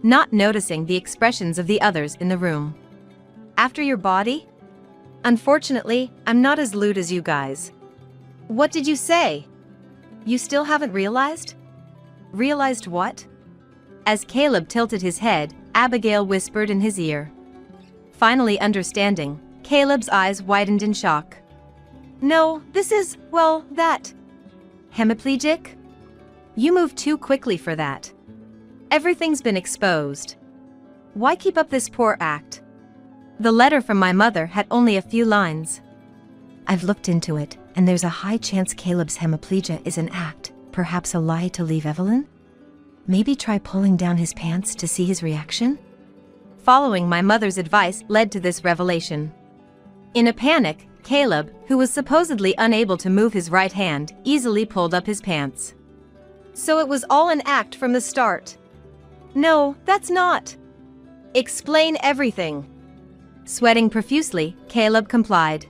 not noticing the expressions of the others in the room. After your body? Unfortunately, I'm not as lewd as you guys. What did you say? You still haven't realized? Realized what? As Caleb tilted his head, Abigail whispered in his ear. Finally understanding, Caleb's eyes widened in shock. No, this is, well, that. Hemiplegic? You moved too quickly for that. Everything's been exposed. Why keep up this poor act? The letter from my mother had only a few lines. I've looked into it, and there's a high chance Caleb's hemiplegia is an act, perhaps a lie to leave Evelyn? Maybe try pulling down his pants to see his reaction? Following my mother's advice led to this revelation. In a panic, Caleb, who was supposedly unable to move his right hand, easily pulled up his pants. So it was all an act from the start. No, that's not. Explain everything. Sweating profusely, Caleb complied.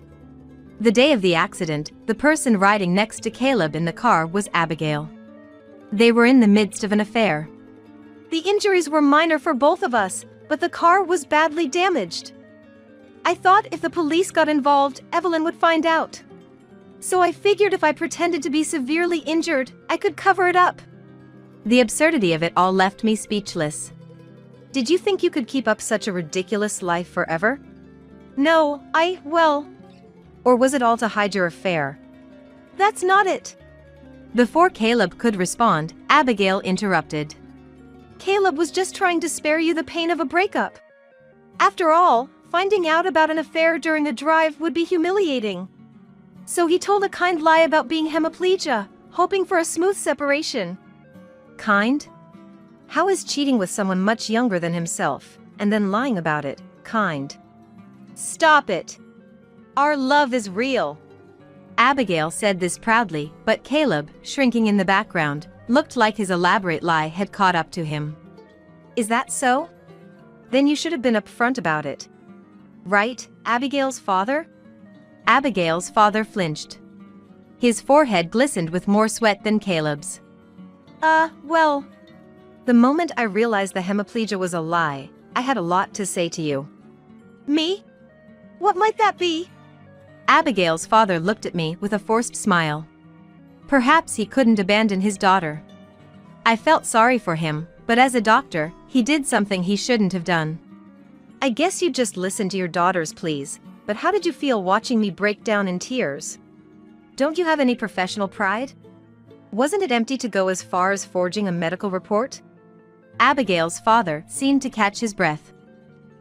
The day of the accident, the person riding next to Caleb in the car was Abigail. They were in the midst of an affair. The injuries were minor for both of us, but the car was badly damaged. I thought if the police got involved, Evelyn would find out. So I figured if I pretended to be severely injured, I could cover it up. The absurdity of it all left me speechless. Did you think you could keep up such a ridiculous life forever? No, well... Or was it all to hide your affair? That's not it. Before Caleb could respond, Abigail interrupted. Caleb was just trying to spare you the pain of a breakup. After all, finding out about an affair during a drive would be humiliating. So he told a kind lie about being hemiplegia, hoping for a smooth separation. Kind? How is cheating with someone much younger than himself, and then lying about it, kind? Stop it. Our love is real. Abigail said this proudly, but Caleb, shrinking in the background, looked like his elaborate lie had caught up to him. Is that so? Then you should have been upfront about it. Right, Abigail's father? Abigail's father flinched. His forehead glistened with more sweat than Caleb's. Well... The moment I realized the hemiplegia was a lie, I had a lot to say to you. Me? What might that be? Abigail's father looked at me with a forced smile. Perhaps he couldn't abandon his daughter. I felt sorry for him, but as a doctor, he did something he shouldn't have done. I guess you just listened to your daughters, please, but how did you feel watching me break down in tears? Don't you have any professional pride? Wasn't it empty to go as far as forging a medical report? Abigail's father seemed to catch his breath.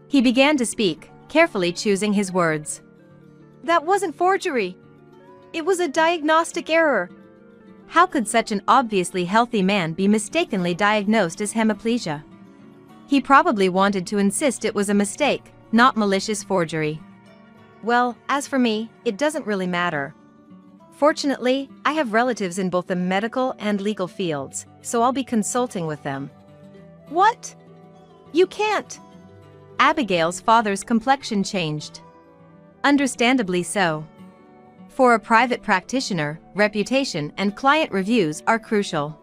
He began to speak, carefully choosing his words. That wasn't forgery. It was a diagnostic error. How could such an obviously healthy man be mistakenly diagnosed as hemiplegia? He probably wanted to insist it was a mistake, not malicious forgery. Well, as for me, it doesn't really matter. Fortunately, I have relatives in both the medical and legal fields, so I'll be consulting with them. What? You can't. Abigail's father's complexion changed. Understandably so. For a private practitioner, reputation and client reviews are crucial.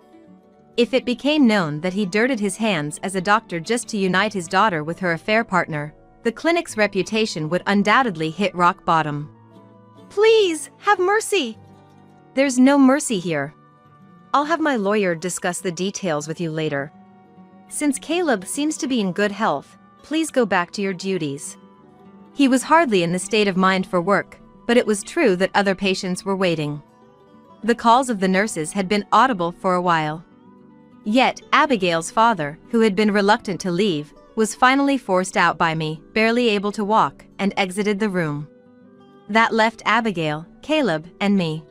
If it became known that he dirtied his hands as a doctor just to unite his daughter with her affair partner, the clinic's reputation would undoubtedly hit rock bottom. Please, have mercy. There's no mercy here. I'll have my lawyer discuss the details with you later. Since Caleb seems to be in good health, please go back to your duties. He was hardly in the state of mind for work, but it was true that other patients were waiting. The calls of the nurses had been audible for a while. Yet, Abigail's father, who had been reluctant to leave, was finally forced out by me, barely able to walk, and exited the room. That left Abigail, Caleb, and me.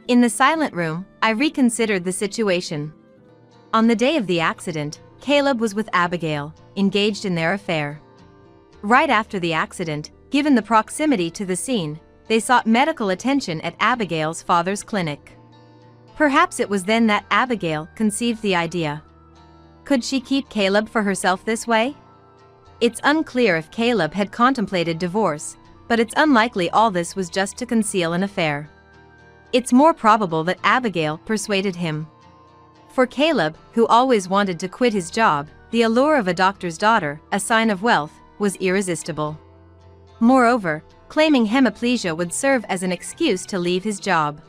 In the silent room, I reconsidered the situation. On the day of the accident, Caleb was with Abigail, engaged in their affair. Right after the accident, given the proximity to the scene, they sought medical attention at Abigail's father's clinic. Perhaps it was then that Abigail conceived the idea. Could she keep Caleb for herself this way? It's unclear if Caleb had contemplated divorce, but it's unlikely all this was just to conceal an affair. It's more probable that Abigail persuaded him. For Caleb, who always wanted to quit his job, the allure of a doctor's daughter, a sign of wealth, was irresistible. Moreover, claiming hemiplegia would serve as an excuse to leave his job.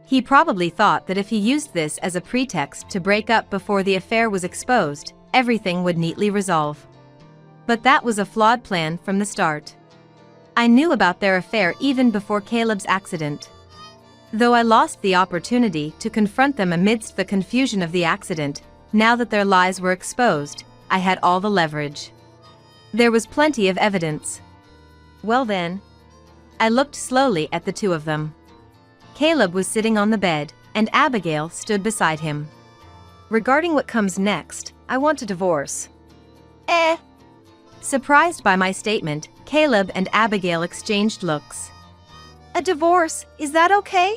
He probably thought that if he used this as a pretext to break up before the affair was exposed, everything would neatly resolve. But that was a flawed plan from the start. I knew about their affair even before Caleb's accident. Though I lost the opportunity to confront them amidst the confusion of the accident, now that their lies were exposed, I had all the leverage. There was plenty of evidence. Well then, I looked slowly at the two of them. Caleb was sitting on the bed, and Abigail stood beside him. Regarding what comes next, I want a divorce. Surprised by my statement, Caleb and Abigail exchanged looks. A divorce, is that okay?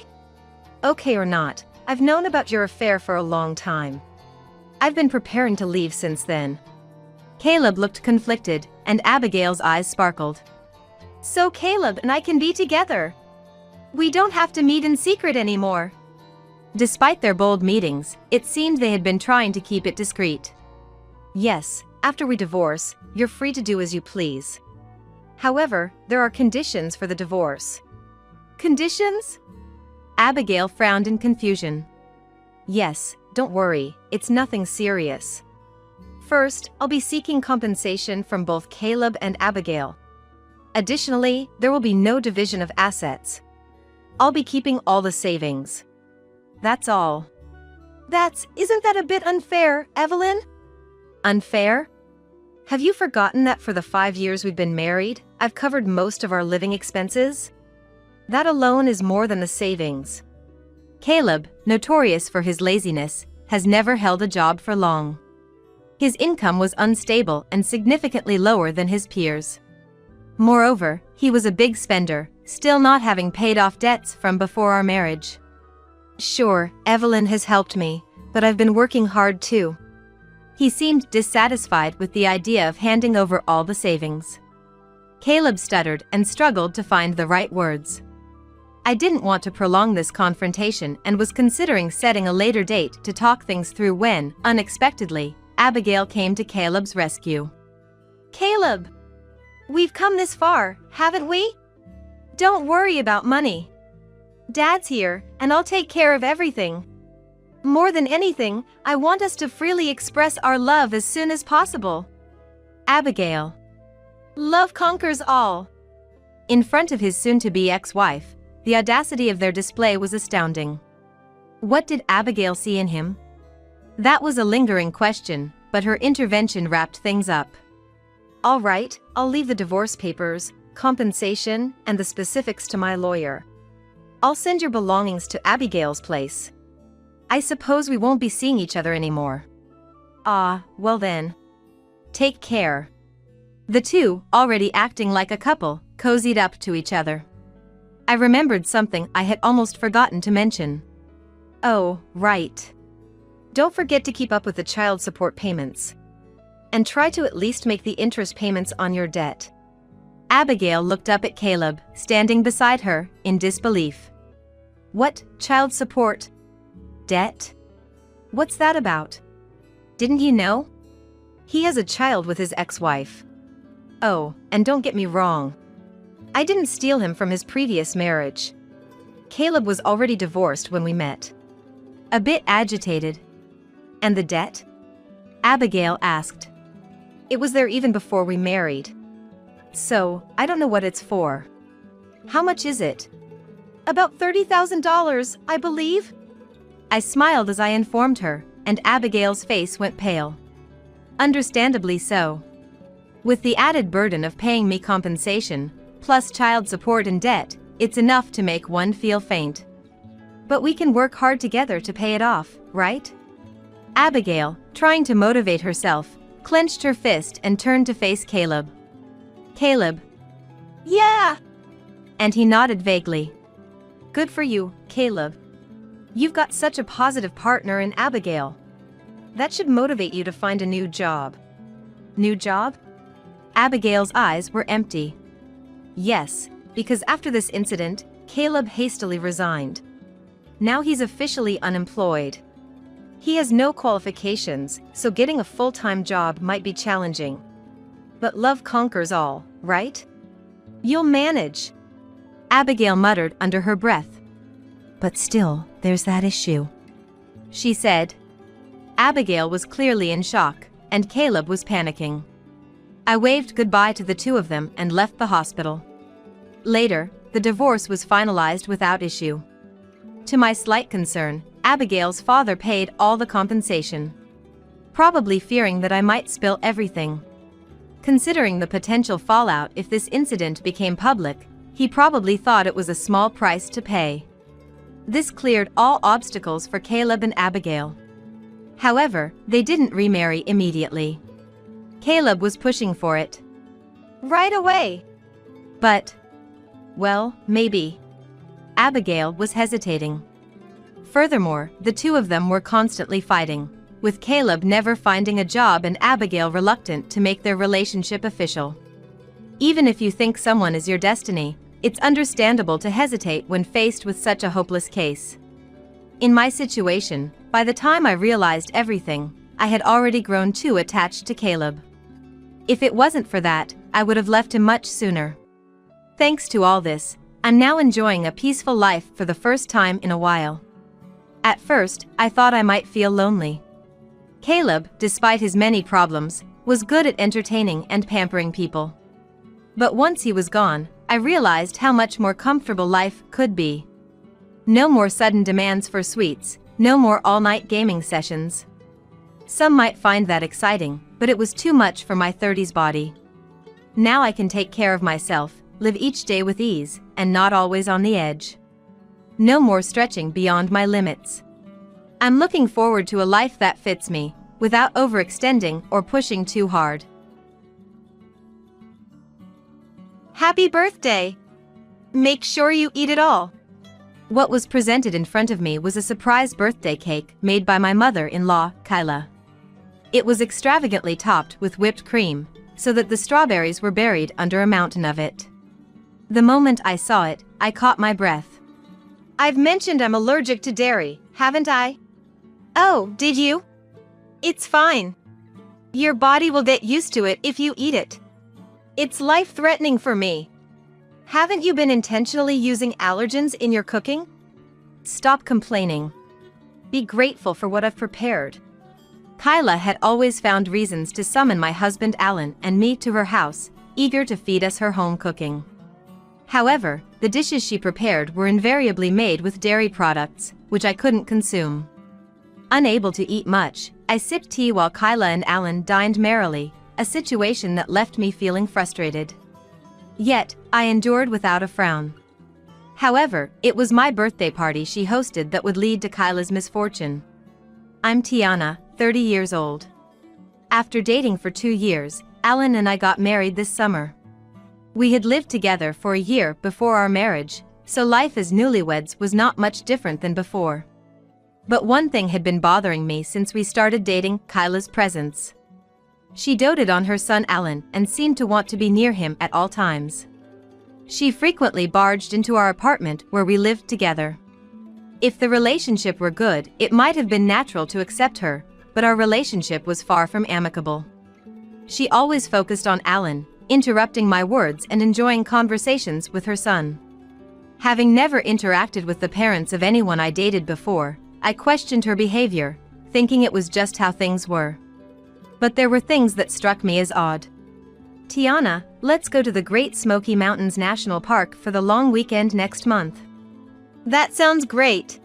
Okay or not, I've known about your affair for a long time. I've been preparing to leave since then. Caleb looked conflicted, and Abigail's eyes sparkled. So Caleb and I can be together. We don't have to meet in secret anymore. Despite their bold meetings, it seemed they had been trying to keep it discreet. Yes, after we divorce, you're free to do as you please. However, there are conditions for the divorce. Conditions? Abigail frowned in confusion. Yes, don't worry, it's nothing serious. First, I'll be seeking compensation from both Caleb and Abigail. Additionally, there will be no division of assets. I'll be keeping all the savings. That's all. Isn't that a bit unfair, Evelyn? Unfair? Have you forgotten that for the 5 years we've been married, I've covered most of our living expenses? That alone is more than the savings. Caleb, notorious for his laziness, has never held a job for long. His income was unstable and significantly lower than his peers. Moreover, he was a big spender, still not having paid off debts from before our marriage. Sure, Evelyn has helped me, but I've been working hard too. He seemed dissatisfied with the idea of handing over all the savings. Caleb stuttered and struggled to find the right words. I didn't want to prolong this confrontation and was considering setting a later date to talk things through when, unexpectedly, Abigail came to Caleb's rescue. Caleb! We've come this far, haven't we? Don't worry about money. Dad's here, and I'll take care of everything. More than anything, I want us to freely express our love as soon as possible. Abigail. Love conquers all. In front of his soon-to-be ex-wife, the audacity of their display was astounding. What did Abigail see in him? That was a lingering question, but her intervention wrapped things up. All right, I'll leave the divorce papers, compensation, and the specifics to my lawyer. I'll send your belongings to Abigail's place. I suppose we won't be seeing each other anymore. Ah, well then. Take care. The two, already acting like a couple, cozied up to each other. I remembered something I had almost forgotten to mention. Oh, right. Don't forget to keep up with the child support payments. And try to at least make the interest payments on your debt. Abigail looked up at Caleb, standing beside her, in disbelief. What, child support? Debt? What's that about? Didn't he know? He has a child with his ex-wife. Oh, and don't get me wrong. I didn't steal him from his previous marriage. Caleb was already divorced when we met. A bit agitated. And the debt? Abigail asked. It was there even before we married. So, I don't know what it's for. How much is it? About $30,000, I believe. I smiled as I informed her, and Abigail's face went pale. Understandably so. With the added burden of paying me compensation, plus child support and debt, it's enough to make one feel faint. But we can work hard together to pay it off, right? Abigail, trying to motivate herself, clenched her fist and turned to face Caleb. Caleb. Yeah! And he nodded vaguely. Good for you, Caleb. You've got such a positive partner in Abigail. That should motivate you to find a new job. New job? Abigail's eyes were empty. Yes, because after this incident, Caleb hastily resigned. Now he's officially unemployed. He has no qualifications, so getting a full-time job might be challenging. But love conquers all, right? You'll manage. Abigail muttered under her breath. But still, there's that issue, she said. Abigail was clearly in shock, and Caleb was panicking. I waved goodbye to the two of them and left the hospital. Later, the divorce was finalized without issue. To my slight concern, Abigail's father paid all the compensation. Probably fearing that I might spill everything. Considering the potential fallout if this incident became public, he probably thought it was a small price to pay. This cleared all obstacles for Caleb and Abigail. However, they didn't remarry immediately. Caleb was pushing for it. Right away. But, well, maybe. Abigail was hesitating. Furthermore, the two of them were constantly fighting, with Caleb never finding a job and Abigail reluctant to make their relationship official. Even if you think someone is your destiny, it's understandable to hesitate when faced with such a hopeless case. In my situation, by the time I realized everything, I had already grown too attached to Caleb. If it wasn't for that, I would have left him much sooner. Thanks to all this, I'm now enjoying a peaceful life for the first time in a while. At first, I thought I might feel lonely. Caleb, despite his many problems, was good at entertaining and pampering people. But once he was gone, I realized how much more comfortable life could be. No more sudden demands for sweets, no more all-night gaming sessions. Some might find that exciting, but it was too much for my 30s body. Now I can take care of myself, live each day with ease, and not always on the edge. No more stretching beyond my limits. I'm looking forward to a life that fits me, without overextending or pushing too hard. Happy birthday! Make sure you eat it all. What was presented in front of me was a surprise birthday cake made by my mother-in-law, Kyla. It was extravagantly topped with whipped cream, so that the strawberries were buried under a mountain of it. The moment I saw it, I caught my breath. I've mentioned I'm allergic to dairy, haven't I? Oh, did you? It's fine. Your body will get used to it if you eat it. It's life-threatening for me. Haven't you been intentionally using allergens in your cooking? Stop complaining. Be grateful for what I've prepared. Kyla had always found reasons to summon my husband Alan and me to her house, eager to feed us her home cooking. However, the dishes she prepared were invariably made with dairy products, which I couldn't consume. Unable to eat much, I sipped tea while Kyla and Alan dined merrily, a situation that left me feeling frustrated. Yet, I endured without a frown. However, it was my birthday party she hosted that would lead to Kyla's misfortune. I'm Tiana, 30 years old. After dating for 2 years, Alan and I got married this summer. We had lived together for a year before our marriage, so life as newlyweds was not much different than before. But one thing had been bothering me since we started dating: Kyla's presence. She doted on her son Alan and seemed to want to be near him at all times. She frequently barged into our apartment where we lived together. If the relationship were good, it might have been natural to accept her, but our relationship was far from amicable. She always focused on Alan, interrupting my words and enjoying conversations with her son. Having never interacted with the parents of anyone I dated before, I questioned her behavior, thinking it was just how things were. But there were things that struck me as odd. "Tiana, let's go to the Great Smoky Mountains National Park for the long weekend next month." That sounds great.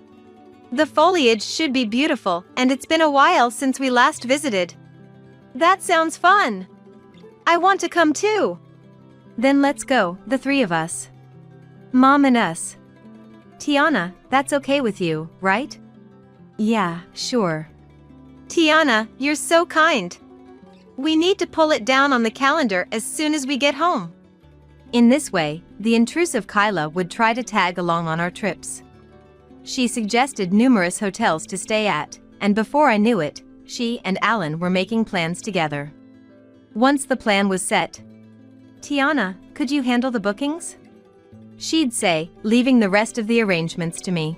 The foliage should be beautiful, and it's been a while since we last visited. That sounds fun. I want to come too. Then let's go, the three of us. Mom and us. Tiana, that's okay with you, right? Yeah, sure. Tiana, you're so kind. We need to pull it down on the calendar as soon as we get home. In this way, the intrusive Kyla would try to tag along on our trips. She suggested numerous hotels to stay at, and before I knew it, she and Alan were making plans together. Once the plan was set, "Tiana, could you handle the bookings?" she'd say, leaving the rest of the arrangements to me.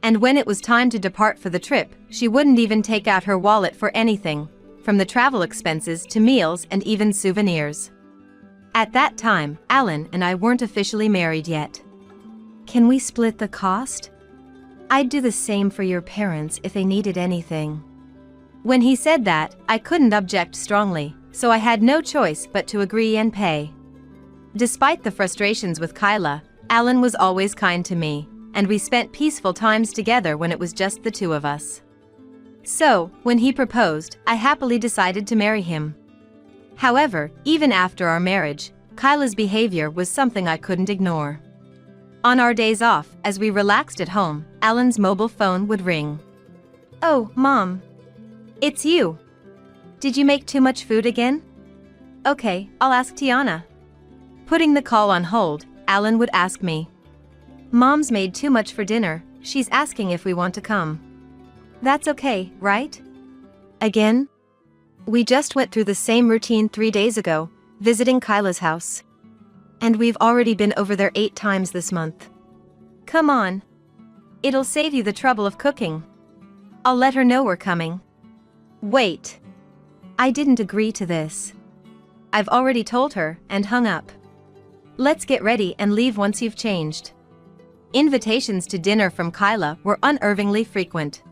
And when it was time to depart for the trip, she wouldn't even take out her wallet for anything, from the travel expenses to meals and even souvenirs. At that time, Alan and I weren't officially married yet. "Can we split the cost? I'd do the same for your parents if they needed anything." When he said that, I couldn't object strongly, so I had no choice but to agree and pay. Despite the frustrations with Kyla, Alan was always kind to me, and we spent peaceful times together when it was just the two of us. So, when he proposed, I happily decided to marry him. However, even after our marriage, Kyla's behavior was something I couldn't ignore. On our days off, as we relaxed at home, Alan's mobile phone would ring. "Oh, Mom. It's you. Did you make too much food again? Okay, I'll ask Tiana." Putting the call on hold, Alan would ask me. "Mom's made too much for dinner, she's asking if we want to come." "That's okay, right?" Again? We just went through the same routine 3 days ago, visiting Kyla's house. And we've already been over there 8 times this month. Come on. It'll save you the trouble of cooking. I'll let her know we're coming. Wait. I didn't agree to this. I've already told her, and hung up. Let's get ready and leave once you've changed. Invitations to dinner from Kyla were unnervingly frequent.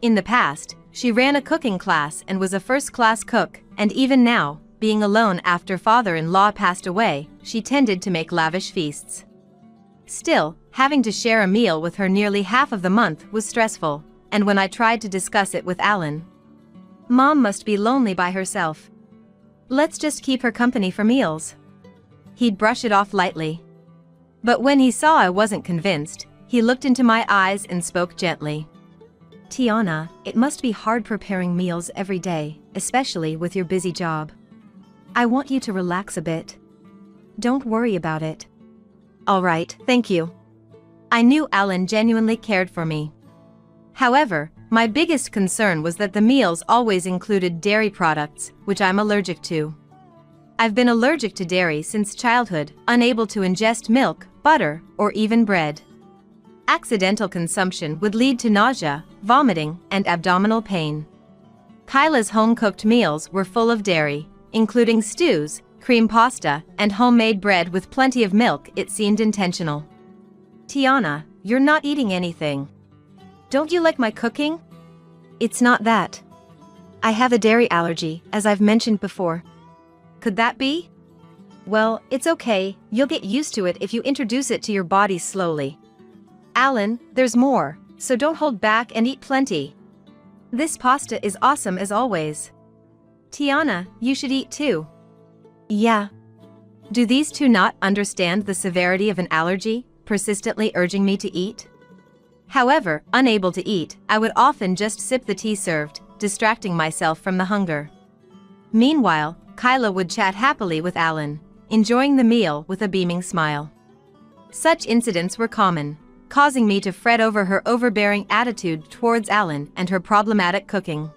In the past, she ran a cooking class and was a first-class cook, and even now, being alone after father-in-law passed away, she tended to make lavish feasts. Still, having to share a meal with her nearly half of the month was stressful, and when I tried to discuss it with Alan, "Mom must be lonely by herself. Let's just keep her company for meals." He'd brush it off lightly. But when he saw I wasn't convinced, he looked into my eyes and spoke gently. "Tiana, it must be hard preparing meals every day, especially with your busy job. I want you to relax a bit. Don't worry about it." "All right, thank you." I knew Alan genuinely cared for me. However, my biggest concern was that the meals always included dairy products, which I'm allergic to. I've been allergic to dairy since childhood, unable to ingest milk, butter, or even bread. Accidental consumption would lead to nausea, vomiting, and abdominal pain. Kyla's home-cooked meals were full of dairy, including stews, cream pasta, and homemade bread with plenty of milk. It seemed intentional. "Tiana, you're not eating anything. Don't you like my cooking?" "It's not that. I have a dairy allergy, as I've mentioned before." "Could that be?" "Well, it's okay, you'll get used to it if you introduce it to your body slowly." "Alan, there's more, so don't hold back and eat plenty. This pasta is awesome as always. Tiana, you should eat too." "Yeah." Do these two not understand the severity of an allergy, persistently urging me to eat? However, unable to eat, I would often just sip the tea served, distracting myself from the hunger. Meanwhile, Kyla would chat happily with Alan, enjoying the meal with a beaming smile. Such incidents were common, causing me to fret over her overbearing attitude towards Alan and her problematic cooking.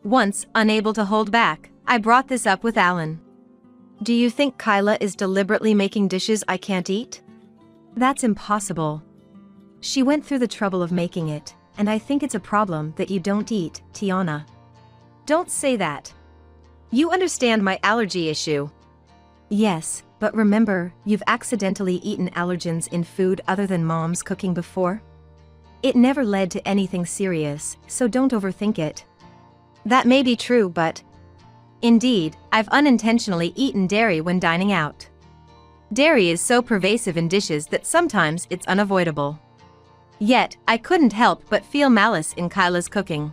Once, unable to hold back, I brought this up with Alan. "Do you think Kyla is deliberately making dishes I can't eat?" "That's impossible. She went through the trouble of making it, and I think it's a problem that you don't eat, Tiana." "Don't say that. You understand my allergy issue. Yes, but remember, you've accidentally eaten allergens in food other than Mom's cooking before? It never led to anything serious, so don't overthink it. That may be true, but indeed, I've unintentionally eaten dairy when dining out. Dairy is so pervasive in dishes that sometimes it's unavoidable. Yet, I couldn't help but feel malice in Kyla's cooking.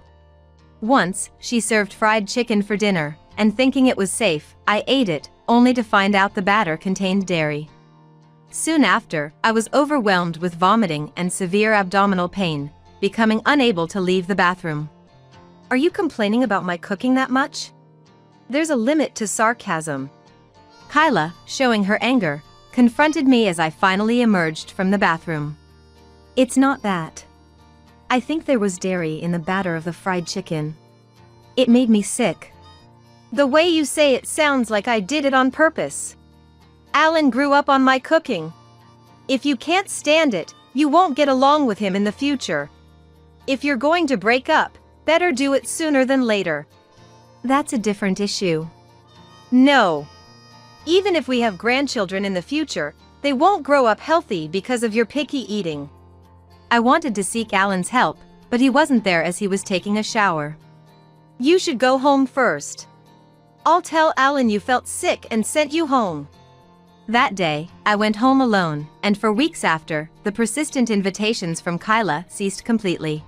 Once, she served fried chicken for dinner, and thinking it was safe, I ate it, only to find out the batter contained dairy. Soon after, I was overwhelmed with vomiting and severe abdominal pain, becoming unable to leave the bathroom. Are you complaining about my cooking that much? There's a limit to sarcasm. Kyla, showing her anger, confronted me as I finally emerged from the bathroom. It's not that. I think there was dairy in the batter of the fried chicken. It made me sick. The way you say it sounds like I did it on purpose. Alan grew up on my cooking. If you can't stand it, you won't get along with him in the future. If you're going to break up, better do it sooner than later. That's a different issue. No. Even if we have grandchildren in the future, they won't grow up healthy because of your picky eating. I wanted to seek Alan's help, but he wasn't there as he was taking a shower. You should go home first. I'll tell Alan you felt sick and sent you home. That day, I went home alone, and for weeks after, the persistent invitations from Kyla ceased completely.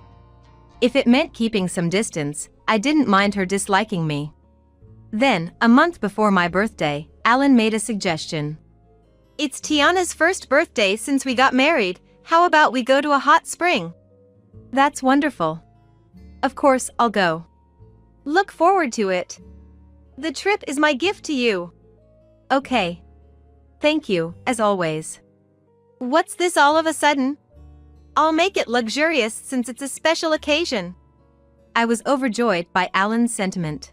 If it meant keeping some distance, I didn't mind her disliking me. Then, a month before my birthday, Alan made a suggestion. It's Tiana's first birthday since we got married. How about we go to a hot spring? That's wonderful. Of course, I'll go. Look forward to it. The trip is my gift to you. Okay. Thank you, as always. What's this all of a sudden? I'll make it luxurious since it's a special occasion. I was overjoyed by Alan's sentiment.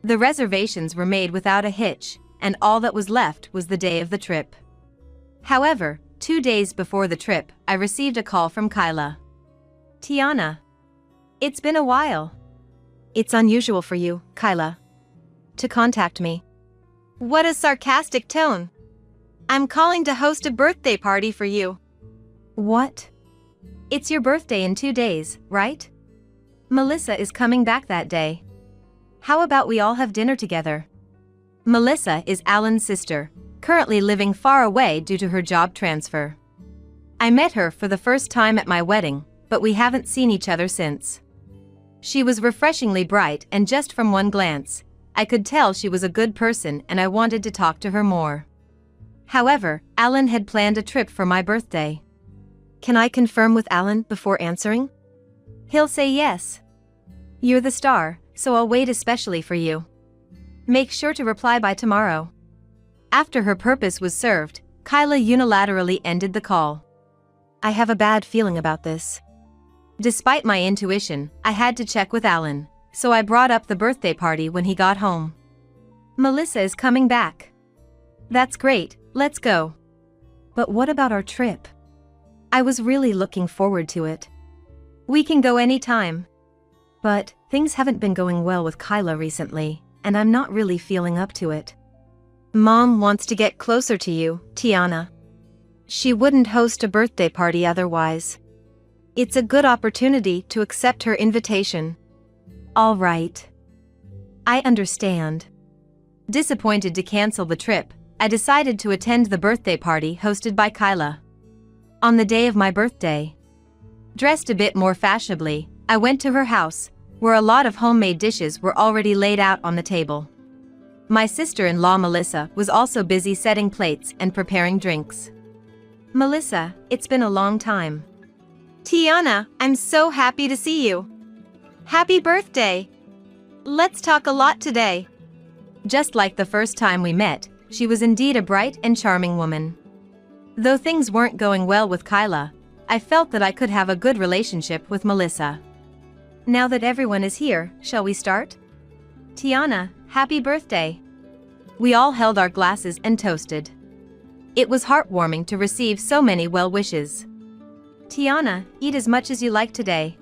The reservations were made without a hitch, and all that was left was the day of the trip. However, 2 days before the trip, I received a call from Kyla. Tiana. It's been a while. It's unusual for you, Kyla, to contact me. What a sarcastic tone. I'm calling to host a birthday party for you. What? It's your birthday in 2 days, right? Melissa is coming back that day. How about we all have dinner together? Melissa is Alan's sister, currently living far away due to her job transfer. I met her for the first time at my wedding, but we haven't seen each other since. She was refreshingly bright, and just from one glance, I could tell she was a good person and I wanted to talk to her more. However, Alan had planned a trip for my birthday. Can I confirm with Alan before answering? He'll say yes. You're the star, so I'll wait especially for you. Make sure to reply by tomorrow. After her purpose was served, Kyla unilaterally ended the call. I have a bad feeling about this. Despite my intuition, I had to check with Alan, so I brought up the birthday party when he got home. Melissa is coming back. That's great, let's go. But what about our trip? I was really looking forward to it. We can go anytime. But things haven't been going well with Kyla recently, and I'm not really feeling up to it. Mom wants to get closer to you, Tiana. She wouldn't host a birthday party otherwise. It's a good opportunity to accept her invitation. All right. I understand. Disappointed to cancel the trip, I decided to attend the birthday party hosted by Kyla. On the day of my birthday, dressed a bit more fashionably, I went to her house, where a lot of homemade dishes were already laid out on the table. My sister-in-law Melissa was also busy setting plates and preparing drinks. Melissa, it's been a long time. Tiana, I'm so happy to see you. Happy birthday. Let's talk a lot today. Just like the first time we met, she was indeed a bright and charming woman. Though things weren't going well with Kyla, I felt that I could have a good relationship with Melissa. Now that everyone is here, shall we start? Tiana, happy birthday. We all held our glasses and toasted. It was heartwarming to receive so many well wishes. Tiana, eat as much as you like today.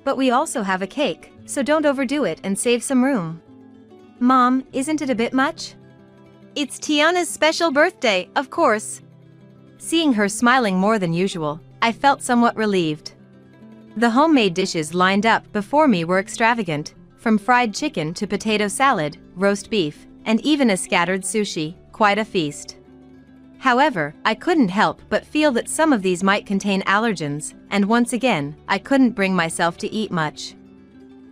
But we also have a cake, so don't overdo it and save some room. Mom, isn't it a bit much? It's Tiana's special birthday, of course. Seeing her smiling more than usual, I felt somewhat relieved. The homemade dishes lined up before me were extravagant, from fried chicken to potato salad, roast beef, and even a scattered sushi, quite a feast. However, I couldn't help but feel that some of these might contain allergens, and once again, I couldn't bring myself to eat much.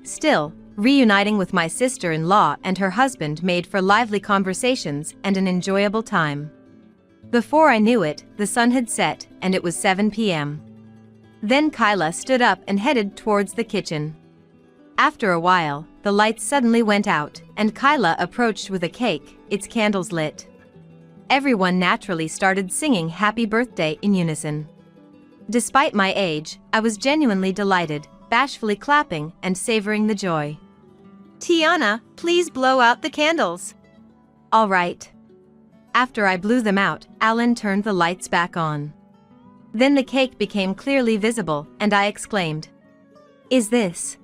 Still, reuniting with my sister-in-law and her husband made for lively conversations and an enjoyable time. Before I knew it, the sun had set, and it was 7 p.m. Then Kyla stood up and headed towards the kitchen. After a while, the lights suddenly went out, and Kyla approached with a cake, its candles lit. Everyone naturally started singing happy birthday in unison. Despite my age, I was genuinely delighted, bashfully clapping and savoring the joy. Tiana, please blow out the candles. All right. After I blew them out, Alan turned the lights back on. Then the cake became clearly visible, and I exclaimed, "Is this?"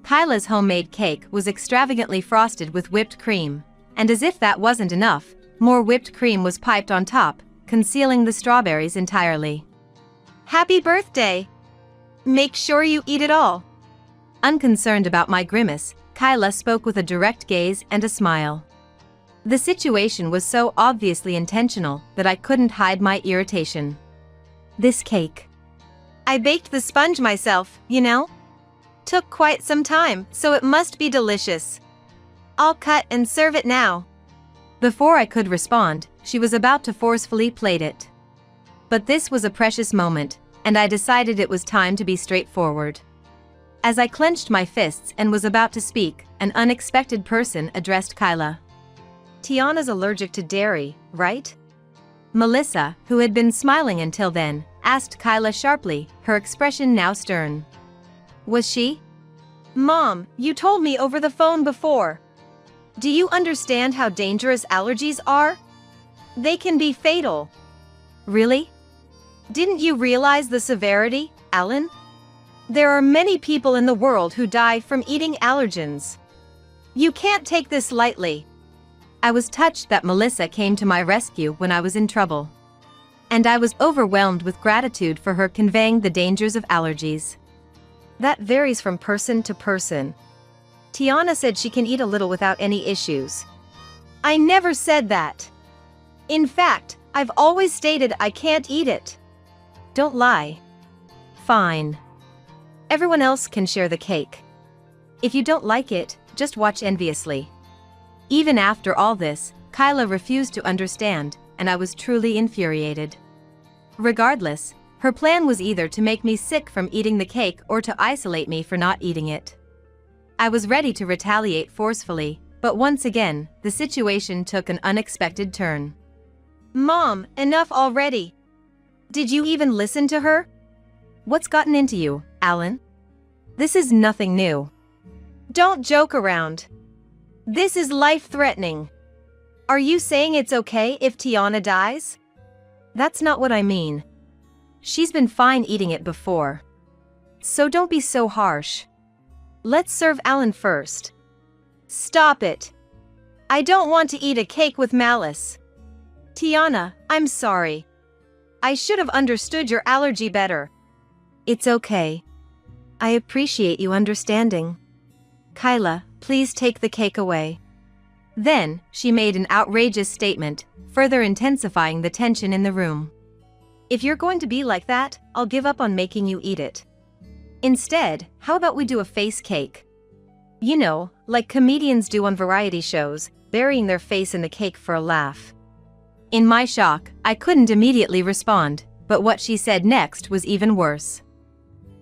Kyla's homemade cake was extravagantly frosted with whipped cream, and as if that wasn't enough, more whipped cream was piped on top, concealing the strawberries entirely. Happy birthday! Make sure you eat it all. Unconcerned about my grimace, Kyla spoke with a direct gaze and a smile. The situation was so obviously intentional that I couldn't hide my irritation. This cake. I baked the sponge myself, you know? Took quite some time, so it must be delicious. I'll cut and serve it now. Before I could respond, she was about to forcefully plate it. But this was a precious moment, and I decided it was time to be straightforward. As I clenched my fists and was about to speak, an unexpected person addressed Kyla. Tiana's allergic to dairy, right? Melissa, who had been smiling until then, asked Kyla sharply, her expression now stern. Was she? Mom, you told me over the phone before. Do you understand how dangerous allergies are? They can be fatal. Really? Didn't you realize the severity, Alan? There are many people in the world who die from eating allergens. You can't take this lightly. I was touched that Melissa came to my rescue when I was in trouble. And I was overwhelmed with gratitude for her conveying the dangers of allergies. That varies from person to person. Tiana said she can eat a little without any issues. I never said that. In fact, I've always stated I can't eat it. Don't lie. Fine. Everyone else can share the cake. If you don't like it, just watch enviously. Even after all this, Kyla refused to understand, and I was truly infuriated. Regardless, her plan was either to make me sick from eating the cake or to isolate me for not eating it. I was ready to retaliate forcefully, but once again, the situation took an unexpected turn. Mom, enough already. Did you even listen to her? What's gotten into you, Alan? This is nothing new. Don't joke around. This is life-threatening. Are you saying it's okay if Tiana dies? That's not what I mean. She's been fine eating it before. So don't be so harsh. Let's serve Alan first. Stop it. I don't want to eat a cake with malice. Tiana, I'm sorry. I should have understood your allergy better. It's okay. I appreciate you understanding. Kyla, please take the cake away. Then, she made an outrageous statement, further intensifying the tension in the room. If you're going to be like that, I'll give up on making you eat it. Instead, how about we do a face cake? You know, like comedians do on variety shows, burying their face in the cake for a laugh. In my shock, I couldn't immediately respond, but what she said next was even worse.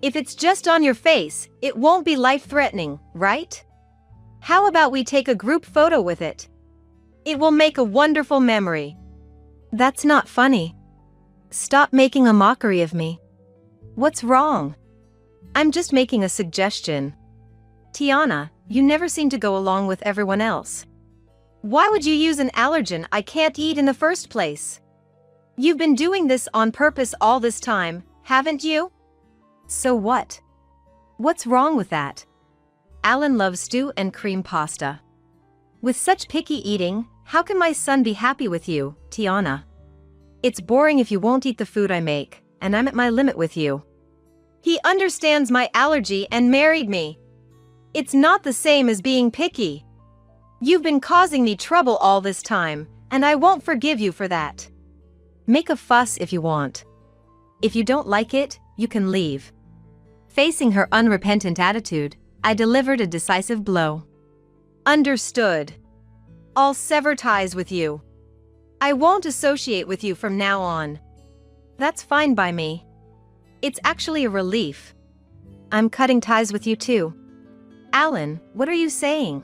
If it's just on your face, it won't be life-threatening, right? How about we take a group photo with it? It will make a wonderful memory. That's not funny. Stop making a mockery of me. What's wrong? I'm just making a suggestion. Tiana, you never seem to go along with everyone else. Why would you use an allergen I can't eat in the first place? You've been doing this on purpose all this time, haven't you? So what? What's wrong with that? Alan loves stew and cream pasta. With such picky eating, how can my son be happy with you, Tiana? It's boring if you won't eat the food I make, and I'm at my limit with you. He understands my allergy and married me. It's not the same as being picky. You've been causing me trouble all this time, and I won't forgive you for that. Make a fuss if you want. If you don't like it, you can leave. Facing her unrepentant attitude, I delivered a decisive blow. Understood. I'll sever ties with you. I won't associate with you from now on. That's fine by me. It's actually a relief. I'm cutting ties with you too. Alan, what are you saying?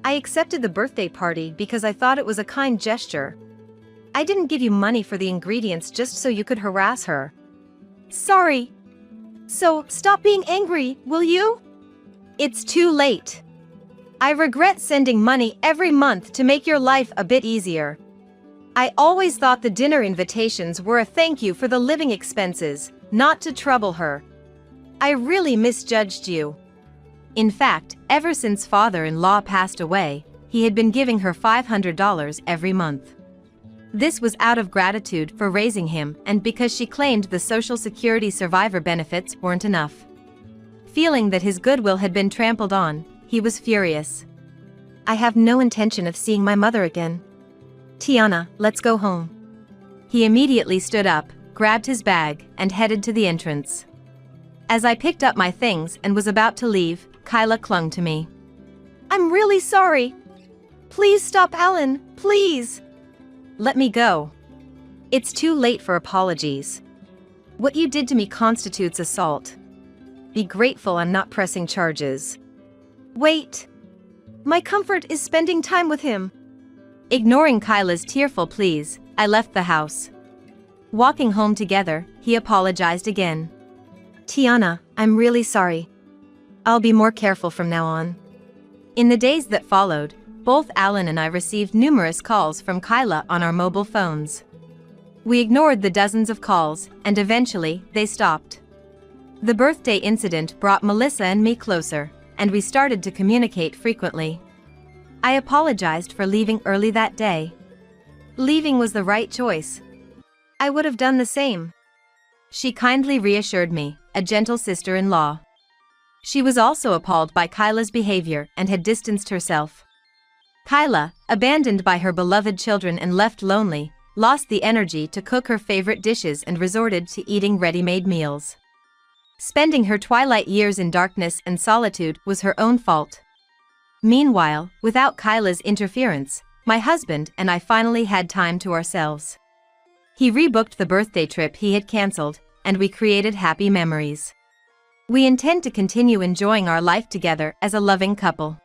I accepted the birthday party because I thought it was a kind gesture. I didn't give you money for the ingredients just so you could harass her. Sorry. So, stop being angry, will you? It's too late. I regret sending money every month to make your life a bit easier. I always thought the dinner invitations were a thank you for the living expenses, not to trouble her. I really misjudged you. In fact, ever since father-in-law passed away, he had been giving her $500 every month. This was out of gratitude for raising him and because she claimed the Social Security survivor benefits weren't enough. Feeling that his goodwill had been trampled on, he was furious. I have no intention of seeing my mother again. Tiana, let's go home. He immediately stood up, grabbed his bag, and headed to the entrance. As I picked up my things and was about to leave, Kyla clung to me. I'm really sorry. Please stop, Alan, please. Let me go. It's too late for apologies. What you did to me constitutes assault. Be grateful I'm not pressing charges. Wait. My comfort is spending time with him. Ignoring Kyla's tearful pleas, I left the house. Walking home together, he apologized again. Tiana, I'm really sorry. I'll be more careful from now on. In the days that followed, both Alan and I received numerous calls from Kyla on our mobile phones. We ignored the dozens of calls, and eventually, they stopped. The birthday incident brought Melissa and me closer, and we started to communicate frequently. I apologized for leaving early that day. Leaving was the right choice. I would have done the same. She kindly reassured me, a gentle sister-in-law. She was also appalled by Kyla's behavior and had distanced herself. Kyla, abandoned by her beloved children and left lonely, lost the energy to cook her favorite dishes and resorted to eating ready-made meals. Spending her twilight years in darkness and solitude was her own fault. Meanwhile, without Kyla's interference, my husband and I finally had time to ourselves. He rebooked the birthday trip he had canceled, and we created happy memories. We intend to continue enjoying our life together as a loving couple.